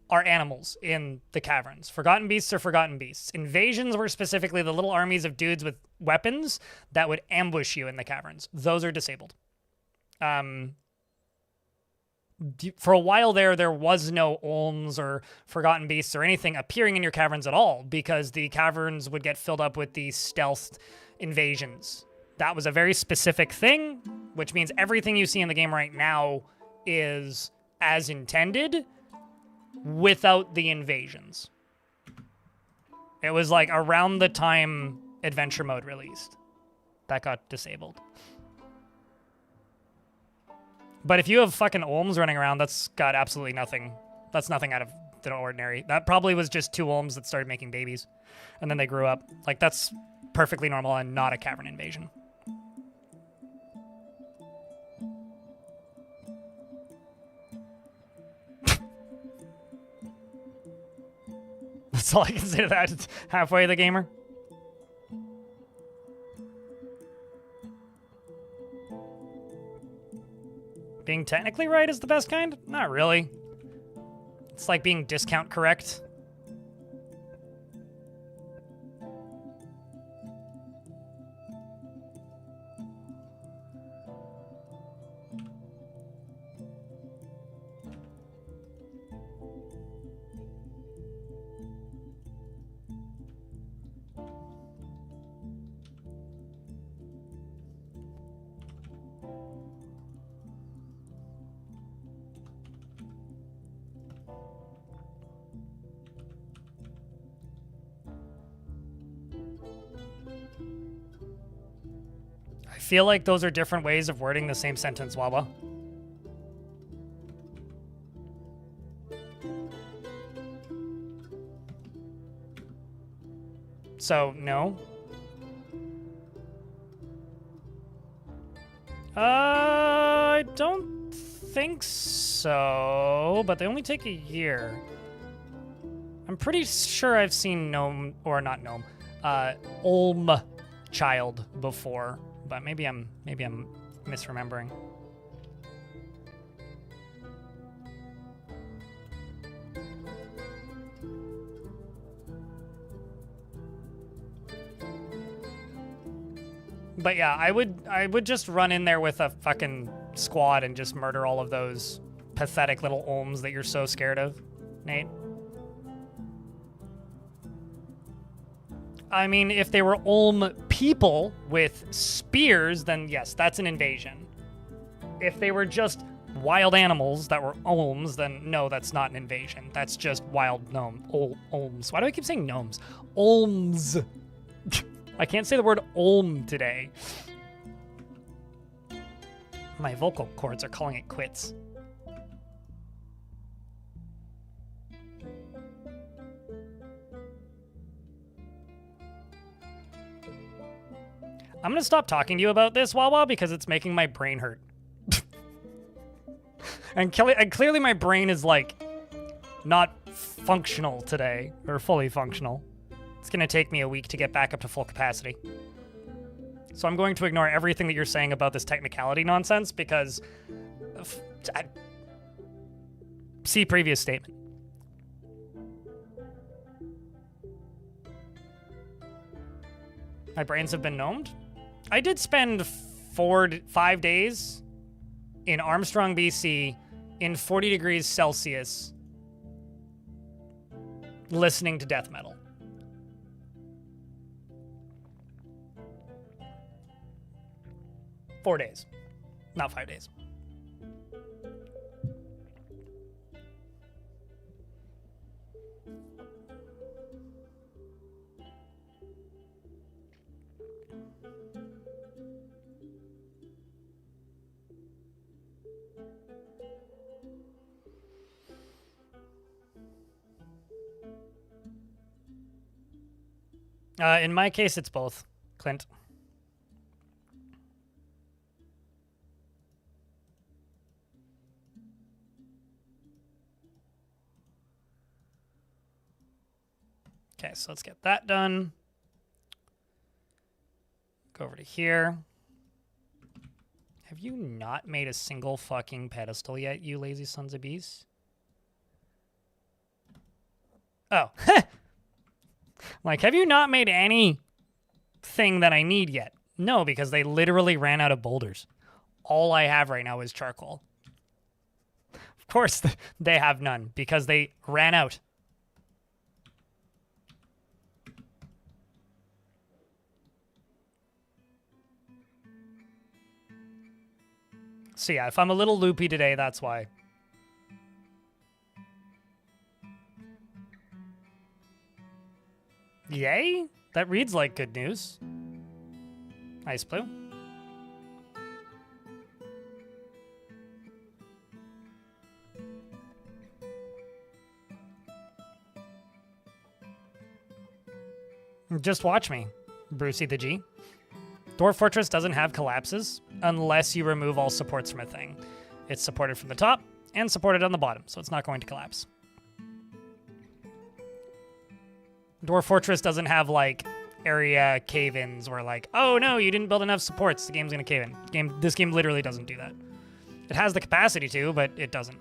are animals in the caverns. Forgotten Beasts are Forgotten Beasts. Invasions were specifically the little armies of dudes with weapons that would ambush you in the caverns. Those are disabled. For a while there was no Olms or Forgotten Beasts or anything appearing in your caverns at all because the caverns would get filled up with these stealth invasions. That was a very specific thing, which means everything you see in the game right now is as intended without the invasions. It was like around the time Adventure Mode released that got disabled. But if you have fucking Olms running around, that's got absolutely nothing. That's nothing out of the ordinary. That probably was just 2 Olms that started making babies. And then they grew up. Like, that's perfectly normal and not a cavern invasion. That's all I can say to that. It's halfway the gamer. Being technically right is the best kind? Not really. It's like being discount correct. I feel like those are different ways of wording the same sentence, Wawa. So, no. I don't think so, but they only take a year. I'm pretty sure I've seen gnome, or not gnome, Olm child before, but maybe I'm misremembering. But yeah, I would just run in there with a fucking squad and just murder all of those pathetic little Olms that you're so scared of, Nate. I mean, if they were Olm people with spears, then yes, that's an invasion. If they were just wild animals that were Olms, then no, that's not an invasion. That's just wild Olms. Why do I keep saying gnomes? Olms. I can't say the word Olm today. My vocal cords are calling it quits. I'm gonna stop talking to you about this, Wawa, because it's making my brain hurt. and clearly my brain is like not functional today, or fully functional. It's gonna take me a week to get back up to full capacity. So I'm going to ignore everything that you're saying about this technicality nonsense because see previous statement. My brains have been gnomed. I did spend 5 days in Armstrong, BC, in 40 degrees Celsius, listening to death metal. Four days, not 5 days. In my case, it's both, Clint. Okay, so let's get that done. Go over to here. Have you not made a single fucking pedestal yet, you lazy sons of bees? Oh. Like, have you not made anything that I need yet? No, because they literally ran out of boulders. All I have right now is charcoal. Of course, they have none, because they ran out. So yeah, if I'm a little loopy today, that's why. Yay? That reads like good news. Ice Blue. Just watch me, Brucey the G. Dwarf Fortress doesn't have collapses unless you remove all supports from a thing. It's supported from the top and supported on the bottom, so it's not going to collapse. Dwarf Fortress doesn't have, like, area cave-ins where, like, oh no, you didn't build enough supports, the game's gonna cave in. This game literally doesn't do that. It has the capacity to, but it doesn't.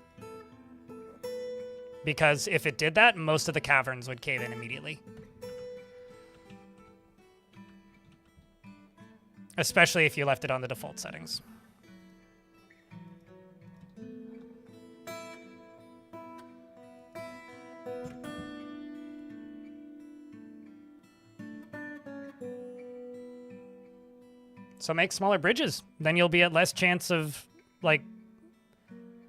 Because if it did that, most of the caverns would cave in immediately. Especially if you left it on the default settings. So make smaller bridges. Then you'll be at less chance of, like,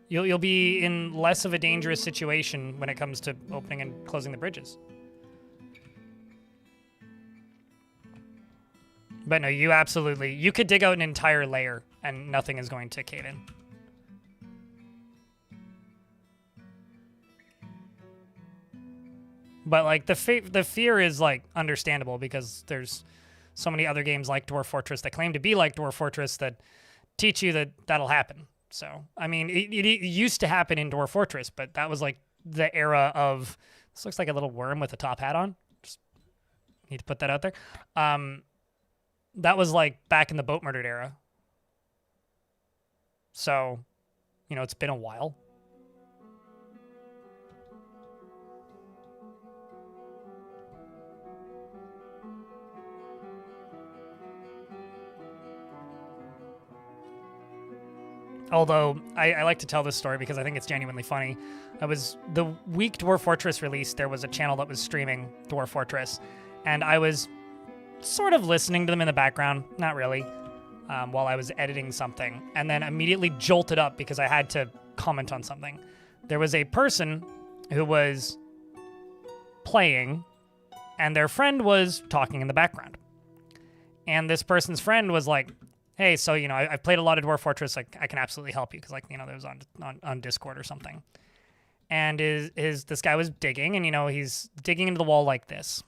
you'll be in less of a dangerous situation when it comes to opening and closing the bridges. But no, you could dig out an entire layer and nothing is going to cave in. But like the fear is like understandable because there's so many other games like Dwarf Fortress that claim to be like Dwarf Fortress that teach you that that'll happen. So, I mean, it used to happen in Dwarf Fortress, but that was like the era of, this looks like a little worm with a top hat on. Just need to put that out there. That was like back in the Boat Murdered era. So, you know, it's been a while. Although, I like to tell this story because I think it's genuinely funny. The week Dwarf Fortress released, there was a channel that was streaming Dwarf Fortress, and I was sort of listening to them in the background, not really, while I was editing something, and then immediately jolted up because I had to comment on something. There was a person who was playing, and their friend was talking in the background. And this person's friend was like, hey, so, you know, I've played a lot of Dwarf Fortress. Like, I can absolutely help you because, like, you know, there was on Discord or something. And this guy was digging, and, you know, he's digging into the wall like this.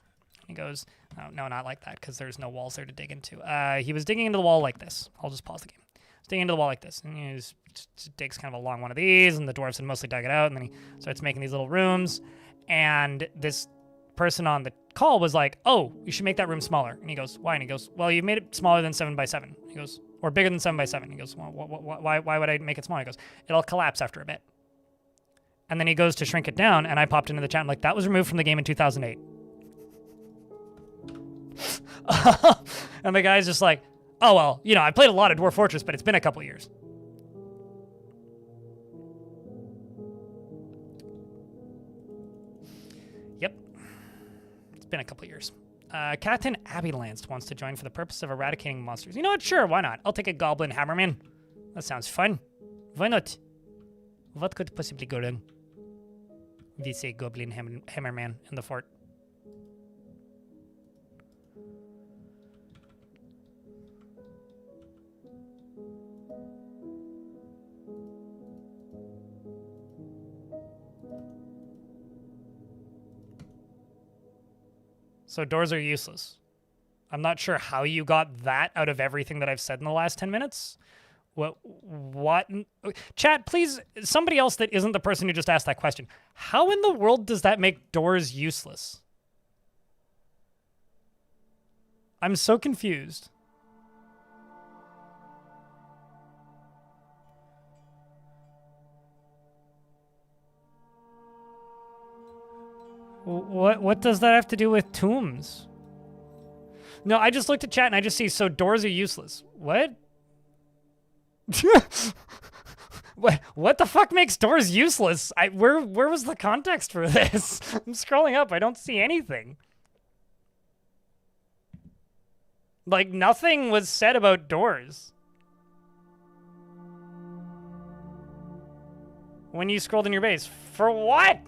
He goes, oh, no, not like that because there's no walls there to dig into. He was digging into the wall like this. I'll just pause the game. He's digging into the wall like this. And he just digs kind of along one of these, and the dwarves had mostly dug it out. And then he starts making these little rooms. And this person on the call was like, oh, you should make that room smaller. And he goes, why? And he goes, well, you made it smaller than 7 by 7. He goes, or bigger than 7 by 7. He goes, well, why would I make it smaller? He goes, it'll collapse after a bit. And then he goes to shrink it down, and I popped into the chat, and like, that was removed from the game in 2008. And the guy's just like, oh, well, you know, I played a lot of Dwarf Fortress, but it's been a couple years. Yep. It's been a couple years. Captain Abby Lance wants to join for the purpose of eradicating monsters. You know what? Sure, why not? I'll take a Goblin Hammerman. That sounds fun. Why not? What could possibly go wrong? We say Goblin Hammerman in the fort. So doors are useless. I'm not sure how you got that out of everything that I've said in the last 10 minutes. What? Chat, please, somebody else that isn't the person who just asked that question. How in the world does that make doors useless? I'm so confused. What does that have to do with tombs? No, I just looked at chat and I just see, so doors are useless. What? What the fuck makes doors useless? Where was the context for this? I'm scrolling up. I don't see anything. Like, nothing was said about doors. When you scrolled in your base. For what?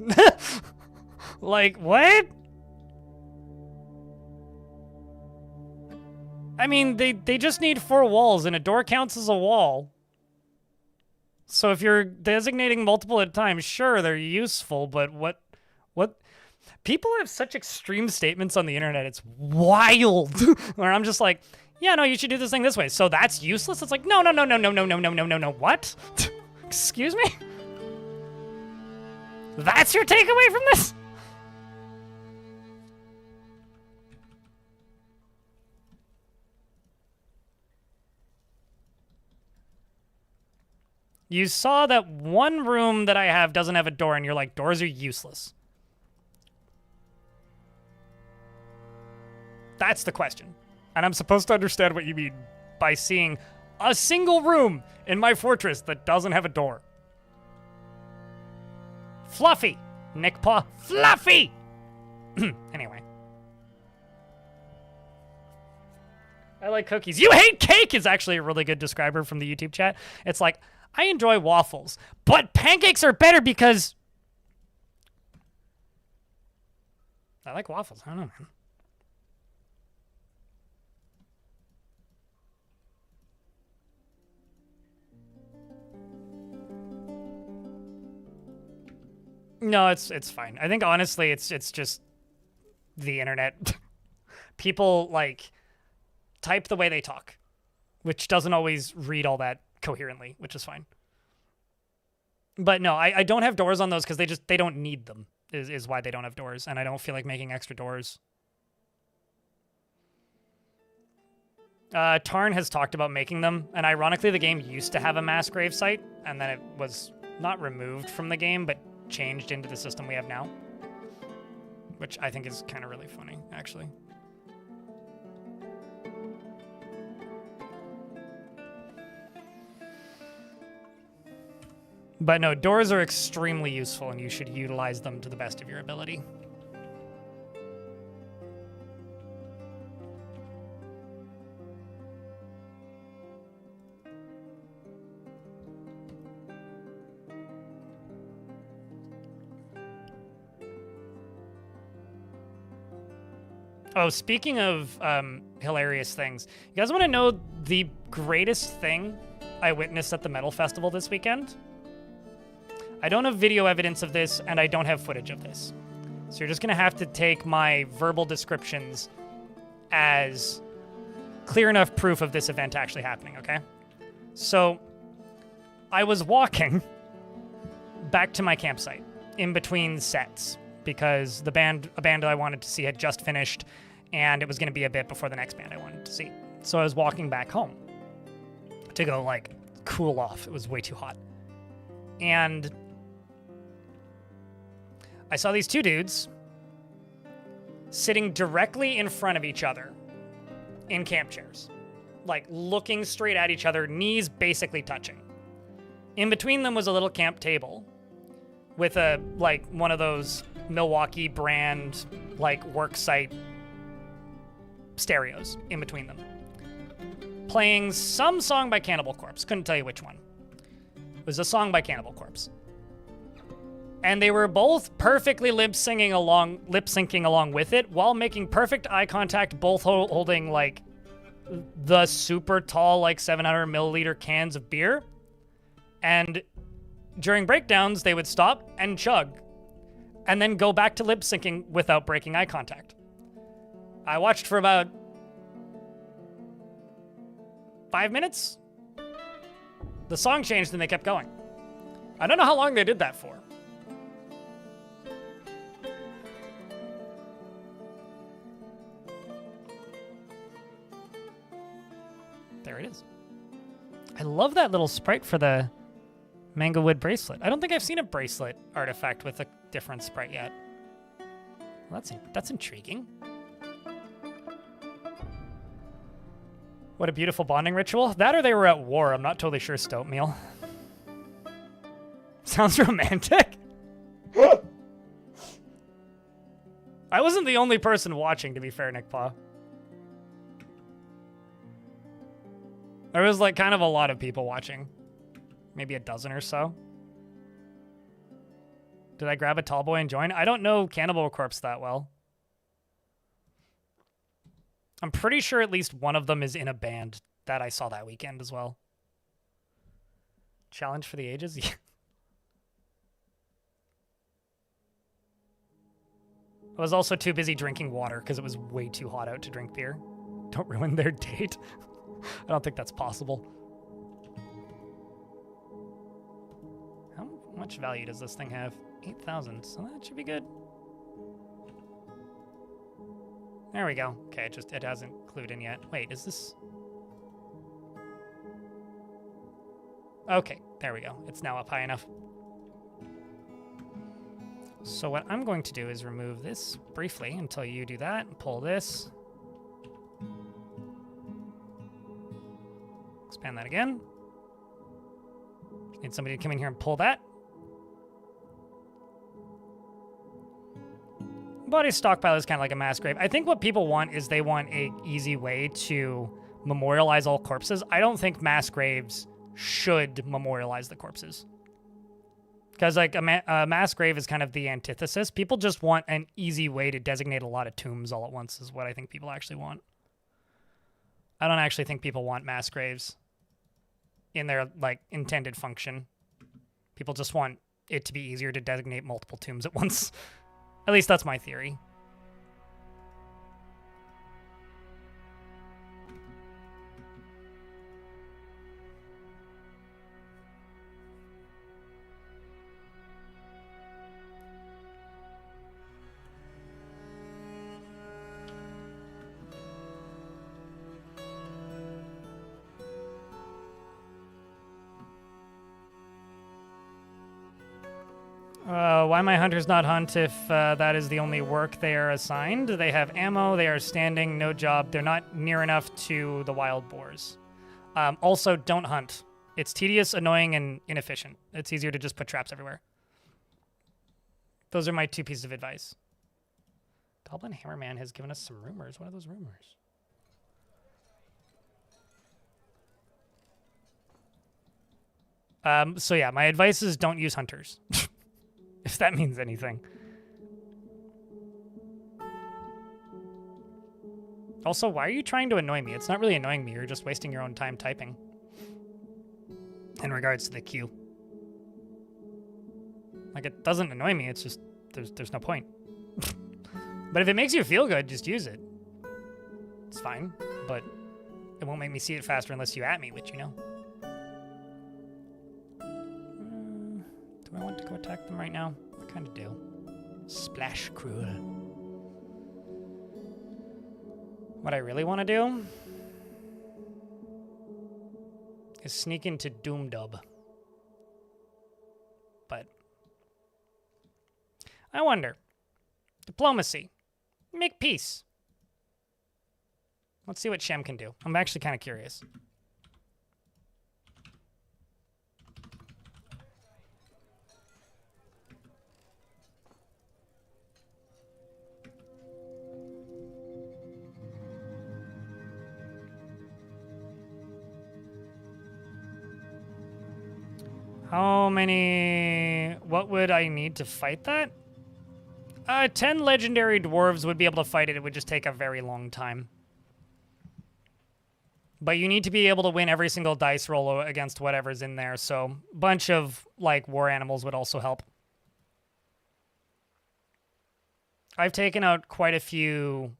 Like, what? I mean, they just need 4 walls, and a door counts as a wall. So if you're designating multiple at a time, sure, they're useful, but what? People have such extreme statements on the internet. It's wild. Where I'm just like, yeah, no, you should do this thing this way. So that's useless? It's like, no, no, no, no, no, no, no, no, no, no, no. What? Excuse me? That's your takeaway from this? You saw that one room that I have doesn't have a door, and you're like, doors are useless. That's the question. And I'm supposed to understand what you mean by seeing a single room in my fortress that doesn't have a door. Fluffy. Nick Paw. Fluffy! Anyway. I like cookies. You hate cake is actually a really good describer from the YouTube chat. It's like, I enjoy waffles, but pancakes are better because... I like waffles. I don't know, man. No, it's fine. I think honestly, it's just the internet. People like type the way they talk, which doesn't always read all that coherently, which is fine. But no, I don't have doors on those because they don't need them. Is why they don't have doors, and I don't feel like making extra doors. Tarn has talked about making them, and ironically, the game used to have a mass grave site, and then it was not removed from the game, but changed into the system we have now, which I think is kind of really funny, actually. But no, doors are extremely useful, and you should utilize them to the best of your ability. Oh, speaking of hilarious things, you guys want to know the greatest thing I witnessed at the Metal Festival this weekend? I don't have video evidence of this, and I don't have footage of this. So you're just going to have to take my verbal descriptions as clear enough proof of this event actually happening, okay? So I was walking back to my campsite in between sets because a band that I wanted to see had just finished, and it was going to be a bit before the next band I wanted to see. So I was walking back home to go, like, cool off. It was way too hot. And I saw these two dudes sitting directly in front of each other in camp chairs, like looking straight at each other, knees basically touching. In between them was a little camp table with one of those Milwaukee brand, like, work site stereos in between them, playing some song by Cannibal Corpse. Couldn't tell you which one. It was a song by Cannibal Corpse. And they were both perfectly lip-syncing along with it while making perfect eye contact, both holding, like, the super tall, like, 700 milliliter cans of beer. And during breakdowns, they would stop and chug and then go back to lip-syncing without breaking eye contact. I watched for about 5 minutes. The song changed and they kept going. I don't know how long they did that for. There it is. I love that little sprite for the Mango Wood bracelet. I don't think I've seen a bracelet artifact with a different sprite yet. Well, that's intriguing. What a beautiful bonding ritual. That or they were at war. I'm not totally sure, Stoat Meal. Sounds romantic. I wasn't the only person watching, to be fair, Nick Paw. There was, like, kind of a lot of people watching. Maybe a dozen or so. Did I grab a tall boy and join? I don't know Cannibal Corpse that well. I'm pretty sure at least one of them is in a band that I saw that weekend as well. Challenge for the ages? was also too busy drinking water because it was way too hot out to drink beer. Don't ruin their date. I don't think that's possible. How much value does this thing have? 8,000, so that should be good. There we go. Okay, it hasn't clued in yet. Wait, is this... Okay, there we go. It's now up high enough. So what I'm going to do is remove this briefly until you do that. Pull this. Expand that again. Need somebody to come in here and pull that. Body stockpile is kind of like a mass grave. I think what people want is they want a easy way to memorialize all corpses. I don't think mass graves should memorialize the corpses. Because like a mass grave is kind of the antithesis. People just want an easy way to designate a lot of tombs all at once is what I think people actually want. I don't actually think people want mass graves in their like intended function. People just want it to be easier to designate multiple tombs at once. At least that's my theory. Why my hunters not hunt if that is the only work they are assigned? They have ammo, they are standing, no job. They're not near enough to the wild boars. Also, don't hunt. It's tedious, annoying, and inefficient. It's easier to just put traps everywhere. Those are my 2 pieces of advice. Goblin Hammerman has given us some rumors. What are those rumors? So yeah, my advice is don't use hunters. If that means anything. Also, why are you trying to annoy me? It's not really annoying me. You're just wasting your own time typing. In regards to the queue. Like, it doesn't annoy me. It's just, there's no point. But if it makes you feel good, just use it. It's fine. But it won't make me see it faster unless you at me, which you know. Do I want to go attack them right now? I kind of do. Splash Cruel. What I really want to do is sneak into Doomdub. But I wonder. Diplomacy. Make peace. Let's see what Shem can do. I'm actually kind of curious. How many... What would I need to fight that? 10 legendary dwarves would be able to fight it. It would just take a very long time. But you need to be able to win every single dice roll against whatever's in there. So a bunch of, like, war animals would also help. I've taken out quite a few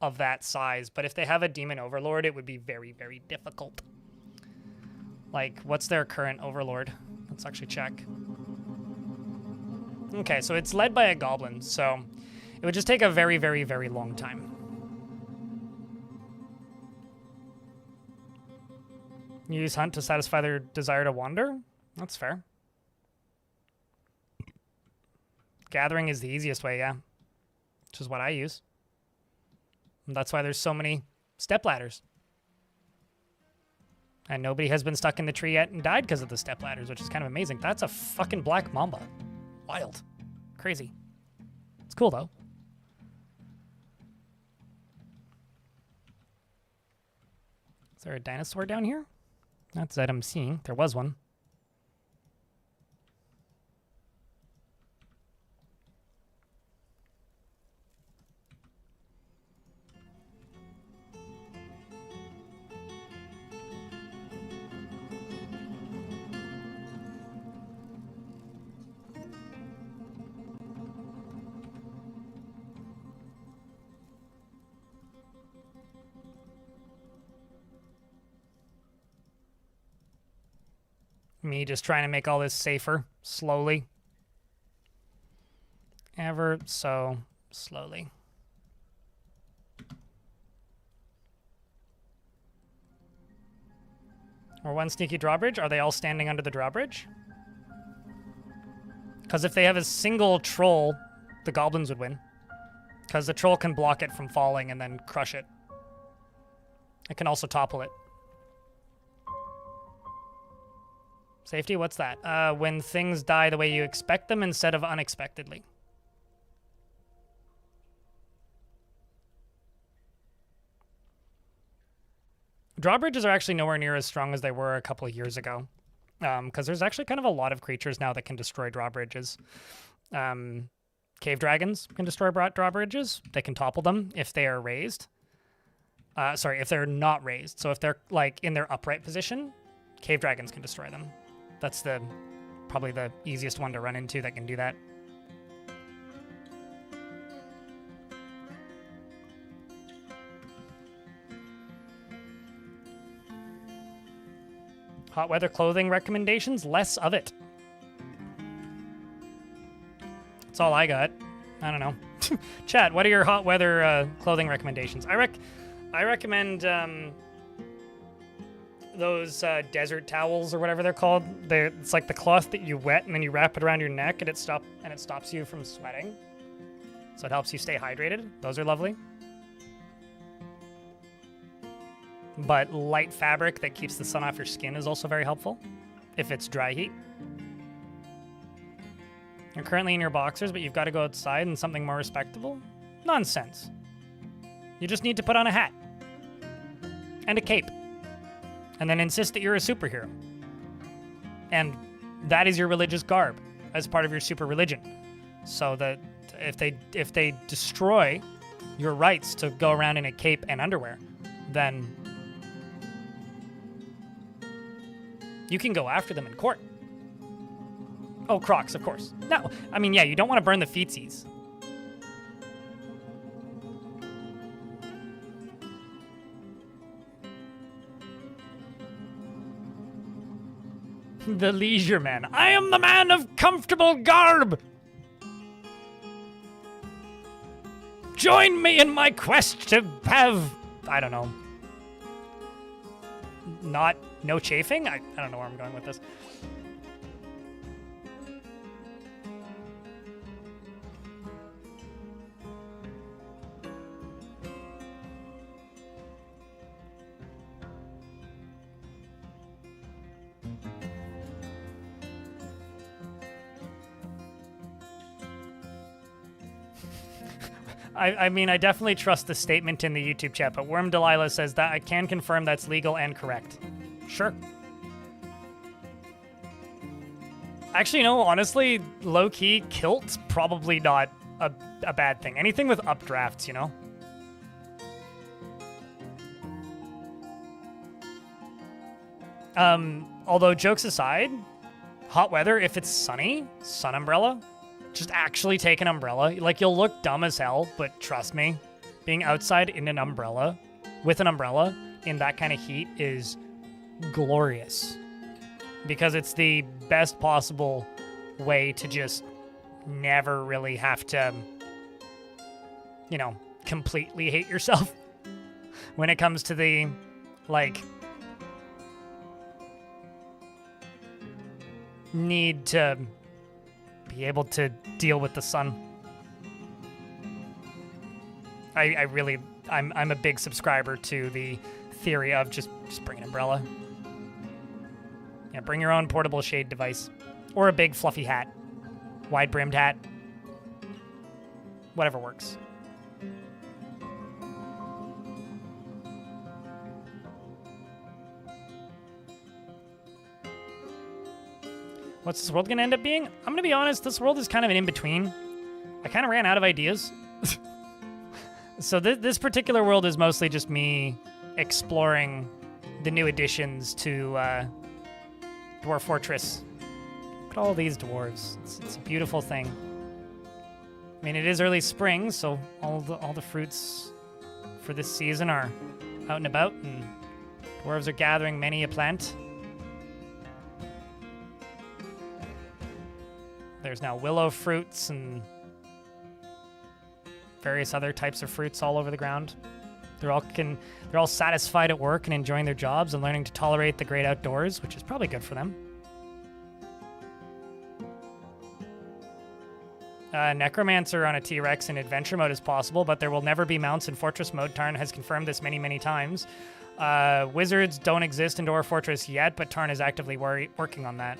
of that size. But if they have a demon overlord, it would be very, very difficult. Like, what's their current overlord? Let's actually check. Okay, so it's led by a goblin, so it would just take a very, very, very long time. You use hunt to satisfy their desire to wander? That's fair. Gathering is the easiest way, yeah. Which is what I use. And that's why there's so many step ladders. And nobody has been stuck in the tree yet and died because of the step ladders, which is kind of amazing. That's a fucking black mamba. Wild. Crazy. It's cool, though. Is there a dinosaur down here? Not that I'm seeing. There was one. Me just trying to make all this safer, slowly. Ever so slowly. Or one sneaky drawbridge. Are they all standing under the drawbridge? Because if they have a single troll, the goblins would win. Because the troll can block it from falling and then crush it. It can also topple it. Safety, what's that? When things die the way you expect them instead of unexpectedly. Drawbridges are actually nowhere near as strong as they were a couple of years ago. Because there's actually kind of a lot of creatures now that can destroy drawbridges. Cave dragons can destroy drawbridges. They can topple them if they are raised. Sorry, if they're not raised. So if they're like in their upright position, cave dragons can destroy them. That's probably the easiest one to run into that can do that. Hot weather clothing recommendations? Less of it. That's all I got. I don't know. Chat, what are your hot weather clothing recommendations? I recommend those desert towels or whatever they're called. It's like the cloth that you wet and then you wrap it around your neck and it stops you from sweating. So it helps you stay hydrated. Those are lovely. But light fabric that keeps the sun off your skin is also very helpful if it's dry heat. You're currently in your boxers, but you've got to go outside in something more respectable? Nonsense. You just need to put on a hat and a cape and then insist that you're a superhero. And that is your religious garb as part of your super religion. So that if they destroy your rights to go around in a cape and underwear, then you can go after them in court. Oh, Crocs, of course. No, I mean, yeah, you don't want to burn the feetsies. The leisure man. I am the man of comfortable garb. Join me in my quest to have, I don't know, no chafing? I don't know where I'm going with this. I mean, I definitely trust the statement in the YouTube chat, but Worm Delilah says that I can confirm that's legal and correct. Sure. Actually, no, honestly, low-key, kilt's probably not a bad thing. Anything with updrafts, you know? Although, jokes aside, hot weather, if it's sunny, sun umbrella, just actually take an umbrella. Like, you'll look dumb as hell, but trust me, being outside in an umbrella, with an umbrella, in that kind of heat is glorious. Because it's the best possible way to just never really have to, you know, completely hate yourself when it comes to the, like, need to be able to deal with the sun. I'm a big subscriber to the theory of just bring an umbrella. Yeah, bring your own portable shade device. Or a big fluffy hat. Wide-brimmed hat. Whatever works. What's this world going to end up being? I'm going to be honest, this world is kind of an in-between. I kind of ran out of ideas. So this particular world is mostly just me exploring the new additions to Dwarf Fortress. Look at all these dwarves. It's a beautiful thing. I mean, it is early spring, so all the fruits for this season are out and about, and dwarves are gathering many a plant. There's now willow fruits and various other types of fruits all over the ground. They're all satisfied at work and enjoying their jobs and learning to tolerate the great outdoors, which is probably good for them. Necromancer on a T-Rex in adventure mode is possible, but there will never be mounts in Fortress mode. Tarn has confirmed this many, many times. Wizards don't exist in Dwarf Fortress yet, but Tarn is actively working on that.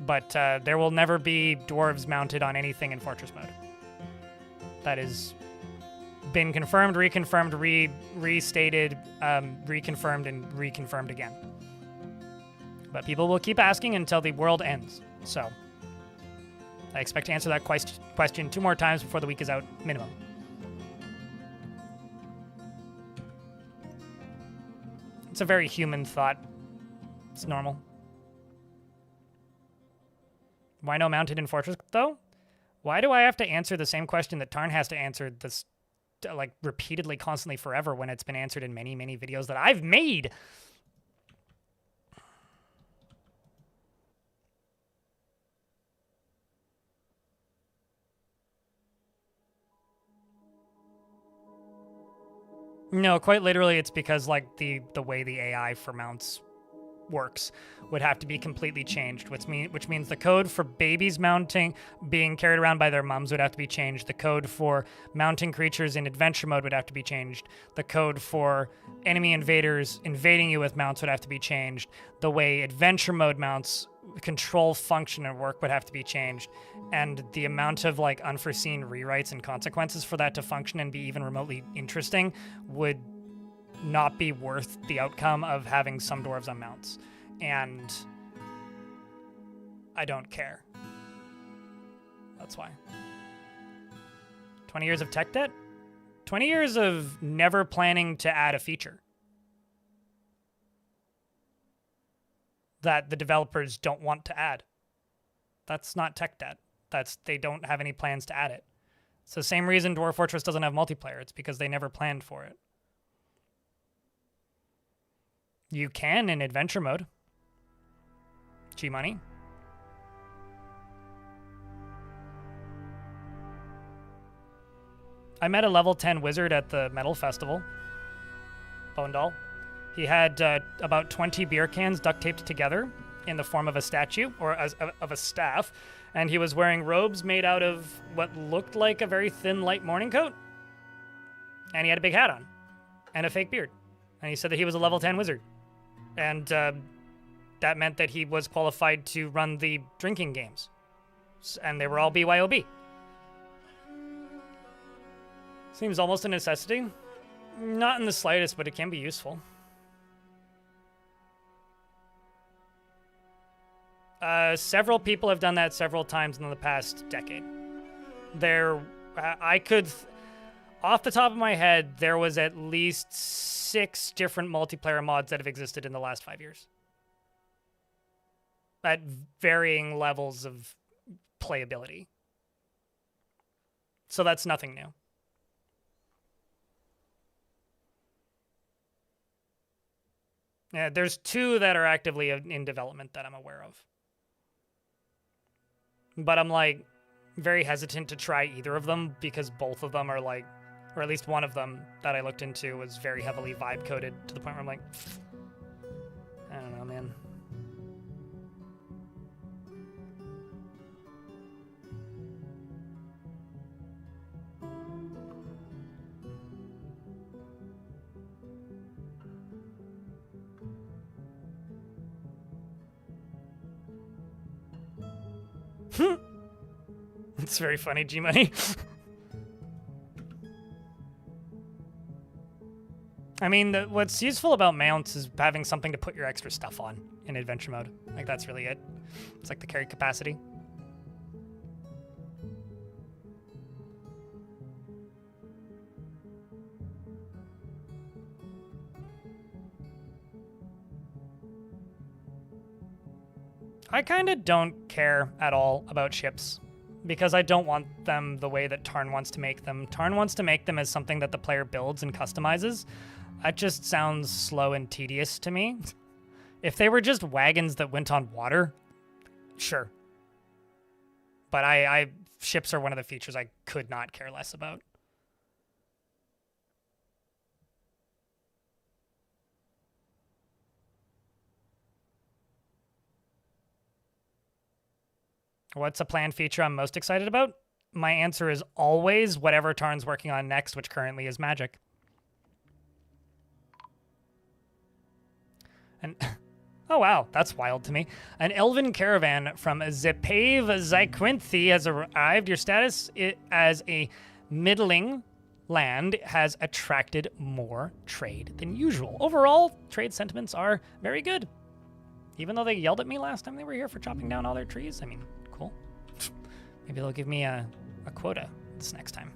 But there will never be dwarves mounted on anything in Fortress mode. That has been confirmed, reconfirmed, restated, reconfirmed, and reconfirmed again. But people will keep asking until the world ends. So I expect to answer that question 2 more times before the week is out, minimum. It's a very human thought. It's normal. Why no mounted in Fortress, though? Why do I have to answer the same question that Tarn has to answer this, like, repeatedly, constantly, forever, when it's been answered in many, many videos that I've made? No, quite literally, it's because, like, the way the AI for mounts works would have to be completely changed, which means the code for babies mounting being carried around by their mums would have to be changed. The code for mounting creatures in adventure mode would have to be changed. The code for enemy invaders invading you with mounts would have to be changed. The way adventure mode mounts control, function, and work would have to be changed. And the amount of, like, unforeseen rewrites and consequences for that to function and be even remotely interesting would not be worth the outcome of having some dwarves on mounts. And I don't care. That's why. 20 years of tech debt? 20 years of never planning to add a feature that the developers don't want to add. That's not tech debt. They don't have any plans to add it. It's the same reason Dwarf Fortress doesn't have multiplayer. It's because they never planned for it. You can in adventure mode. G-Money. I met a level 10 wizard at the Metal Festival. Bone Doll. He had about 20 beer cans duct taped together in the form of a statue, or of a staff, and he was wearing robes made out of what looked like a very thin, light morning coat. And he had a big hat on, and a fake beard. And he said that he was a level 10 wizard. And that meant that he was qualified to run the drinking games. And they were all BYOB. Seems almost a necessity. Not in the slightest, but it can be useful. Several people have done that several times in the past decade. Off the top of my head, there was at least 6 different multiplayer mods that have existed in the last 5 years. At varying levels of playability. So that's nothing new. Yeah, there's 2 that are actively in development that I'm aware of. But I'm, like, very hesitant to try either of them because both of them are, like, or at least one of them that I looked into was very heavily vibe coded to the point where I'm like, I don't know, man. It's very funny, G-Money. I mean, what's useful about mounts is having something to put your extra stuff on in adventure mode. Like, that's really it. It's like the carry capacity. I kind of don't care at all about ships because I don't want them the way that Tarn wants to make them. Tarn wants to make them as something that the player builds and customizes. That just sounds slow and tedious to me. If they were just wagons that went on water, sure. but I ships are one of the features I could not care less about. What's a planned feature I'm most excited about? My answer is always whatever Tarn's working on next, which currently is magic. And oh wow, that's wild to me. An elven caravan from Zepave Zyquinthi has arrived. Your status as a middling land has attracted more trade than usual. Overall, trade sentiments are very good. Even though they yelled at me last time they were here for chopping down all their trees. I mean, cool. Maybe they'll give me a quota this next time.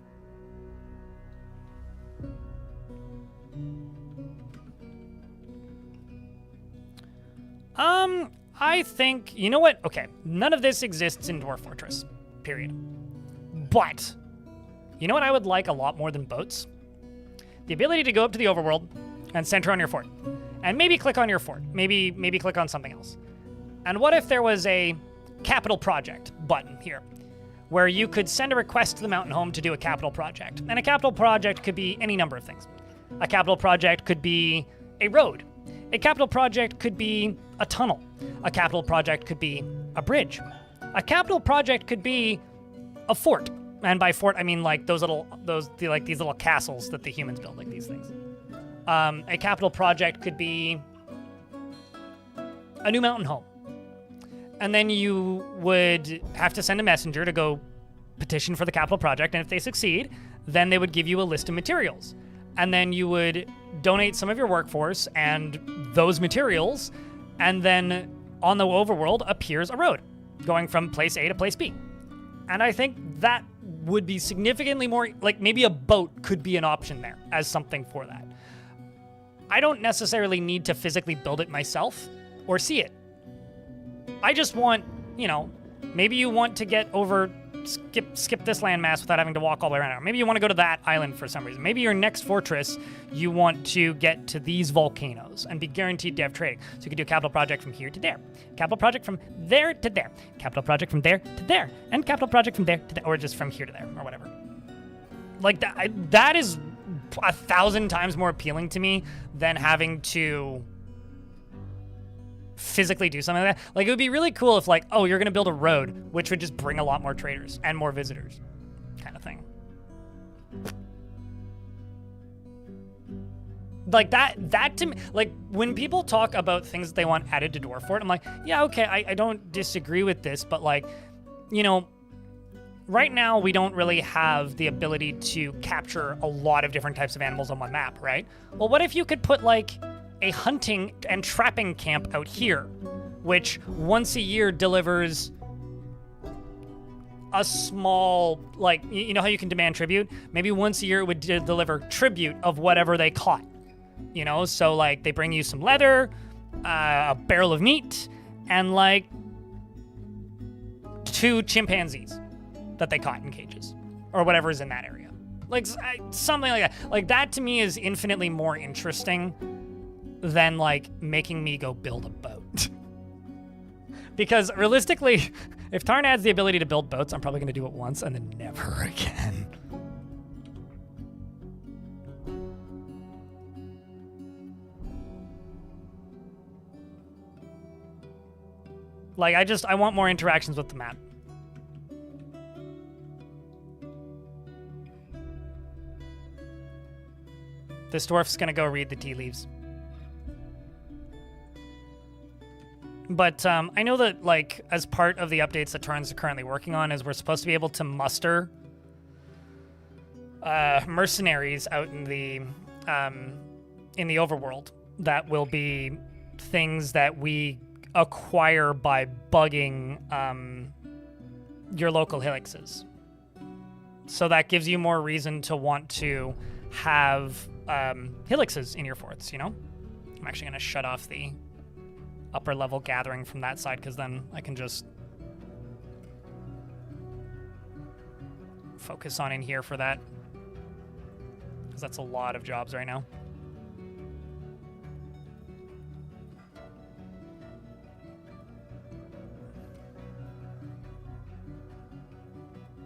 I think, you know what? Okay, none of this exists in Dwarf Fortress, period. But, you know what I would like a lot more than boats? The ability to go up to the overworld and center on your fort. And maybe click on your fort. Maybe click on something else. And what if there was a capital project button here, where you could send a request to the Mountain Home to do a capital project. And a capital project could be any number of things. A capital project could be a road. A capital project could be a tunnel. A capital project could be a bridge. A capital project could be a fort. And by fort, I mean like these little castles that the humans build, like these things. A capital project could be a new mountain home. And then you would have to send a messenger to go petition for the capital project. And if they succeed, then they would give you a list of materials. And then you would donate some of your workforce and those materials. And then on the overworld appears a road going from place A to place B. And I think that would be significantly more, like maybe a boat could be an option there as something for that. I don't necessarily need to physically build it myself or see it. I just want, maybe you want to get over, skip this landmass without having to walk all the way around. Or maybe you want to go to that island for some reason. Maybe your next fortress, you want to get to these volcanoes and be guaranteed to have trading. So you could do a capital project from here to there. Capital project from there to there. Capital project from there to there. And capital project from there to there. Or just from here to there, or whatever. Like, that is 1,000 times more appealing to me than having to physically do something like that. Like, it would be really cool if, like, oh, you're going to build a road, which would just bring a lot more traders and more visitors, kind of thing. Like, that to me, like, when people talk about things that they want added to Dwarf Fort, I'm like, yeah, okay, I don't disagree with this, but, like, right now we don't really have the ability to capture a lot of different types of animals on one map, right? Well, what if you could put, like, a hunting and trapping camp out here, which once a year delivers a small, like, you know how you can demand tribute? Maybe once a year it would deliver tribute of whatever they caught, So, like, they bring you some leather, a barrel of meat, and, like, 2 chimpanzees that they caught in cages, or whatever is in that area. Like, something like that. Like, that to me is infinitely more interesting than, like, making me go build a boat. Because realistically, if Tarn adds the ability to build boats, I'm probably going to do it once and then never again. Like, I want more interactions with the map. This dwarf's going to go read the tea leaves. But I know that, like, as part of the updates that Tarn's currently working on is we're supposed to be able to muster mercenaries out in the overworld that will be things that we acquire by bugging your local helixes. So that gives you more reason to want to have helixes in your forts, I'm actually going to shut off the upper level gathering from that side, because then I can just focus on in here for that, because that's a lot of jobs right now.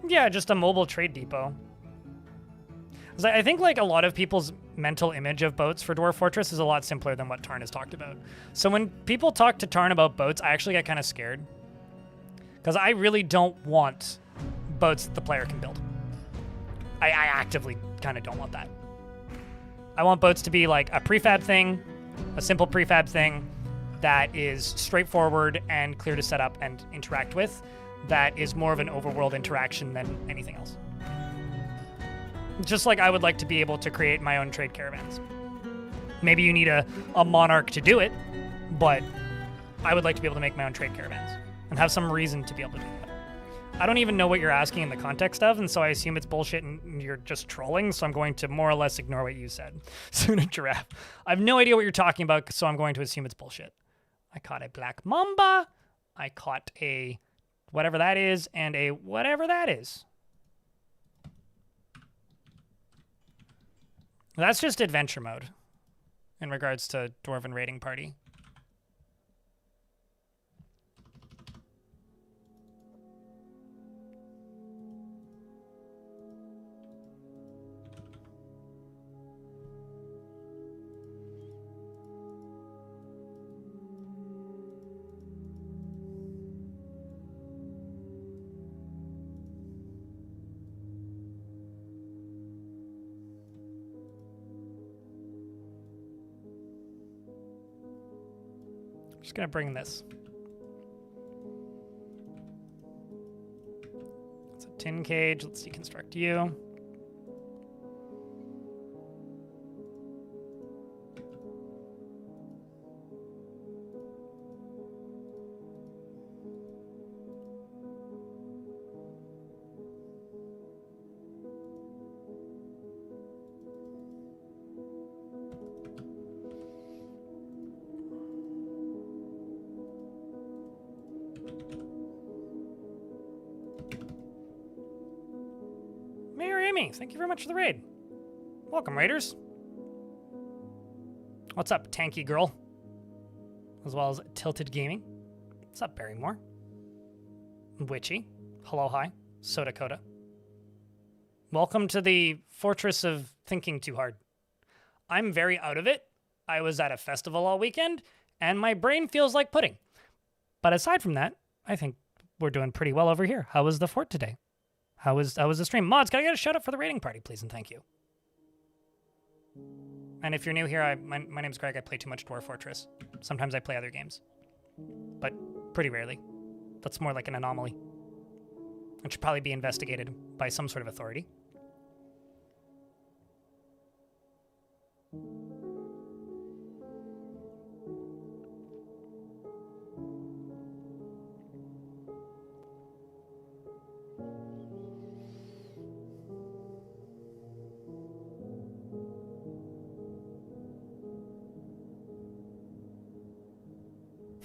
Yeah, just a mobile trade depot. 'Cause I think like a lot of people's mental image of boats for Dwarf Fortress is a lot simpler than what Tarn has talked about. So when people talk to Tarn about boats, I actually get kind of scared. Because I really don't want boats that the player can build. I actively kind of don't want that. I want boats to be like a prefab thing, a simple prefab thing that is straightforward and clear to set up and interact with, that is more of an overworld interaction than anything else. Just like I would like to be able to create my own trade caravans. Maybe you need a monarch to do it, but I would like to be able to make my own trade caravans and have some reason to be able to do that. I don't even know what you're asking in the context of, and so I assume it's bullshit and you're just trolling, so I'm going to more or less ignore what you said. Suna Giraffe. I have no idea what you're talking about, so I'm going to assume it's bullshit. I caught a black mamba, I caught a whatever that is, and a whatever that is. That's just adventure mode in regards to Dwarven Raiding Party. Just gonna bring this. It's a tin cage. Let's deconstruct you. Thank you very much for the raid. Welcome, raiders. What's up, Tanky Girl? As well as Tilted Gaming. What's up, Barrymore? Witchy. Hello, hi. So Dakota. Welcome to the Fortress of Thinking Too Hard. I'm very out of it. I was at a festival all weekend, and my brain feels like pudding. But aside from that, I think we're doing pretty well over here. How was the fort today? How was the stream? Mods, can I get a shout out for the raiding party, please, and thank you. And if you're new here, my name's Greg. I play too much Dwarf Fortress. Sometimes I play other games, but pretty rarely. That's more like an anomaly. It should probably be investigated by some sort of authority.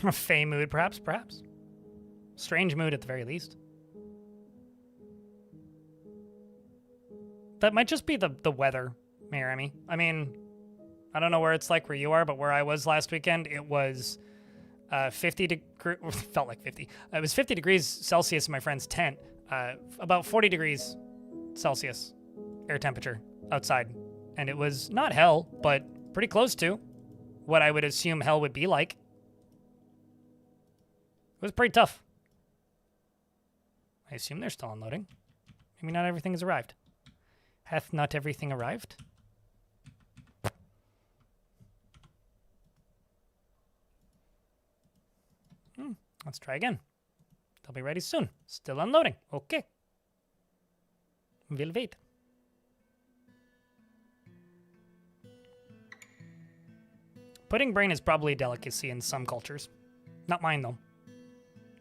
A fey mood, perhaps. Strange mood at the very least. That might just be the weather, Miami. I mean, I don't know where it's like where you are, but where I was last weekend, it was 50 degrees, felt like 50. It was 50 degrees Celsius in my friend's tent, about 40 degrees Celsius air temperature outside. And it was not hell, but pretty close to what I would assume hell would be like. It was pretty tough. I assume they're still unloading. Maybe not everything has arrived. Hath not everything arrived? Let's try again. They'll be ready soon. Still unloading. Okay. We'll wait. Pudding brain is probably a delicacy in some cultures. Not mine, though.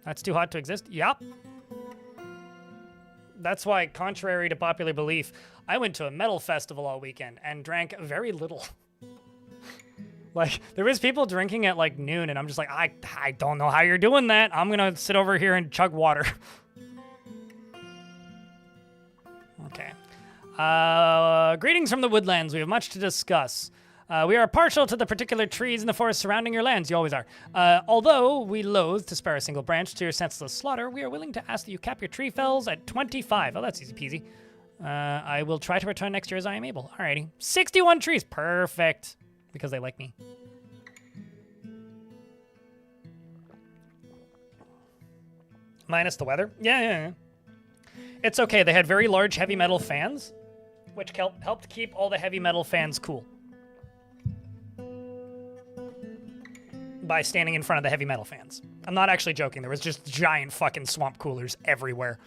That's too hot to exist? Yup. That's why, contrary to popular belief, I went to a metal festival all weekend and drank very little. Like, there was people drinking at, like, noon, and I'm just like, I don't know how you're doing that. I'm gonna sit over here and chug water. Okay. Greetings from the woodlands. We have much to discuss. We are partial to the particular trees in the forest surrounding your lands. You always are. Although we loathe to spare a single branch to your senseless slaughter, we are willing to ask that you cap your tree fells at 25. Oh, that's easy peasy. I will try to return next year as I am able. Alrighty. 61 trees. Perfect. Because they like me. Minus the weather? Yeah. It's okay. They had very large heavy metal fans, which helped keep all the heavy metal fans cool. By standing in front of the heavy metal fans. I'm not actually joking. There was just giant fucking swamp coolers everywhere.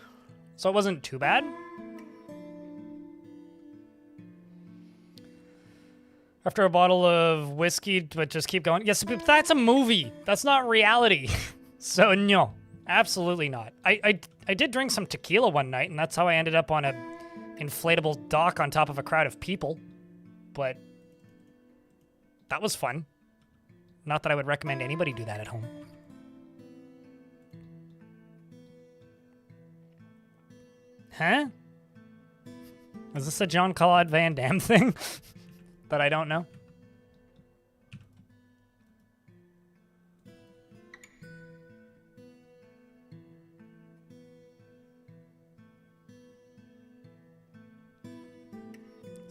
So it wasn't too bad. After a bottle of whiskey, but just keep going. Yes, but that's a movie. That's not reality. So no. Absolutely not. I did drink some tequila one night, and that's how I ended up on a inflatable dock on top of a crowd of people. But that was fun. Not that I would recommend anybody do that at home. Huh? Is this a Jean-Claude Van Damme thing that I don't know?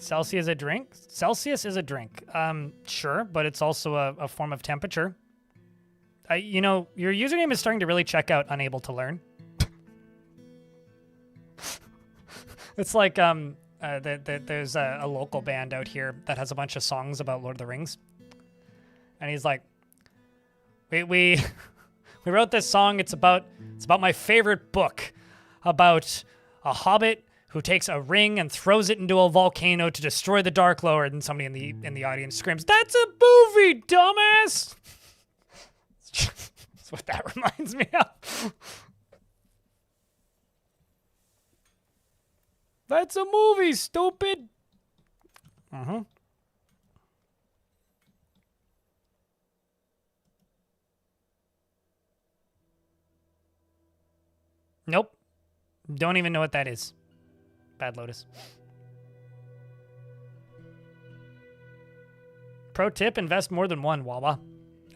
Celsius is a drink? Celsius is a drink. Sure, but it's also a form of temperature. You know, your username is starting to really check out unable to learn. It's like, there's a local band out here that has a bunch of songs about Lord of the Rings. And he's like, we wrote this song. It's about my favorite book, about a hobbit who takes a ring and throws it into a volcano to destroy the Dark Lord, and somebody in the audience screams, "That's a movie, dumbass!" That's what that reminds me of. That's a movie, stupid. Nope. Don't even know what that is. Bad Lotus. Pro tip, invest more than one, Wawa.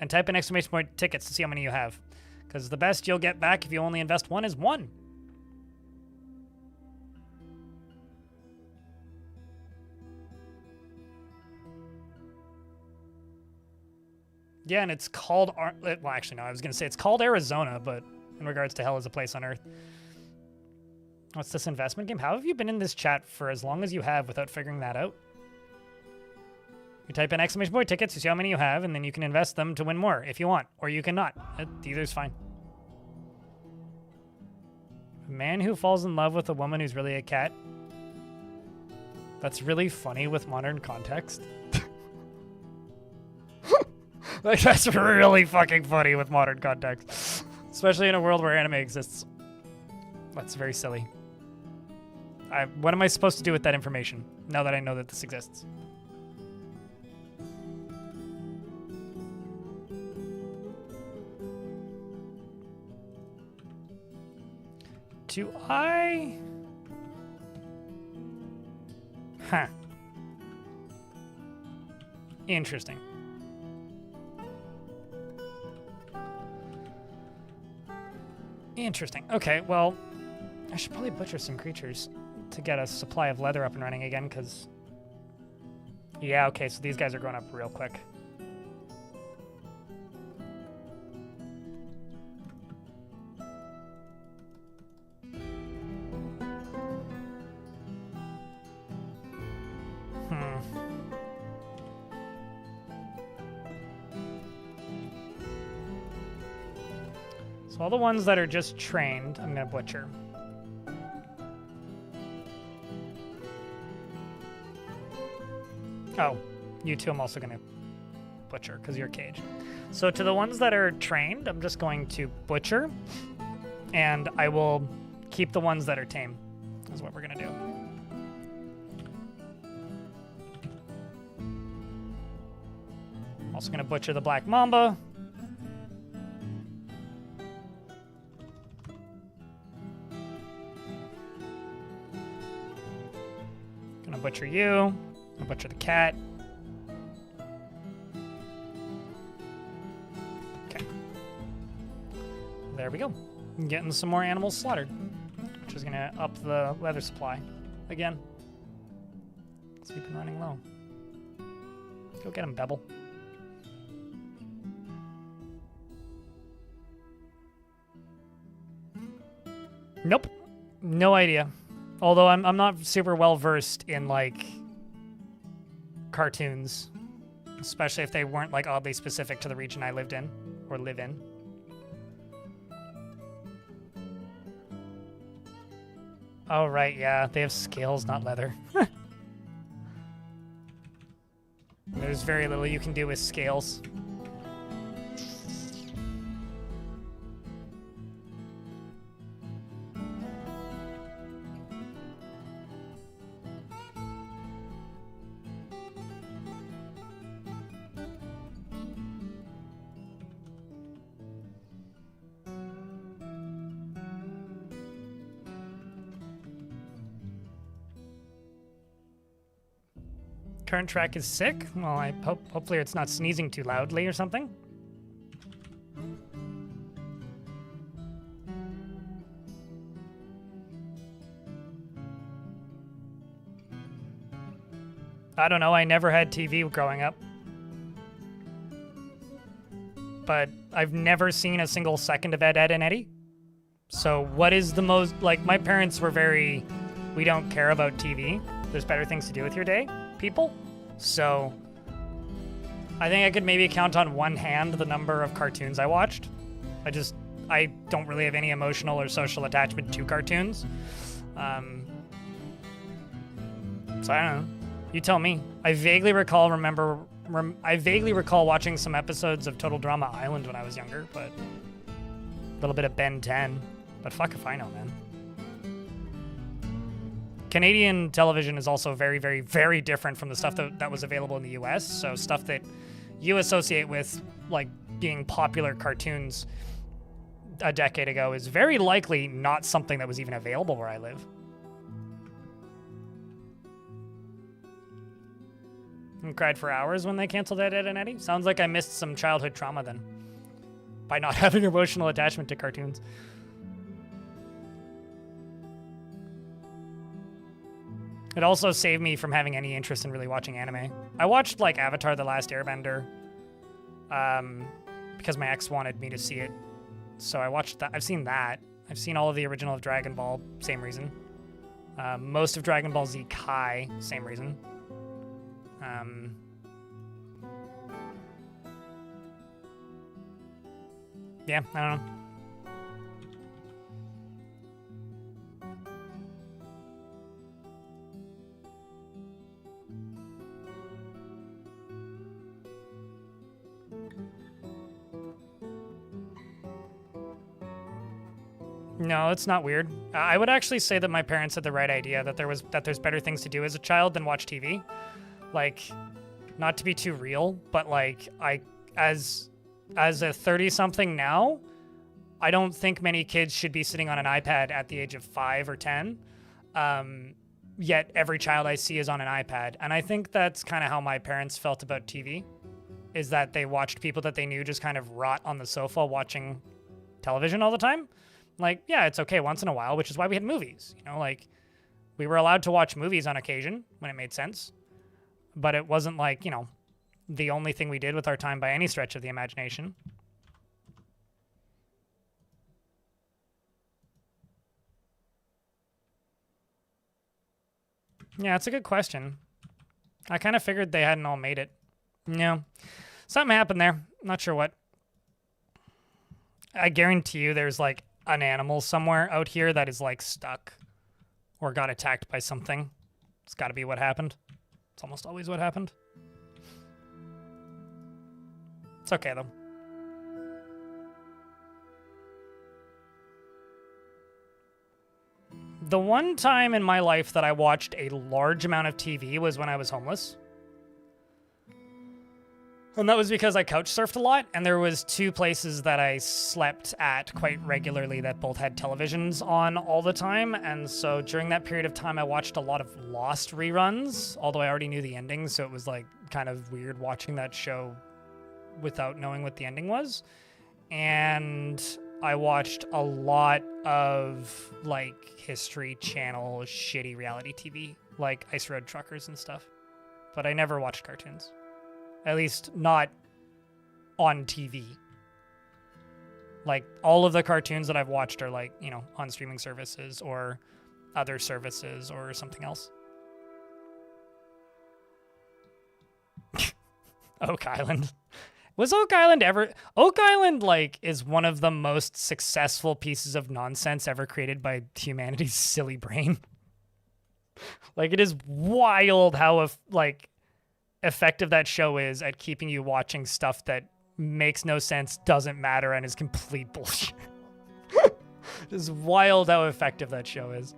And type in exclamation point tickets to see how many you have. Because the best you'll get back if you only invest one is one. Yeah, and it's called... well, actually, no, I was going to say it's called Arizona, but in regards to hell is a place on Earth. What's this investment game? How have you been in this chat for as long as you have without figuring that out? You type in exclamation point tickets, you see how many you have, and then you can invest them to win more if you want, or you cannot. Either's fine. A man who falls in love with a woman who's really a cat. That's really funny with modern context. Like, that's really fucking funny with modern context. Especially in a world where anime exists. That's very silly. What am I supposed to do with that information now that I know that this exists? Do I? Huh. Interesting. Interesting. Okay, well, I should probably butcher some creatures to get a supply of leather up and running again, because... Yeah, okay, so these guys are going up real quick. So all the ones that are just trained, I'm going to butcher. Oh, you two I'm also going to butcher because you're caged. So to the ones that are trained, I'm just going to butcher, and I will keep the ones that are tame, is what we're going to do. I'm also going to butcher the Black Mamba. Gonna butcher you. Gonna butcher the cat. there we go. Getting some more animals slaughtered, which is gonna up the leather supply again. So we've been running low. Go get him, Bebel. Nope. No idea. Although I'm not super well versed in like cartoons, especially if they weren't like oddly specific to the region I lived in or live in. Oh right, yeah, they have scales, not leather. There's very little you can do with scales. Current track is sick. Well, I hopefully it's not sneezing too loudly or something. I don't know. I never had TV growing up. But I've never seen a single second of Ed, Edd, and Eddy. So what is the most... Like, my parents were very... We don't care about TV. There's better things to do with your day, people. So I think I could maybe count on one hand the number of cartoons I watched. I don't really have any emotional or social attachment to cartoons. So I don't know. You tell me. I vaguely recall watching some episodes of Total Drama Island when I was younger, but a little bit of Ben 10. But fuck if I know, man. Canadian television is also very, very, very different from the stuff that was available in the US. So stuff that you associate with like being popular cartoons a decade ago is very likely not something that was even available where I live. And cried for hours when they canceled Ed, Edd, and Eddy. Sounds like I missed some childhood trauma then by not having emotional attachment to cartoons. It also saved me from having any interest in really watching anime. I watched like Avatar: The Last Airbender because my ex wanted me to see it. So I watched that. I've seen that. I've seen all of the original of Dragon Ball, same reason. Most of Dragon Ball Z Kai, same reason. Yeah, I don't know. No, it's not weird. I would actually say that my parents had the right idea that there's better things to do as a child than watch TV. Like, not to be too real, but like as a 30-something now, I don't think many kids should be sitting on an iPad at the age of 5 or 10. Yet every child I see is on an iPad, and I think that's kind of how my parents felt about TV. Is that they watched people that they knew just kind of rot on the sofa watching television all the time. Like, yeah, it's okay once in a while, which is why we had movies. You know, like, we were allowed to watch movies on occasion when it made sense. But it wasn't like, you know, the only thing we did with our time by any stretch of the imagination. Yeah, it's a good question. I kind of figured they hadn't all made it. No. Something happened there. Not sure what. I guarantee you there's, like, an animal somewhere out here that is like stuck or got attacked by something. It's got to be what happened. It's almost always what happened. It's okay though. The one time in my life that I watched a large amount of TV was when I was homeless. And that was because I couch surfed a lot, and there was 2 places that I slept at quite regularly that both had televisions on all the time, and so during that period of time I watched a lot of Lost reruns, although I already knew the ending, so it was like kind of weird watching that show without knowing what the ending was. And I watched a lot of like History Channel shitty reality TV, like Ice Road Truckers and stuff. But I never watched cartoons. At least not on TV. Like all of the cartoons that I've watched are like, you know, on streaming services or other services or something else. Oak Island. Was Oak Island ever... Oak Island, like, is one of the most successful pieces of nonsense ever created by humanity's silly brain. Like, it is wild how, like, effective that show is at keeping you watching stuff that makes no sense, doesn't matter, and is complete bullshit. It is wild how effective that show is.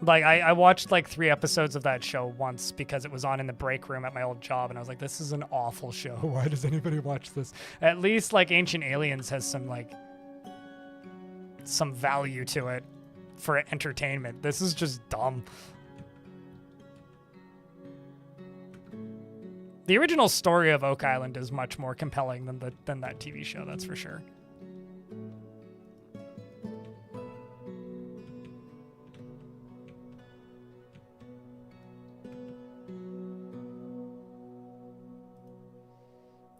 Like, I watched like 3 episodes of that show once because it was on in the break room at my old job, and I was like, this is an awful show. Why does anybody watch this? At least, like, Ancient Aliens has some, like, some value to it for entertainment. This is just dumb. The original story of Oak Island is much more compelling than that TV show, that's for sure.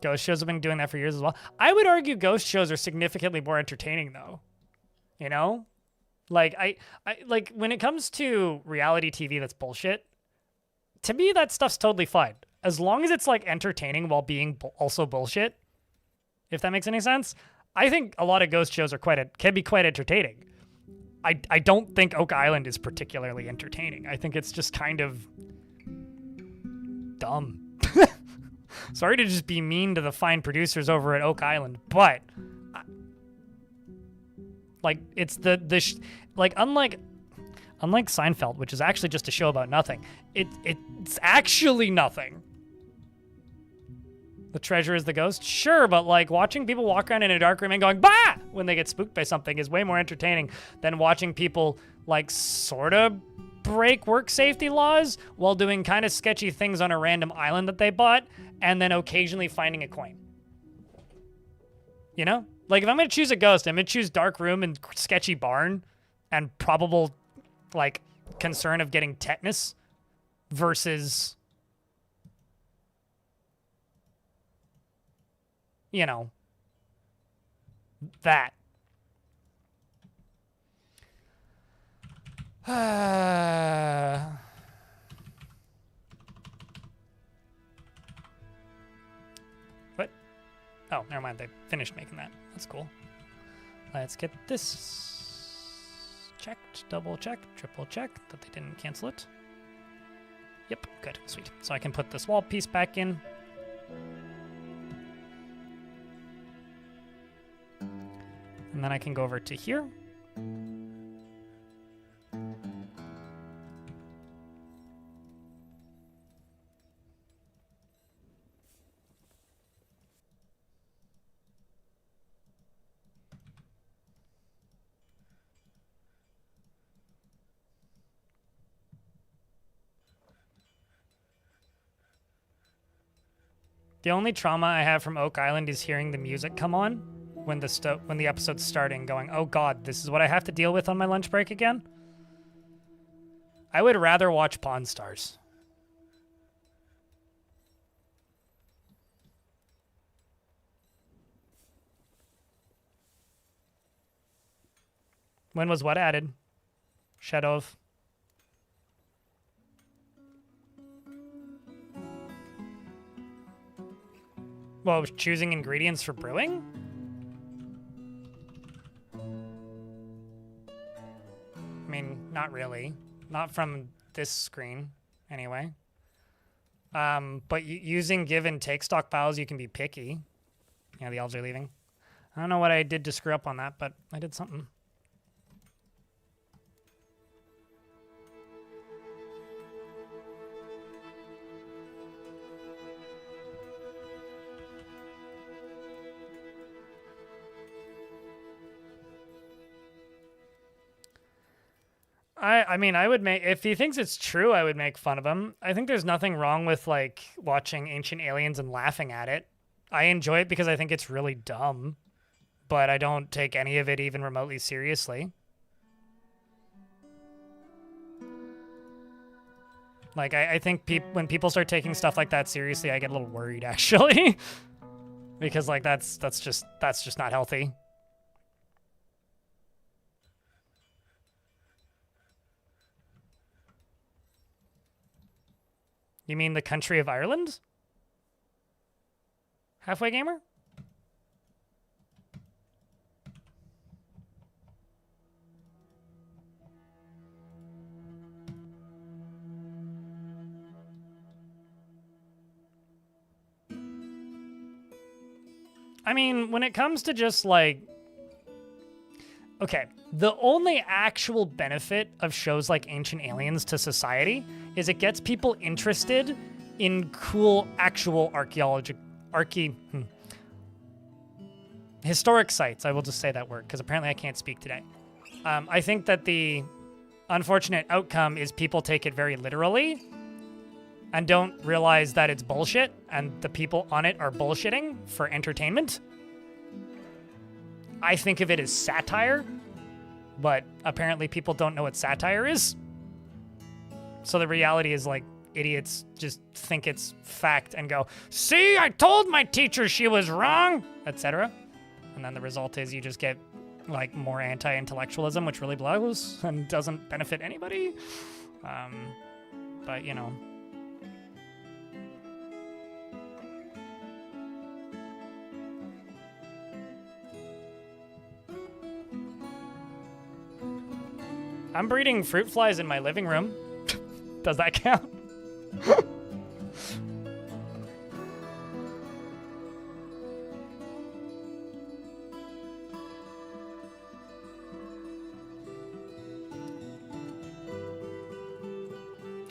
Ghost shows have been doing that for years as well. I would argue ghost shows are significantly more entertaining, though. You know? Like, I like, when it comes to reality TV that's bullshit, to me, that stuff's totally fine. As long as it's, like, entertaining while being also bullshit, if that makes any sense. I think a lot of ghost shows are can be quite entertaining. I don't think Oak Island is particularly entertaining. I think it's just kind of dumb. Sorry to just be mean to the fine producers over at Oak Island, but like, it's like, unlike Seinfeld, which is actually just a show about nothing, it's actually nothing. The treasure is the ghost, sure, but like, watching people walk around in a dark room and going bah when they get spooked by something is way more entertaining than watching people like sort of break work safety laws while doing kind of sketchy things on a random island that they bought and then occasionally finding a coin. You know? Like, if I'm going to choose a ghost, I'm going to choose dark room and sketchy barn and probable, like, concern of getting tetanus versus, you know, that. What? Oh, never mind. They finished making that. That's cool. Let's get this checked, double checked, triple checked that they didn't cancel it. Yep, good, sweet. So I can put this wall piece back in. And then I can go over to here. The only trauma I have from Oak Island is hearing the music come on when the episode's starting, going, oh god, this is what I have to deal with on my lunch break again? I would rather watch Pawn Stars. When was what added? Shadow of... Well, choosing ingredients for brewing? I mean, not really. Not from this screen, anyway. But using give and take stockpiles, you can be picky. Yeah, the elves are leaving. I don't know what I did to screw up on that, but I did something. I mean, I would make, if he thinks it's true, I would make fun of him. I think there's nothing wrong with, like, watching Ancient Aliens and laughing at it. I enjoy it because I think it's really dumb, but I don't take any of it even remotely seriously. Like, I think when people start taking stuff like that seriously, I get a little worried, actually. Because, like, that's just not healthy. You mean the country of Ireland? Halfway Gamer? I mean, when it comes to just like... Okay, the only actual benefit of shows like Ancient Aliens to society is it gets people interested in cool actual historic sites. I will just say that word because apparently I can't speak today. I think that the unfortunate outcome is people take it very literally and don't realize that it's bullshit and the people on it are bullshitting for entertainment. I think of it as satire, but apparently people don't know what satire is. So the reality is, like, idiots just think it's fact and go, "See, I told my teacher she was wrong," etc. And then the result is you just get, like, more anti-intellectualism, which really blows and doesn't benefit anybody. But, you know. I'm breeding fruit flies in my living room. Does that count?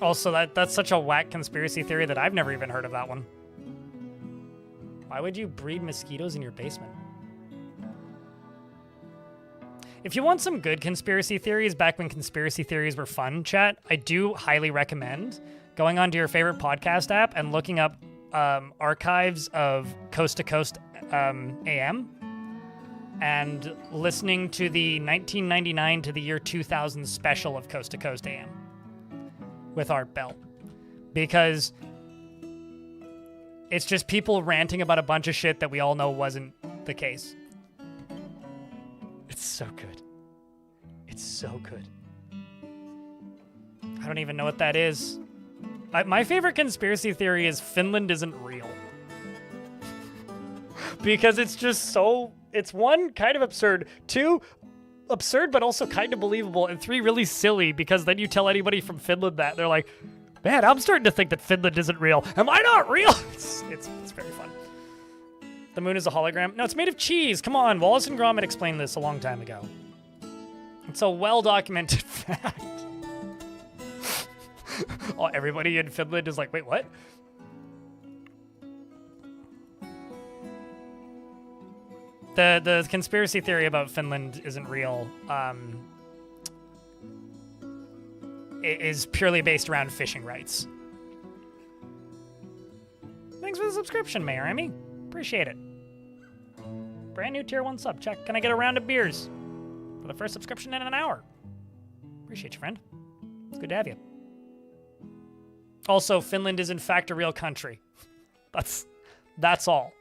Also, that's such a whack conspiracy theory that I've never even heard of that one. Why would you breed mosquitoes in your basement? If you want some good conspiracy theories back when conspiracy theories were fun, chat, I do highly recommend going onto your favorite podcast app and looking up archives of Coast to Coast AM and listening to the 1999 to the year 2000 special of Coast to Coast AM with Art Bell. Because it's just people ranting about a bunch of shit that we all know wasn't the case. It's so good. It's so good. I don't even know what that is. My favorite conspiracy theory is Finland isn't real. Because it's just so... It's one, kind of absurd. Two, absurd but also kind of believable. And three, really silly because then you tell anybody from Finland that. They're like, man, I'm starting to think that Finland isn't real. Am I not real? It's very fun. The moon is a hologram. No, it's made of cheese. Come on, Wallace and Gromit explained this a long time ago. It's a well-documented fact. Oh, everybody in Finland is like, wait, what? The conspiracy theory about Finland isn't real is purely based around fishing rights. Thanks for the subscription, Mayor Emmy. Appreciate it. Brand new tier 1 sub. Check. Can I get a round of beers for the first subscription in an hour? Appreciate you, friend. It's good to have you. Also, Finland is in fact a real country. That's all.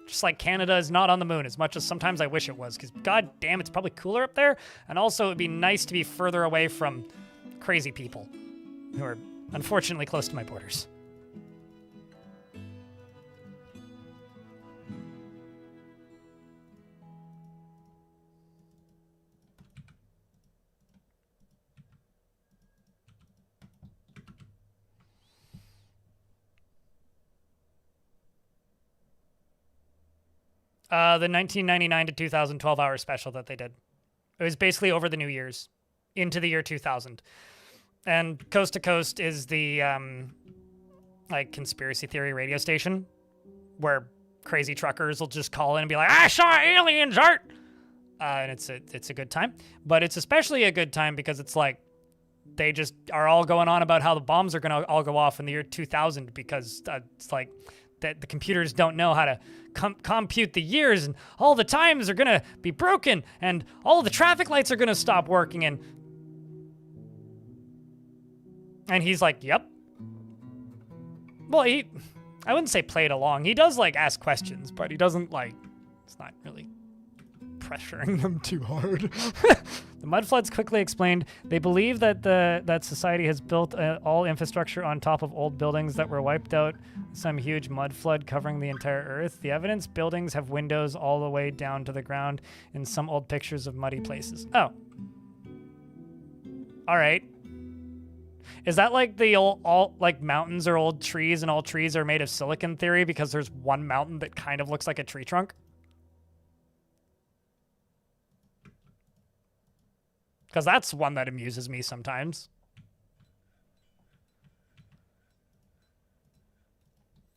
Just like Canada is not on the moon, as much as sometimes I wish it was, because god damn, it's probably cooler up there, and also it would be nice to be further away from crazy people who are unfortunately close to my borders. The 1999 to 2012 hour special that they did. It was basically over the New Year's into the year 2000. And Coast to Coast is the like conspiracy theory radio station where crazy truckers will just call in and be like, "I saw aliens, Art!" And it's a good time. But it's especially a good time because it's like they just are all going on about how the bombs are going to all go off in the year 2000 because it's like that the computers don't know how to compute the years, and all the times are gonna be broken, and all the traffic lights are gonna stop working, and he's like, yep. Well, I wouldn't say played along. He does like ask questions, but he doesn't like, it's not really pressuring them too hard. The mud floods quickly explained they believe that that society has built all infrastructure on top of old buildings that were wiped out. Some huge mud flood covering the entire earth. The evidence buildings have windows all the way down to the ground in some old pictures of muddy places. Oh. All right. Is that like the all like mountains are old trees and all trees are made of silicon theory because there's one mountain that kind of looks like a tree trunk? Because that's one that amuses me sometimes.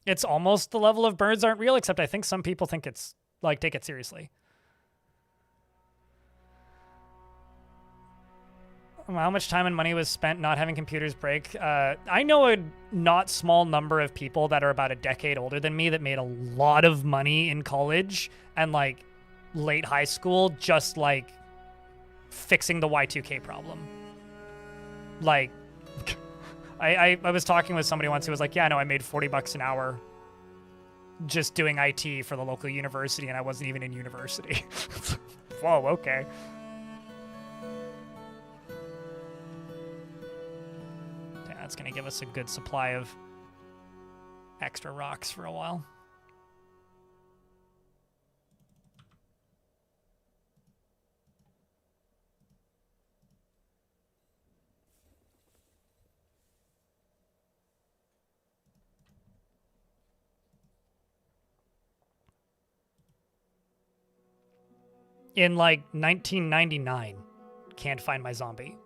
It's almost the level of birds aren't real, except I think some people think it's, like, take it seriously. How much time and money was spent not having computers break? I know a not small number of people that are about a decade older than me that made a lot of money in college and, like, late high school just, like, fixing the Y2K problem. Like, I was talking with somebody once who was like, yeah, no, I made $40 an hour just doing IT for the local university, and I wasn't even in university. Whoa, okay. Yeah, that's gonna give us a good supply of extra rocks for a while. In like 1999, can't find my zombie.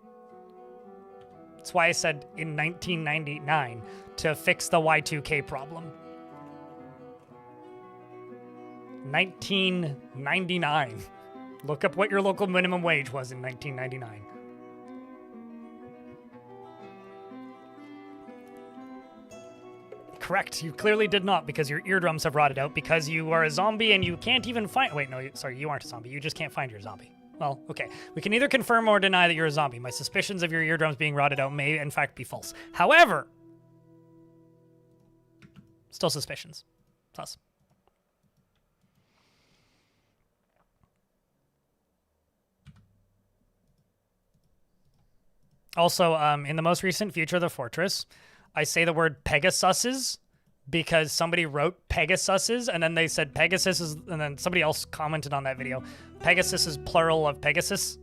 That's why I said in 1999 to fix the Y2K problem. 1999. Look up what your local minimum wage was in 1999. Correct. You clearly did not, because your eardrums have rotted out because you are a zombie and you can't even find... Wait, no, sorry, you aren't a zombie. You just can't find your zombie. Well, okay. We can either confirm or deny that you're a zombie. My suspicions of your eardrums being rotted out may, in fact, be false. However, still suspicions. Sus. Also, in the most recent Future of the Fortress, I say the word Pegasuses because somebody wrote Pegasuses and then they said Pegasus is, and then somebody else commented on that video. Pegasus is plural of Pegasus.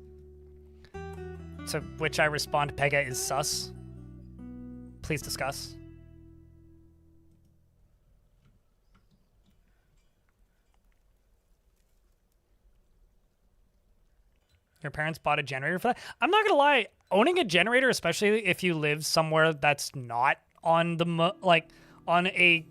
To which I respond, Pega is sus. Please discuss. Your parents bought a generator for that? I'm not gonna lie, owning a generator, especially if you live somewhere that's not on the on a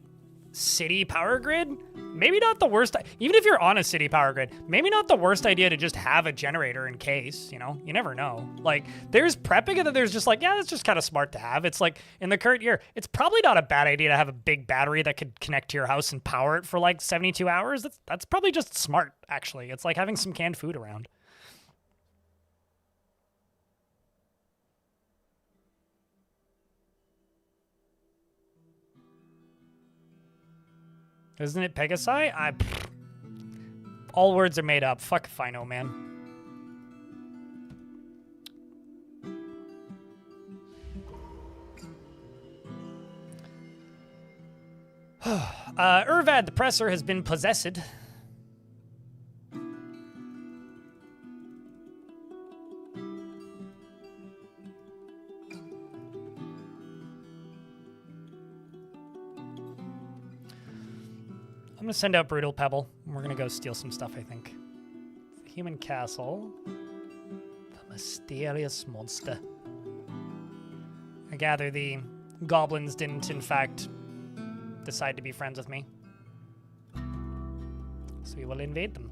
city power grid, maybe not the worst. Even if you're on a city power grid, maybe not the worst idea to just have a generator in case, you know? You never know. Like, there's prepping and then there's just like, yeah, that's just kind of smart to have. It's like, in the current year, it's probably not a bad idea to have a big battery that could connect to your house and power it for like 72 hours. That's probably just smart, actually. It's like having some canned food around. Isn't it Pegasi? All words are made up. Fuck if I know, man. Urvad the Presser has been possessed. I'm gonna send out Brutal Pebble. And we're gonna go steal some stuff, I think. The Human Castle. The Mysterious Monster. I gather the goblins didn't, in fact, decide to be friends with me. So we will invade them.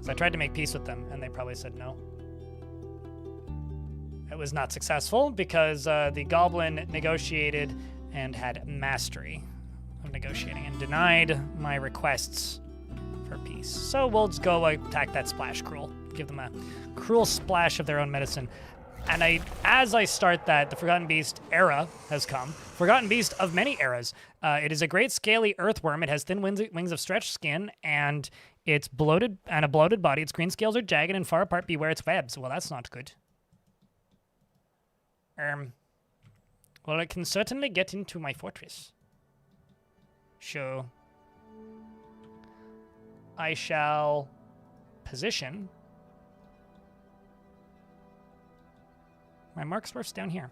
So I tried to make peace with them, and they probably said no. It was not successful because the goblin negotiated and had mastery. of negotiating and denied my requests for peace. So we'll just go attack that Splash Cruel. Give them a cruel splash of their own medicine. And as I start that, the Forgotten Beast era has come. Forgotten Beast of many eras. It is a great scaly earthworm. It has thin wings of stretched skin, and it's bloated and a bloated body. Its green scales are jagged and far apart. Beware its webs. Well, that's not good. Well, it can certainly get into my fortress. So I shall position my Marksdwarfs down here.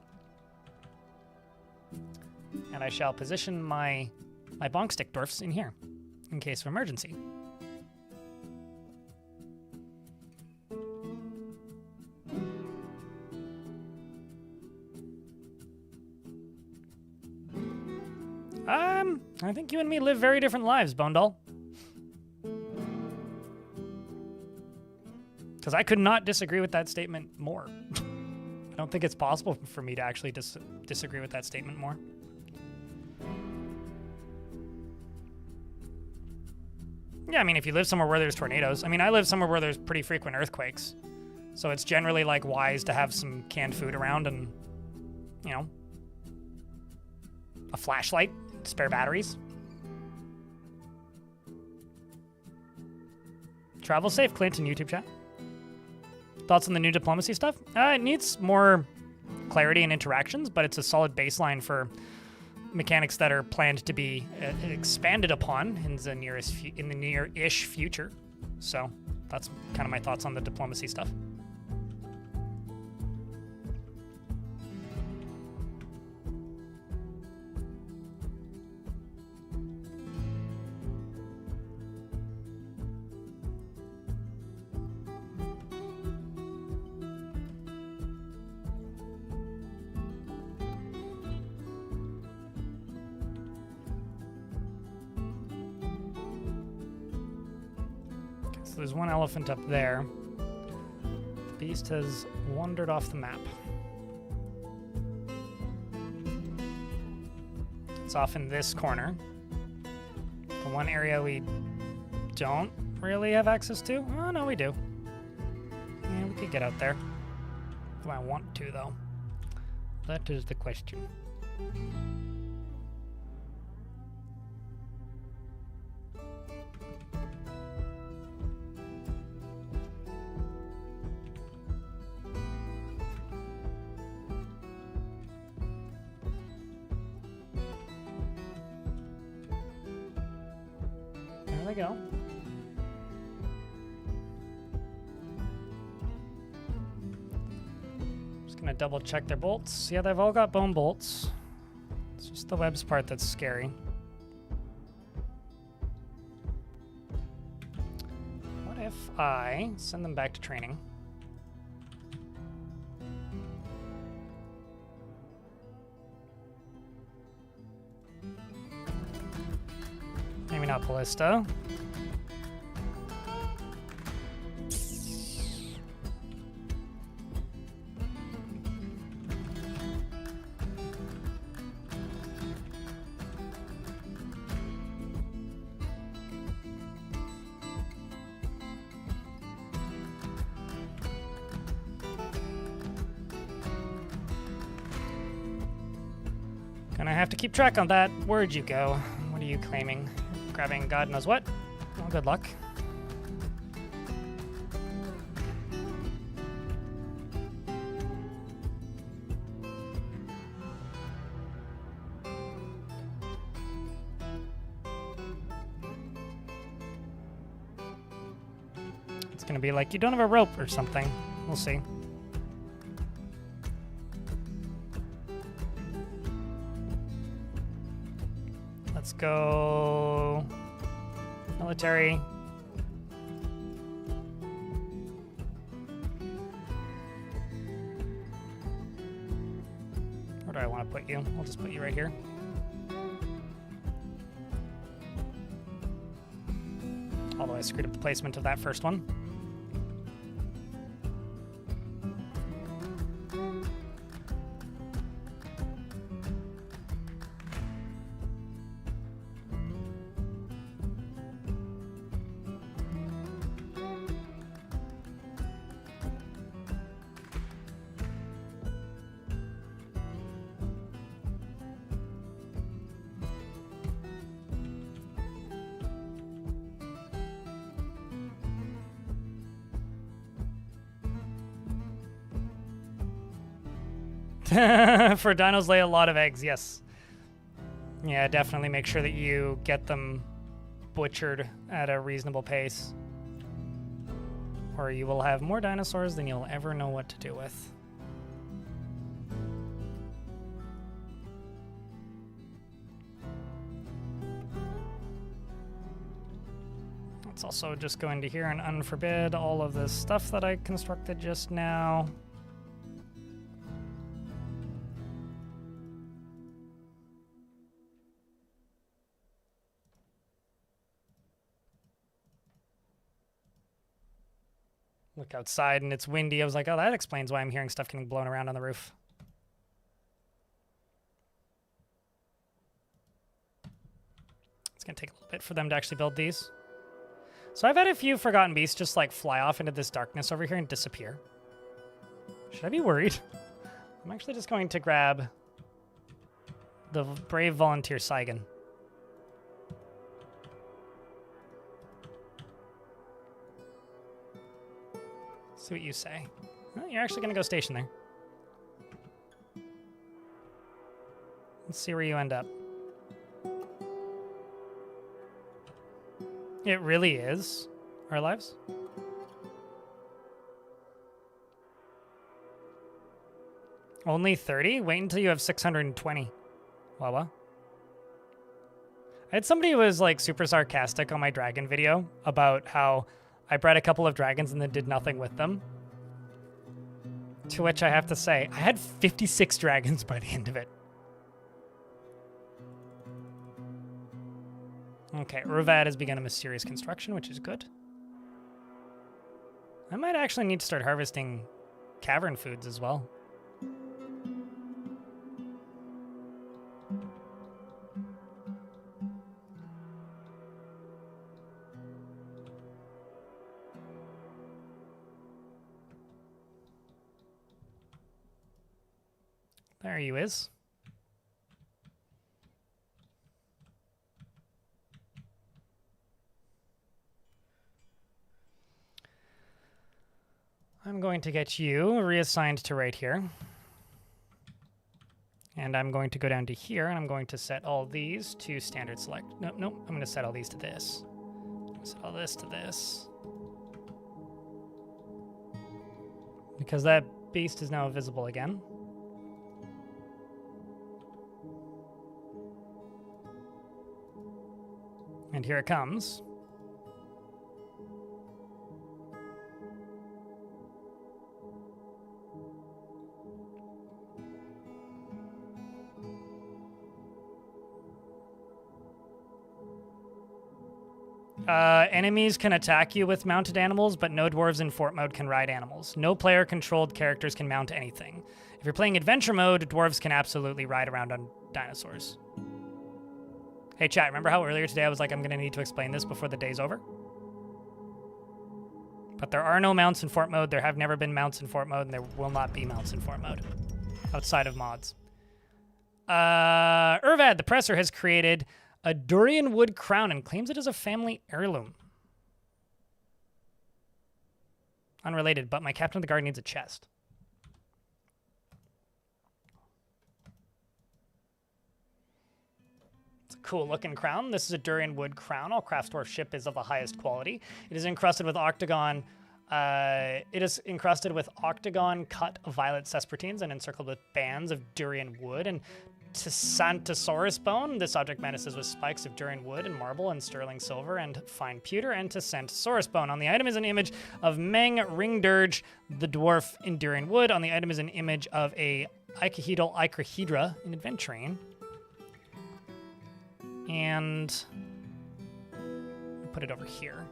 And I shall position my Bonkstick Dwarfs in here, in case of emergency. I think you and me live very different lives, Bone Doll. Because I could not disagree with that statement more. I don't think it's possible for me to actually disagree with that statement more. Yeah, I mean, if you live somewhere where there's tornadoes. I mean, I live somewhere where there's pretty frequent earthquakes. So it's generally, like, wise to have some canned food around and, you know, a flashlight, spare batteries. Travel safe, Clint, in YouTube chat. Thoughts on the new diplomacy stuff? It needs more clarity and interactions, but it's a solid baseline for mechanics that are planned to be expanded upon in the near-ish future. So that's kind of my thoughts on the diplomacy stuff. There's one elephant up there. The beast has wandered off the map. It's off in this corner. The one area we don't really have access to? Oh, no, we do. Yeah, we could get out there. Do I want to, though? That is the question. Go. Just gonna double check their bolts. Yeah, they've all got bone bolts. It's just the webs part that's scary. What if I send them back to training? Maybe not Ballista. Gonna have to keep track on that. Where'd you go? What are you claiming? Grabbing God knows what. Well, good luck. It's gonna be like, you don't have a rope or something. We'll see. Let's go military. Where do I want to put you? I'll just put you right here. Although I screwed up the placement of that first one. For dinos lay a lot of eggs, yes. Yeah, definitely make sure that you get them butchered at a reasonable pace, or you will have more dinosaurs than you'll ever know what to do with. It's also just going to here and unforbid all of this stuff that I constructed just now. Look outside and it's windy. I was like, oh, that explains why I'm hearing stuff getting blown around on the roof. It's going to take a little bit for them to actually build these. So I've had a few Forgotten Beasts just like fly off into this darkness over here and disappear. Should I be worried? I'm actually just going to grab the Brave Volunteer Saigon. See what you say. Well, you're actually going to go station there. Let's see where you end up. It really is our lives. Only 30? Wait until you have 620. Wawa. I had somebody who was like super sarcastic on my dragon video about how I bred a couple of dragons and then did nothing with them. To which I have to say, I had 56 dragons by the end of it. Okay, Urvad has begun a mysterious construction, which is good. I might actually need to start harvesting cavern foods as well. There you is. I'm going to get you reassigned to right here. And I'm going to go down to here, and I'm going to set all these to standard select. Nope, nope. I'm going to set all these to this. Set all this to this. Because that beast is now visible again. And here it comes. Enemies can attack you with mounted animals, but no dwarves in fort mode can ride animals. No player-controlled characters can mount anything. If you're playing adventure mode, dwarves can absolutely ride around on dinosaurs. Hey, chat, remember how earlier today I was like, I'm going to need to explain this before the day's over? But there are no mounts in fort mode. There have never been mounts in fort mode, and there will not be mounts in fort mode outside of mods. Urvad, the Presser, has created a durian wood crown and claims it is a family heirloom. Unrelated, but my Captain of the Guard needs a chest. It's a cool looking crown. This is a durian wood crown. All Craftsdwarf ship is of the highest quality. It is encrusted with octagon. Cut violet cespertines and encircled with bands of durian wood and Santosaurus bone. This object menaces with spikes of durian wood and marble and sterling silver and fine pewter and Santosaurus bone. On the item is an image of Meng Ringdirge, the dwarf in durian wood. On the item is an image of a icahedral icrahedra in Adventurine. And I'll put it over here.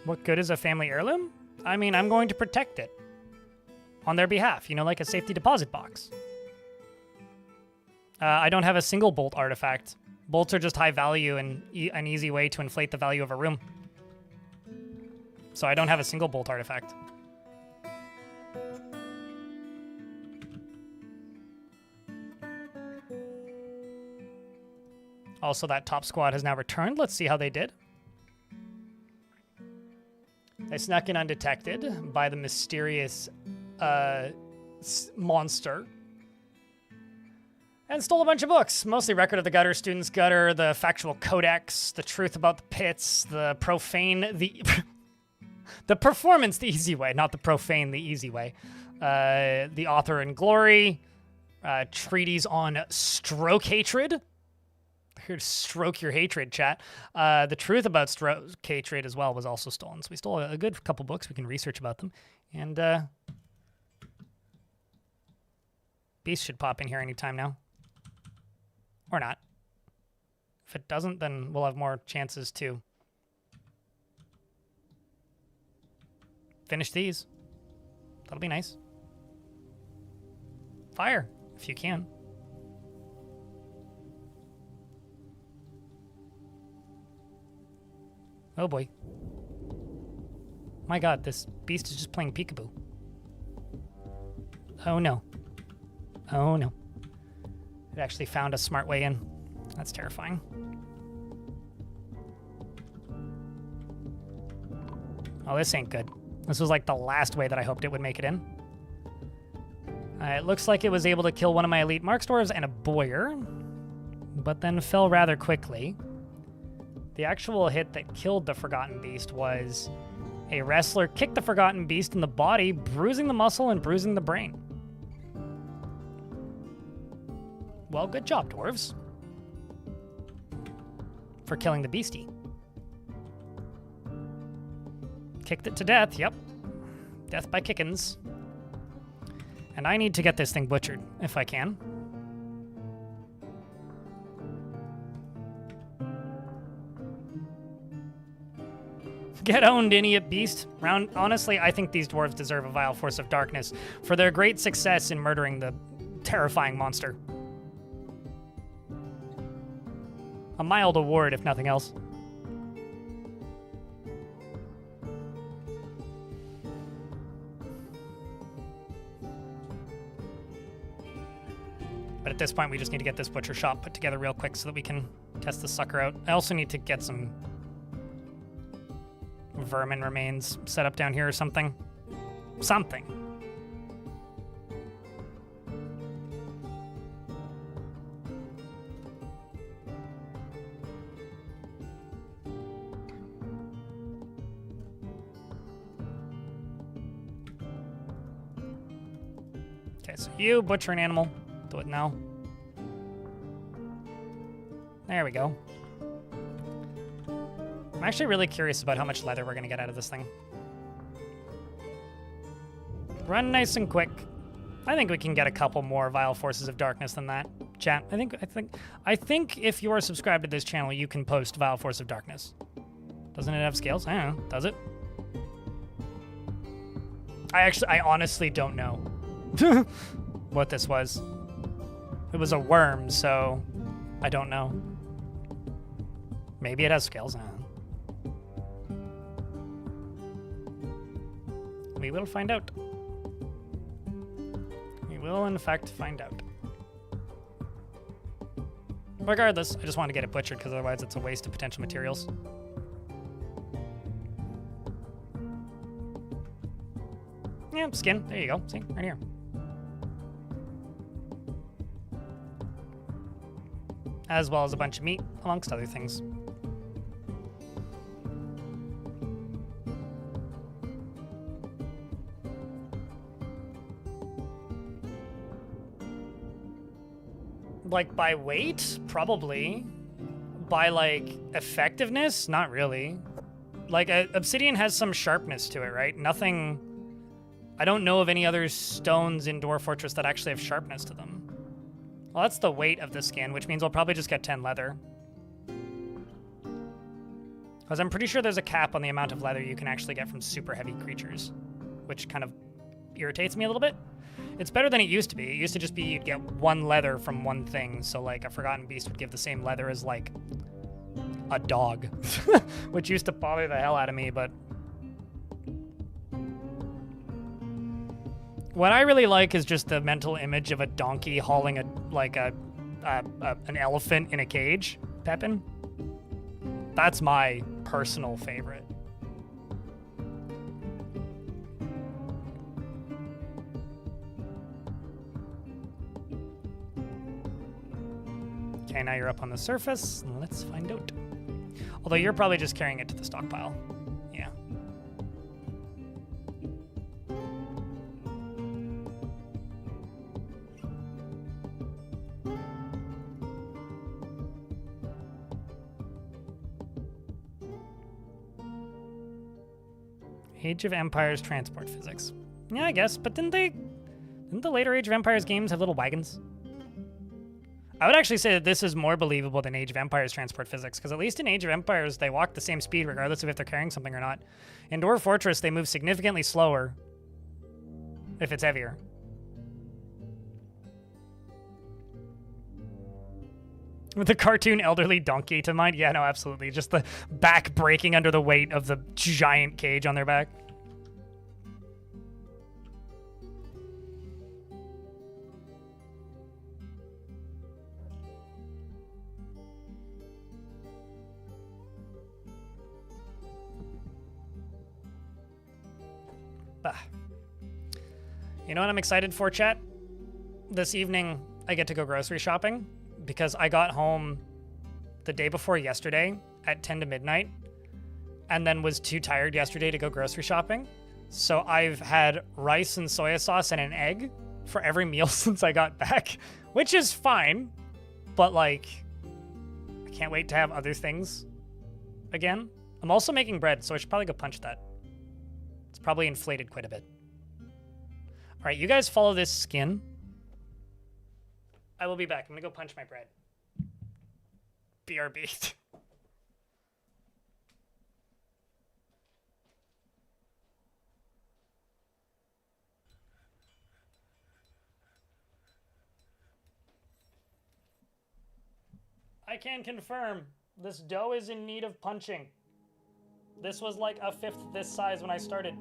What good is a family heirloom? I mean, I'm going to protect it on their behalf, you know, like a safety deposit box. I don't have a single bolt artifact. Bolts are just high value and an easy way to inflate the value of a room. So I don't have a single bolt artifact. Also, that top squad has now returned. Let's see how they did. They snuck in undetected by the mysterious monster. And stole a bunch of books, mostly Record of the Gutter, Student's Gutter, the Factual Codex, The Truth About the Pits, the Profane, the Performance, the Easy Way, not the Profane, the Easy Way, The Author in Glory, Treatise on Stroke Hatred. Here to stroke your hatred, chat. The Truth About Stroke Hatred as well was also stolen. So we stole a good couple books. We can research about them. And Beast should pop in here anytime now. Or not. If it doesn't, then we'll have more chances to finish these. That'll be nice. Fire, if you can. Oh boy. My god, this beast is just playing peekaboo. Oh no. Oh no. It actually found a smart way in. That's terrifying. Oh, this ain't good. This was like the last way that I hoped it would make it in. It looks like it was able to kill one of my elite Mark Dwarves and a Boyer, but then fell rather quickly. The actual hit that killed the Forgotten Beast was a wrestler kicked the Forgotten Beast in the body, bruising the muscle and bruising the brain. Well, good job, dwarves. For killing the beastie. Kicked it to death, yep. Death by kickins. And I need to get this thing butchered, if I can. Get owned, idiot beast. Honestly, I think these dwarves deserve a Vile Force of Darkness for their great success in murdering the terrifying monster. A mild award, if nothing else. But at this point, we just need to get this butcher shop put together real quick so that we can test this sucker out. I also need to get some vermin remains set up down here or something. Something. Okay, so you butcher an animal. Do it now. There we go. I'm actually really curious about how much leather we're gonna get out of this thing. Run nice and quick. I think we can get a couple more Vile Forces of Darkness than that. Chat, I think if you are subscribed to this channel, you can post Vile Force of Darkness. Doesn't it have scales? I don't know. Does it? I honestly don't know what this was. It was a worm, so I don't know. Maybe it has scales. I don't know. We will find out. We will, in fact, find out. Regardless, I just want to get it butchered because otherwise it's a waste of potential materials. Yeah, skin. There you go. See? Right here. As well as a bunch of meat, amongst other things. Like, by weight? Probably. By, like, effectiveness? Not really. Like, obsidian has some sharpness to it, right? Nothing... I don't know of any other stones in Dwarf Fortress that actually have sharpness to them. Well, that's the weight of the skin, which means we'll probably just get 10 leather. Because I'm pretty sure there's a cap on the amount of leather you can actually get from super heavy creatures, which kind of irritates me a little bit. It's better than it used to be. It used to just be you'd get one leather from one thing, so like a Forgotten Beast would give the same leather as like a dog, which used to bother the hell out of me, but... What I really like is just the mental image of a donkey hauling an elephant in a cage. Pepin. That's my personal favorite. Okay, now you're up on the surface. Let's find out. Although you're probably just carrying it to the stockpile. Yeah. Age of Empires transport physics. Yeah, I guess, but didn't the later Age of Empires games have little wagons? I would actually say that this is more believable than Age of Empires transport physics, because at least in Age of Empires, they walk the same speed regardless of if they're carrying something or not. In Dwarf Fortress, they move significantly slower if it's heavier. With the cartoon elderly donkey to mind? Yeah, no, absolutely. Just the back breaking under the weight of the giant cage on their back. You know what I'm excited for, chat? This evening, I get to go grocery shopping because I got home the day before yesterday at 10 to midnight and then was too tired yesterday to go grocery shopping. So I've had rice and soy sauce and an egg for every meal since I got back, which is fine. But, like, I can't wait to have other things again. I'm also making bread, so I should probably go punch that. It's probably inflated quite a bit. All right, you guys follow this skin. I will be back. I'm gonna go punch my bread. BRB. I can confirm this dough is in need of punching. This was like a fifth this size when I started.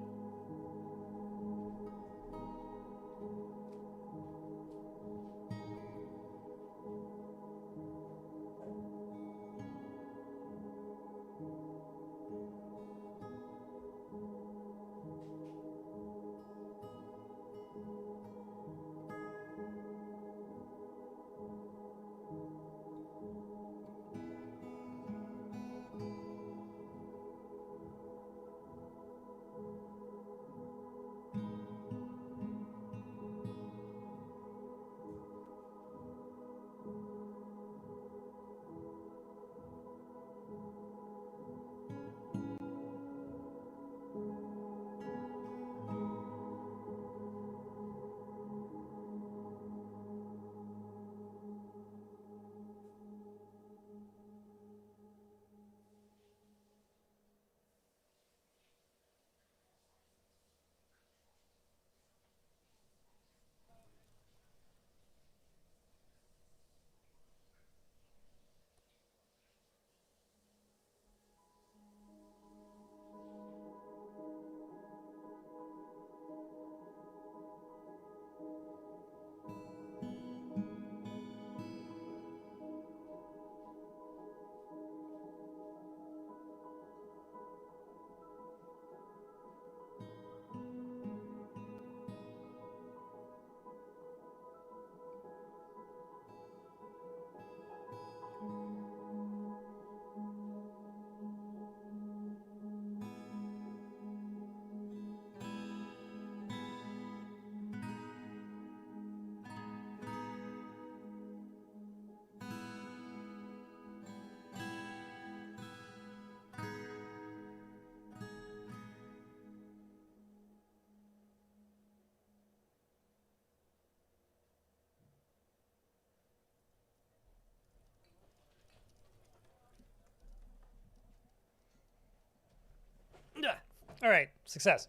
All right, success.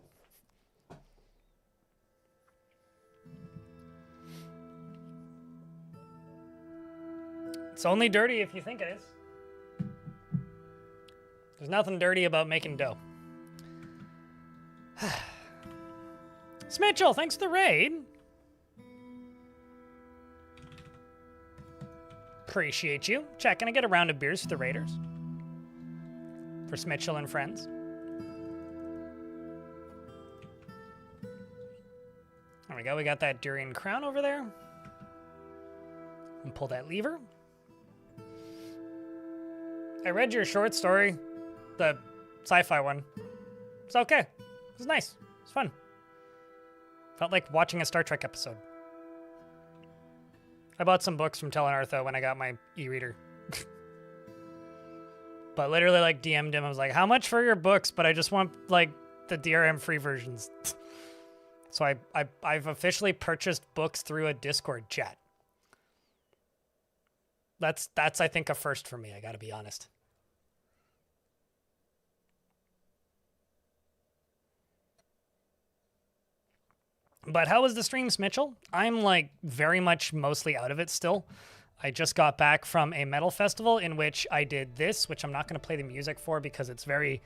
It's only dirty if you think it is. There's nothing dirty about making dough. Smitchell, thanks for the raid. Appreciate you. Check, can I get a round of beers for the Raiders? For Smitchell and friends. There we go. We got that durian crown over there. And pull that lever. I read your short story, the sci-fi one. It's okay. It was nice. It was fun. Felt like watching a Star Trek episode. I bought some books from Telenartho when I got my e-reader. But literally, like, DM'd him. I was like, how much for your books? But I just want, like, the DRM free versions. So I've officially purchased books through a Discord chat. That's I think, a first for me, I gotta be honest. But how was the streams, Mitchell? I'm, like, very much mostly out of it still. I just got back from a metal festival in which I did this, which I'm not going to play the music for because it's very...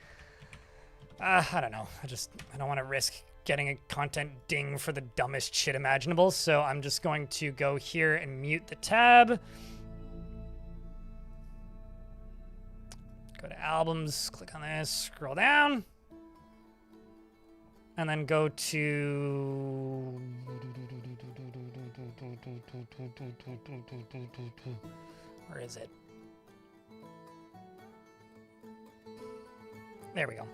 I don't know. I don't want to risk getting a content ding for the dumbest shit imaginable, so I'm just going to go here and mute the tab. Go to albums, click on this, scroll down. And then go to... Where is it? There we go.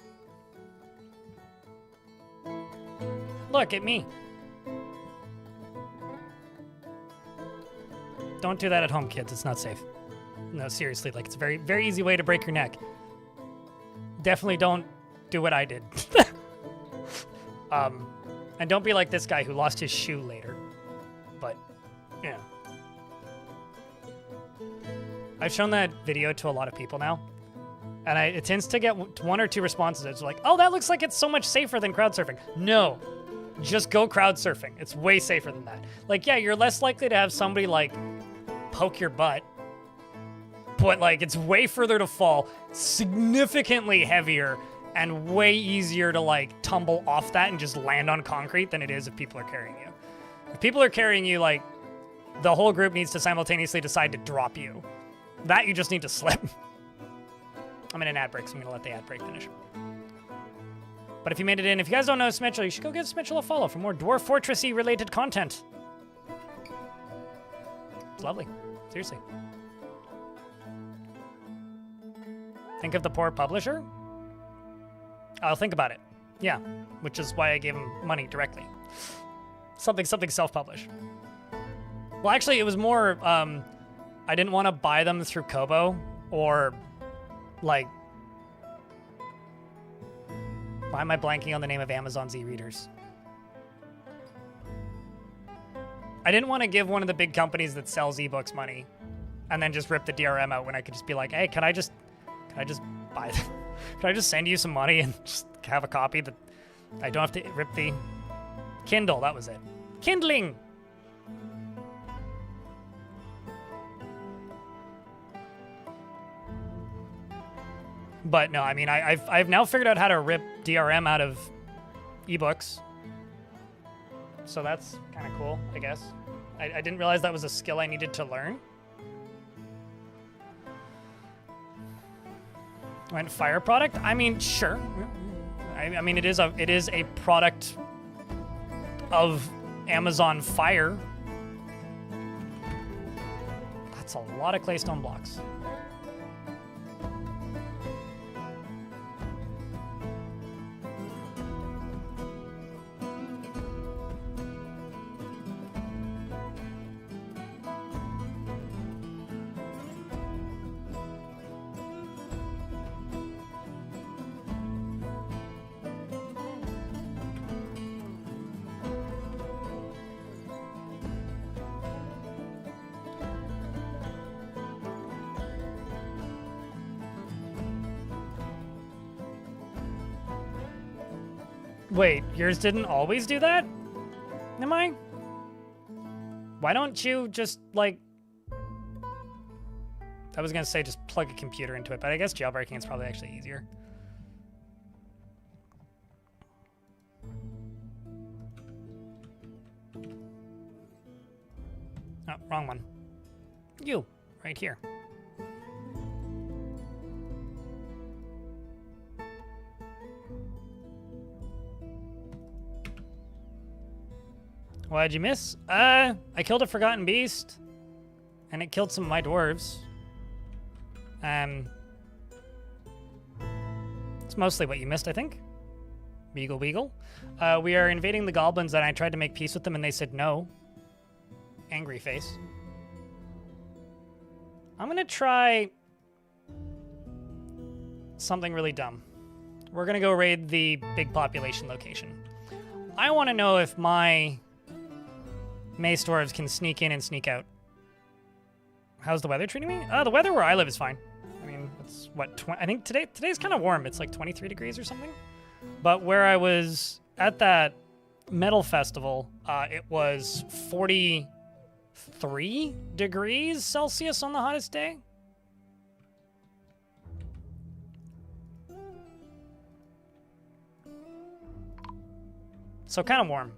Look at me. Don't do that at home, kids. It's not safe. No, seriously, like, it's a very, very easy way to break your neck. Definitely don't do what I did. And don't be like this guy who lost his shoe later. But, yeah. I've shown that video to a lot of people now. And it tends to get 1 or 2 responses. It's like, oh, that looks like it's so much safer than crowd surfing. No. Just go crowd surfing. It's way safer than that. Like, yeah, you're less likely to have somebody, like, poke your butt. But, like, it's way further to fall. Significantly heavier. And way easier to, like, tumble off that and just land on concrete than it is if people are carrying you. If people are carrying you, like, the whole group needs to simultaneously decide to drop you. That you just need to slip. I'm in an ad break, so I'm going to let the ad break finish. But if you made it in, if you guys don't know Smitchell, you should go give Smitchell a follow for more Dwarf Fortressy related content. It's lovely. Seriously. Think of the poor publisher? I'll think about it. Yeah, which is why I gave him money directly. Something self-publish. Well, actually, it was more, I didn't want to buy them through Kobo or, like, why am I blanking on the name of Amazon's e-readers? I didn't want to give one of the big companies that sells ebooks money and then just rip the DRM out when I could just be like, hey, can I just buy them? Can I just send you some money and just have a copy that I don't have to rip the Kindle? That was it. Kindling! But no, I mean, I've now figured out how to rip DRM out of ebooks. So that's kind of cool, I guess. I didn't realize that was a skill I needed to learn. Went Fire product? I mean, sure. I mean, it is a product of Amazon Fire. That's a lot of claystone blocks. Wait, yours didn't always do that? Am I? Why don't you just, like... I was gonna say just plug a computer into it, but I guess jailbreaking is probably actually easier. Oh, wrong one. You, right here. What'd you miss? I killed a forgotten beast, and it killed some of my dwarves. It's mostly what you missed, I think. Beagle, beagle. We are invading the goblins, and I tried to make peace with them, and they said no. Angry face. I'm gonna try something really dumb. We're gonna go raid the big population location. I want to know if my mace dwarves can sneak in and sneak out. How's the weather treating me? The weather where I live is fine. I mean, it's what, I think today's kind of warm. It's like 23 degrees or something. But where I was at that metal festival, it was 43 degrees Celsius on the hottest day. So kind of warm.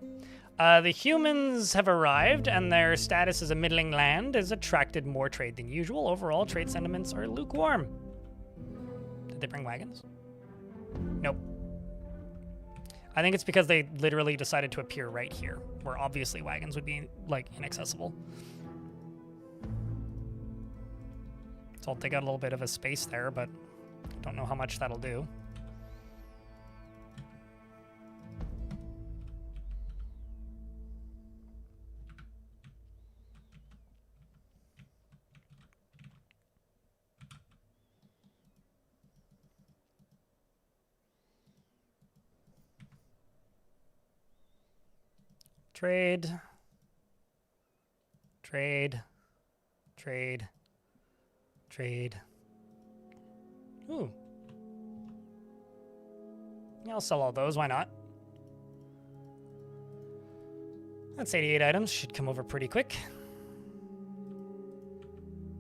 The humans have arrived, and their status as a middling land has attracted more trade than usual. Overall, trade sentiments are lukewarm. Did they bring wagons? Nope. I think it's because they literally decided to appear right here, where obviously wagons would be, like, inaccessible. So I'll take out a little bit of a space there, but don't know how much that'll do. Trade. Trade. Trade. Trade. Ooh. Yeah, I'll sell all those. Why not? That's 88 items. Should come over pretty quick.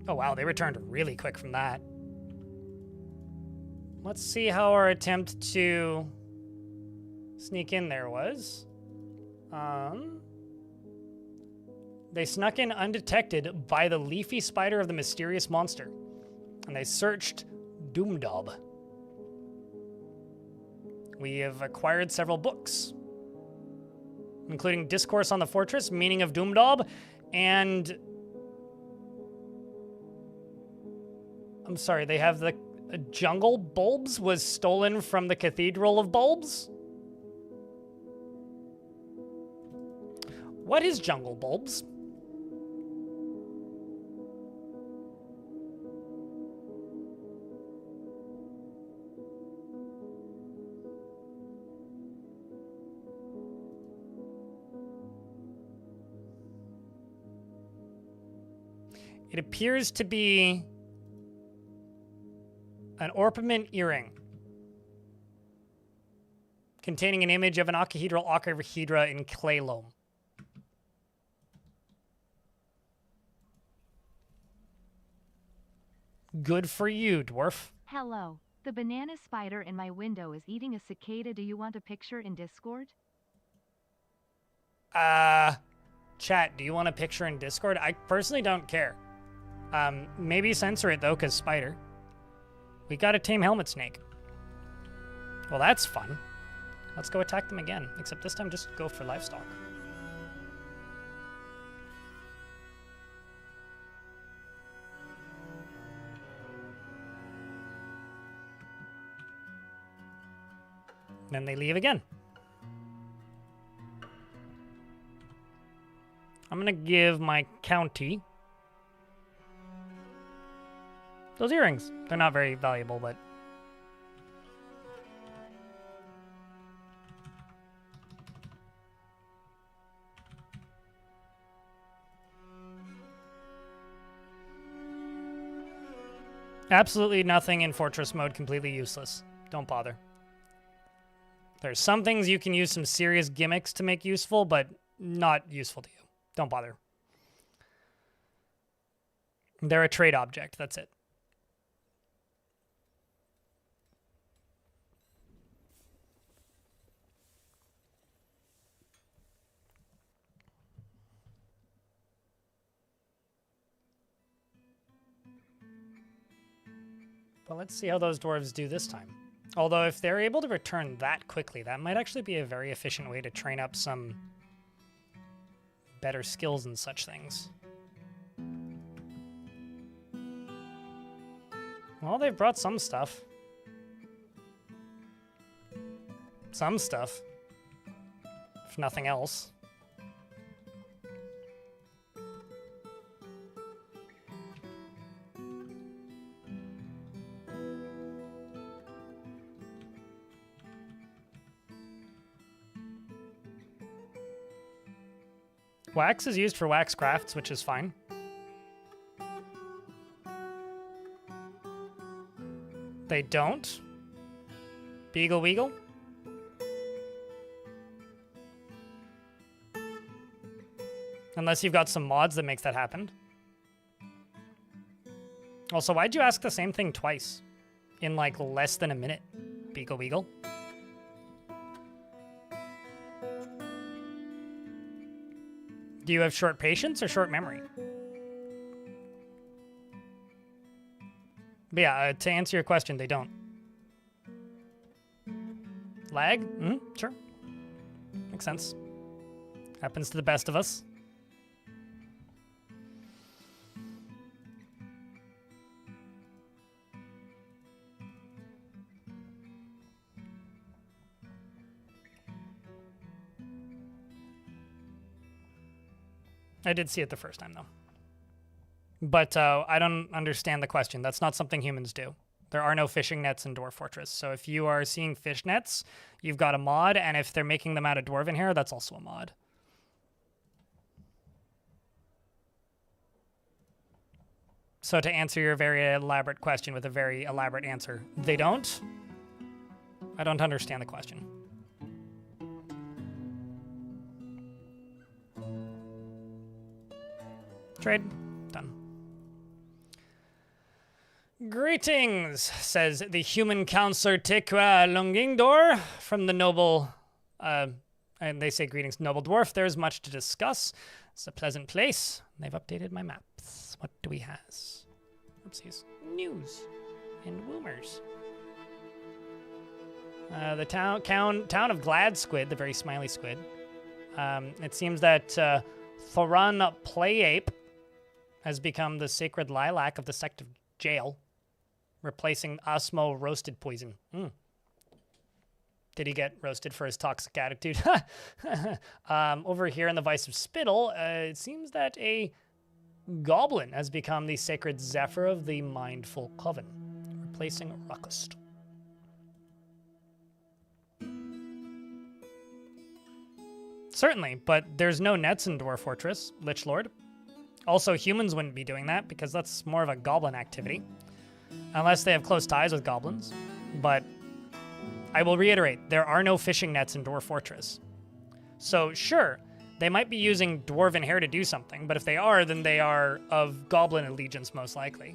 Oh, wow. They returned really quick from that. Let's see how our attempt to sneak in there was. They snuck in undetected by the leafy spider of the mysterious monster, and they searched Doomdaub. We have acquired several books, including Discourse on the Fortress, Meaning of Doomdaub, and I'm sorry, they have the Jungle Bulbs was stolen from the Cathedral of Bulbs. What is Jungle Bulbs? It appears to be an ornament earring containing an image of an octahedra in clay loam. Good for you, dwarf. Hello. The banana spider in my window is eating a cicada. Do you want a picture in Discord? Chat, do you want a picture in Discord? I personally don't care. Maybe censor it, though, because spider. We got a tame helmet snake. Well, that's fun. Let's go attack them again, except this time just go for livestock. Then they leave again. I'm gonna give my county those earrings. They're not very valuable, but absolutely nothing in fortress mode, completely useless. Don't bother. There's some things you can use some serious gimmicks to make useful, but not useful to you. Don't bother. They're a trade object, that's it. But let's see how those dwarves do this time. Although if they're able to return that quickly, that might actually be a very efficient way to train up some better skills and such things. Well, they've brought some stuff. Some stuff. If nothing else. Wax is used for wax crafts, which is fine. They don't. Beagle Weagle. Unless you've got some mods that makes that happen. Also, why'd you ask the same thing twice? In like less than a minute, Beagle Weagle. Do you have short patience or short memory? But yeah, to answer your question, they don't. Lag? Sure. Makes sense. Happens to the best of us. I did see it the first time, though. But I don't understand the question. That's not something humans do. There are no fishing nets in Dwarf Fortress. So if you are seeing fish nets, you've got a mod, and if they're making them out of dwarven hair, that's also a mod. So to answer your very elaborate question with a very elaborate answer, they don't? I don't understand the question. Trade. Done. Greetings, says the human counselor Tikwa Longingdor from the noble, and they say greetings, noble dwarf. There's much to discuss. It's a pleasant place. They've updated my maps. What do we have? Oopsies. News and rumors. The town of Glad Squid, the very smiley squid. It seems that Thoran Playape has become the sacred lilac of the sect of jail, replacing Osmo roasted poison. Did he get roasted for his toxic attitude? Over here in the Vice of Spittle, it seems that a goblin has become the sacred zephyr of the mindful coven, replacing Ruckust. Certainly, but there's no nets in Dwarf Fortress, Lich Lord. Also, humans wouldn't be doing that because that's more of a goblin activity. Unless they have close ties with goblins. But I will reiterate, there are no fishing nets in Dwarf Fortress. So sure, they might be using dwarven hair to do something, but if they are, then they are of goblin allegiance most likely.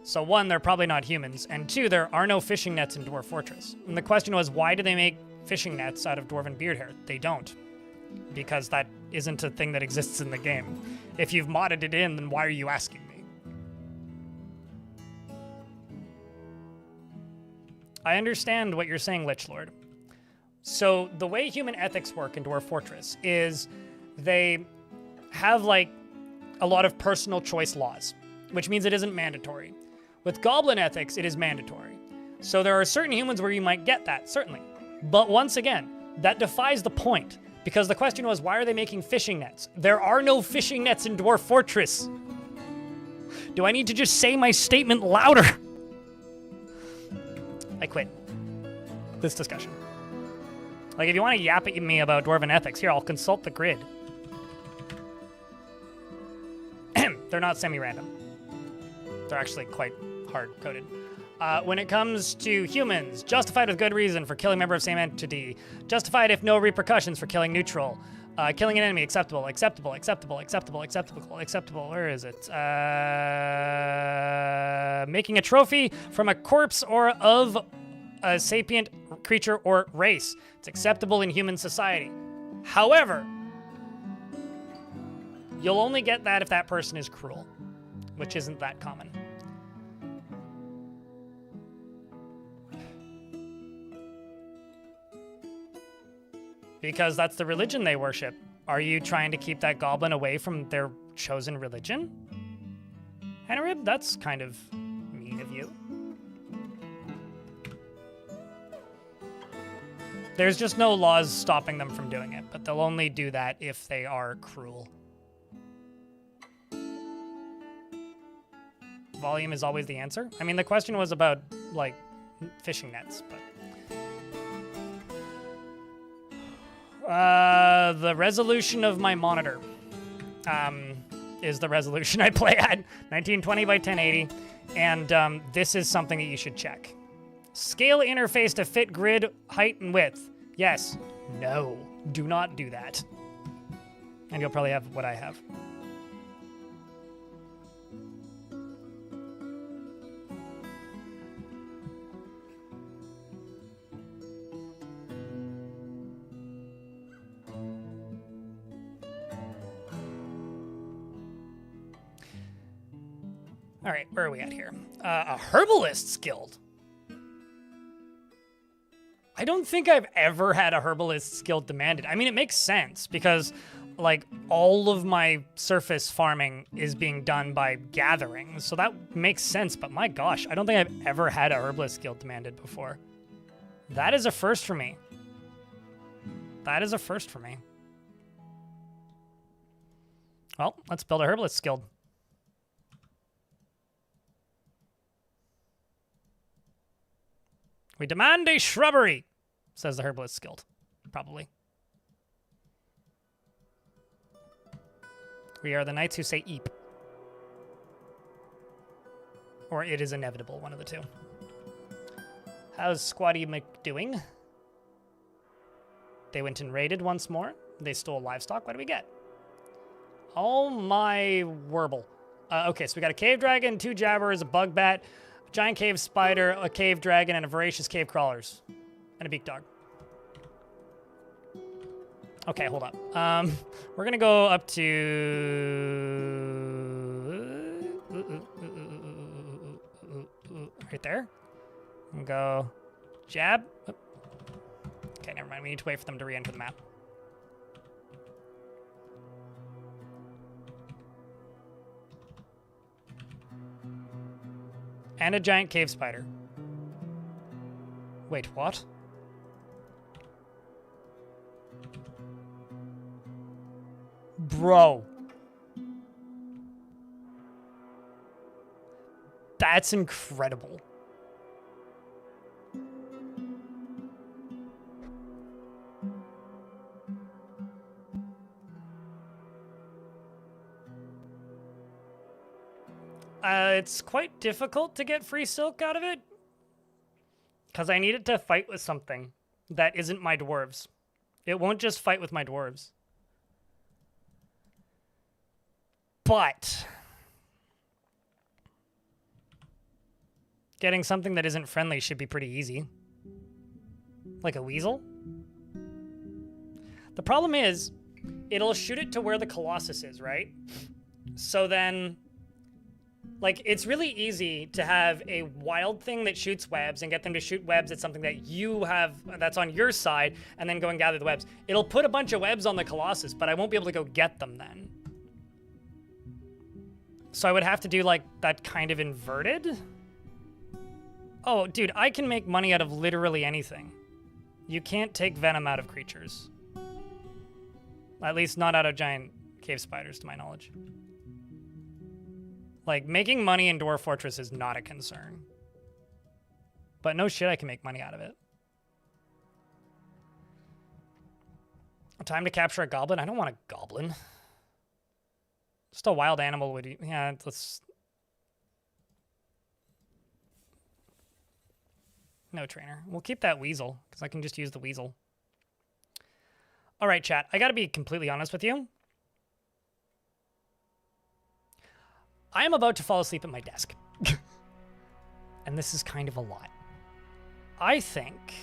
So one, they're probably not humans, and two, there are no fishing nets in Dwarf Fortress. And the question was, why do they make fishing nets out of dwarven beard hair? They don't. Because that isn't a thing that exists in the game. If you've modded it in, then why are you asking me? I understand what you're saying, Lich Lord. So the way human ethics work in Dwarf Fortress is they have like a lot of personal choice laws, which means it isn't mandatory. With goblin ethics, it is mandatory. So there are certain humans where you might get that, certainly. But once again, that defies the point. Because the question was, why are they making fishing nets? There are no fishing nets in Dwarf Fortress. Do I need to just say my statement louder? I quit this discussion. Like, if you want to yap at me about dwarven ethics, here, I'll consult the grid. They're not semi-random. They're actually quite hard-coded. When it comes to humans, justified with good reason for killing a member of same entity. Justified if no repercussions for killing neutral. Killing an enemy, acceptable. Where is it? Making a trophy from a corpse or of a sapient creature or race. It's acceptable in human society. However, you'll only get that if that person is cruel, which isn't that common. because that's the religion they worship. Are you trying to keep that goblin away from their chosen religion? Hanarib, that's kind of mean of you. There's just no laws stopping them from doing it, but they'll only do that if they are cruel. Volume is always the answer. I mean, the question was about, like, fishing nets, but... the resolution of my monitor is the resolution I play at, 1920 by 1080, and this is something that you should check. Scale interface to fit grid height and width. Yes. No. Do not do that. And you'll probably have what I have. All right, where are we at here? A Herbalist's Guild. I don't think I've ever had a Herbalist's Guild demanded. I mean, it makes sense because, like, all of my surface farming is being done by gathering, so that makes sense, but my gosh, I don't think I've ever had a Herbalist's Guild demanded before. That is a first for me. That is a first for me. Well, let's build a Herbalist's Guild. We demand a shrubbery, says the Herbalist's Guild. Probably. We are the knights who say eep. Or it is inevitable, one of the two. How's Squatty McDoing? They went and raided once more. They stole livestock. What do we get? Oh my werble. Okay, so we got a cave dragon, 2 jabbers, a bug bat, a giant cave spider, a cave dragon, and a voracious cave crawlers. And a beak dog. Okay, hold up. We're gonna go up to... right there. And go jab. Okay, never mind. We need to wait for them to re-enter the map. And a giant cave spider. Wait, what? Bro. That's incredible. It's quite difficult to get free silk out of it, because I need it to fight with something that isn't my dwarves. It won't just fight with my dwarves. But getting something that isn't friendly should be pretty easy. Like a weasel. The problem is, it'll shoot it to where the Colossus is, right? So then... like, it's really easy to have a wild thing that shoots webs and get them to shoot webs at something that you have that's on your side and then go and gather the webs. It'll put a bunch of webs on the Colossus, but I won't be able to go get them then. So I would have to do, like, that kind of inverted? Oh, dude, I can make money out of literally anything. You can't take venom out of creatures. At least not out of giant cave spiders, to my knowledge. Like, making money in Dwarf Fortress is not a concern. But no shit, I can make money out of it. Time to capture a goblin? I don't want a goblin. Just a wild animal would... yeah, let's... no trainer. We'll keep that weasel, because I can just use the weasel. All right, chat. I gotta be completely honest with you. I am about to fall asleep at my desk. And this is kind of a lot. I think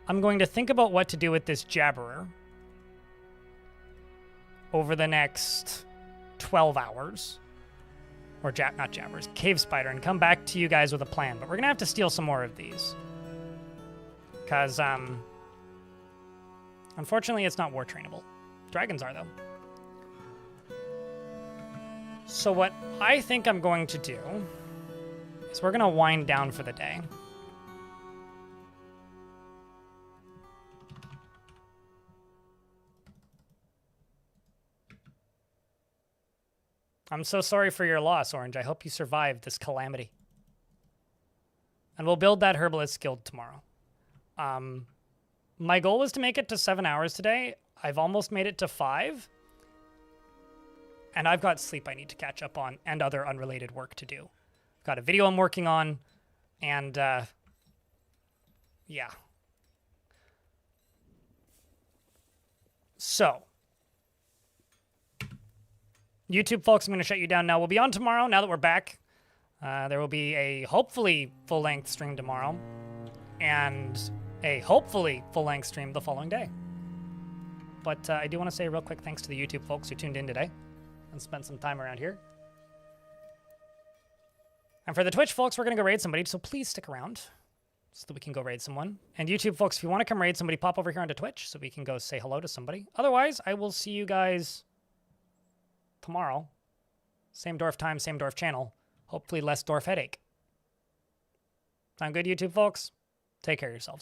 I'm going to think about what to do with this jabberer over the next 12 hours. Or not jabbers, cave spider, and come back to you guys with a plan. But we're going to have to steal some more of these. Because, Unfortunately, it's not war trainable. Dragons are, though. So what I think I'm going to do is we're going to wind down for the day. I'm so sorry for your loss, Orange. I hope you survived this calamity. And we'll build that Herbalist Guild tomorrow. My goal was to make it to 7 hours today. I've almost made it to 5. And I've got sleep I need to catch up on and other unrelated work to do. I've got a video I'm working on, and yeah. So, YouTube folks, I'm going to shut you down now. We'll be on tomorrow now that we're back. There will be a hopefully full-length stream tomorrow, and a hopefully full-length stream the following day. But I do want to say a real quick thanks to the YouTube folks who tuned in today and spent some time around here. And for the Twitch folks, we're going to go raid somebody, so please stick around so that we can go raid someone. And YouTube folks, if you want to come raid somebody, pop over here onto Twitch so we can go say hello to somebody. Otherwise, I will see you guys tomorrow. Same Dwarf time, same Dwarf channel. Hopefully less Dwarf headache. Sound good, YouTube folks? Take care of yourselves.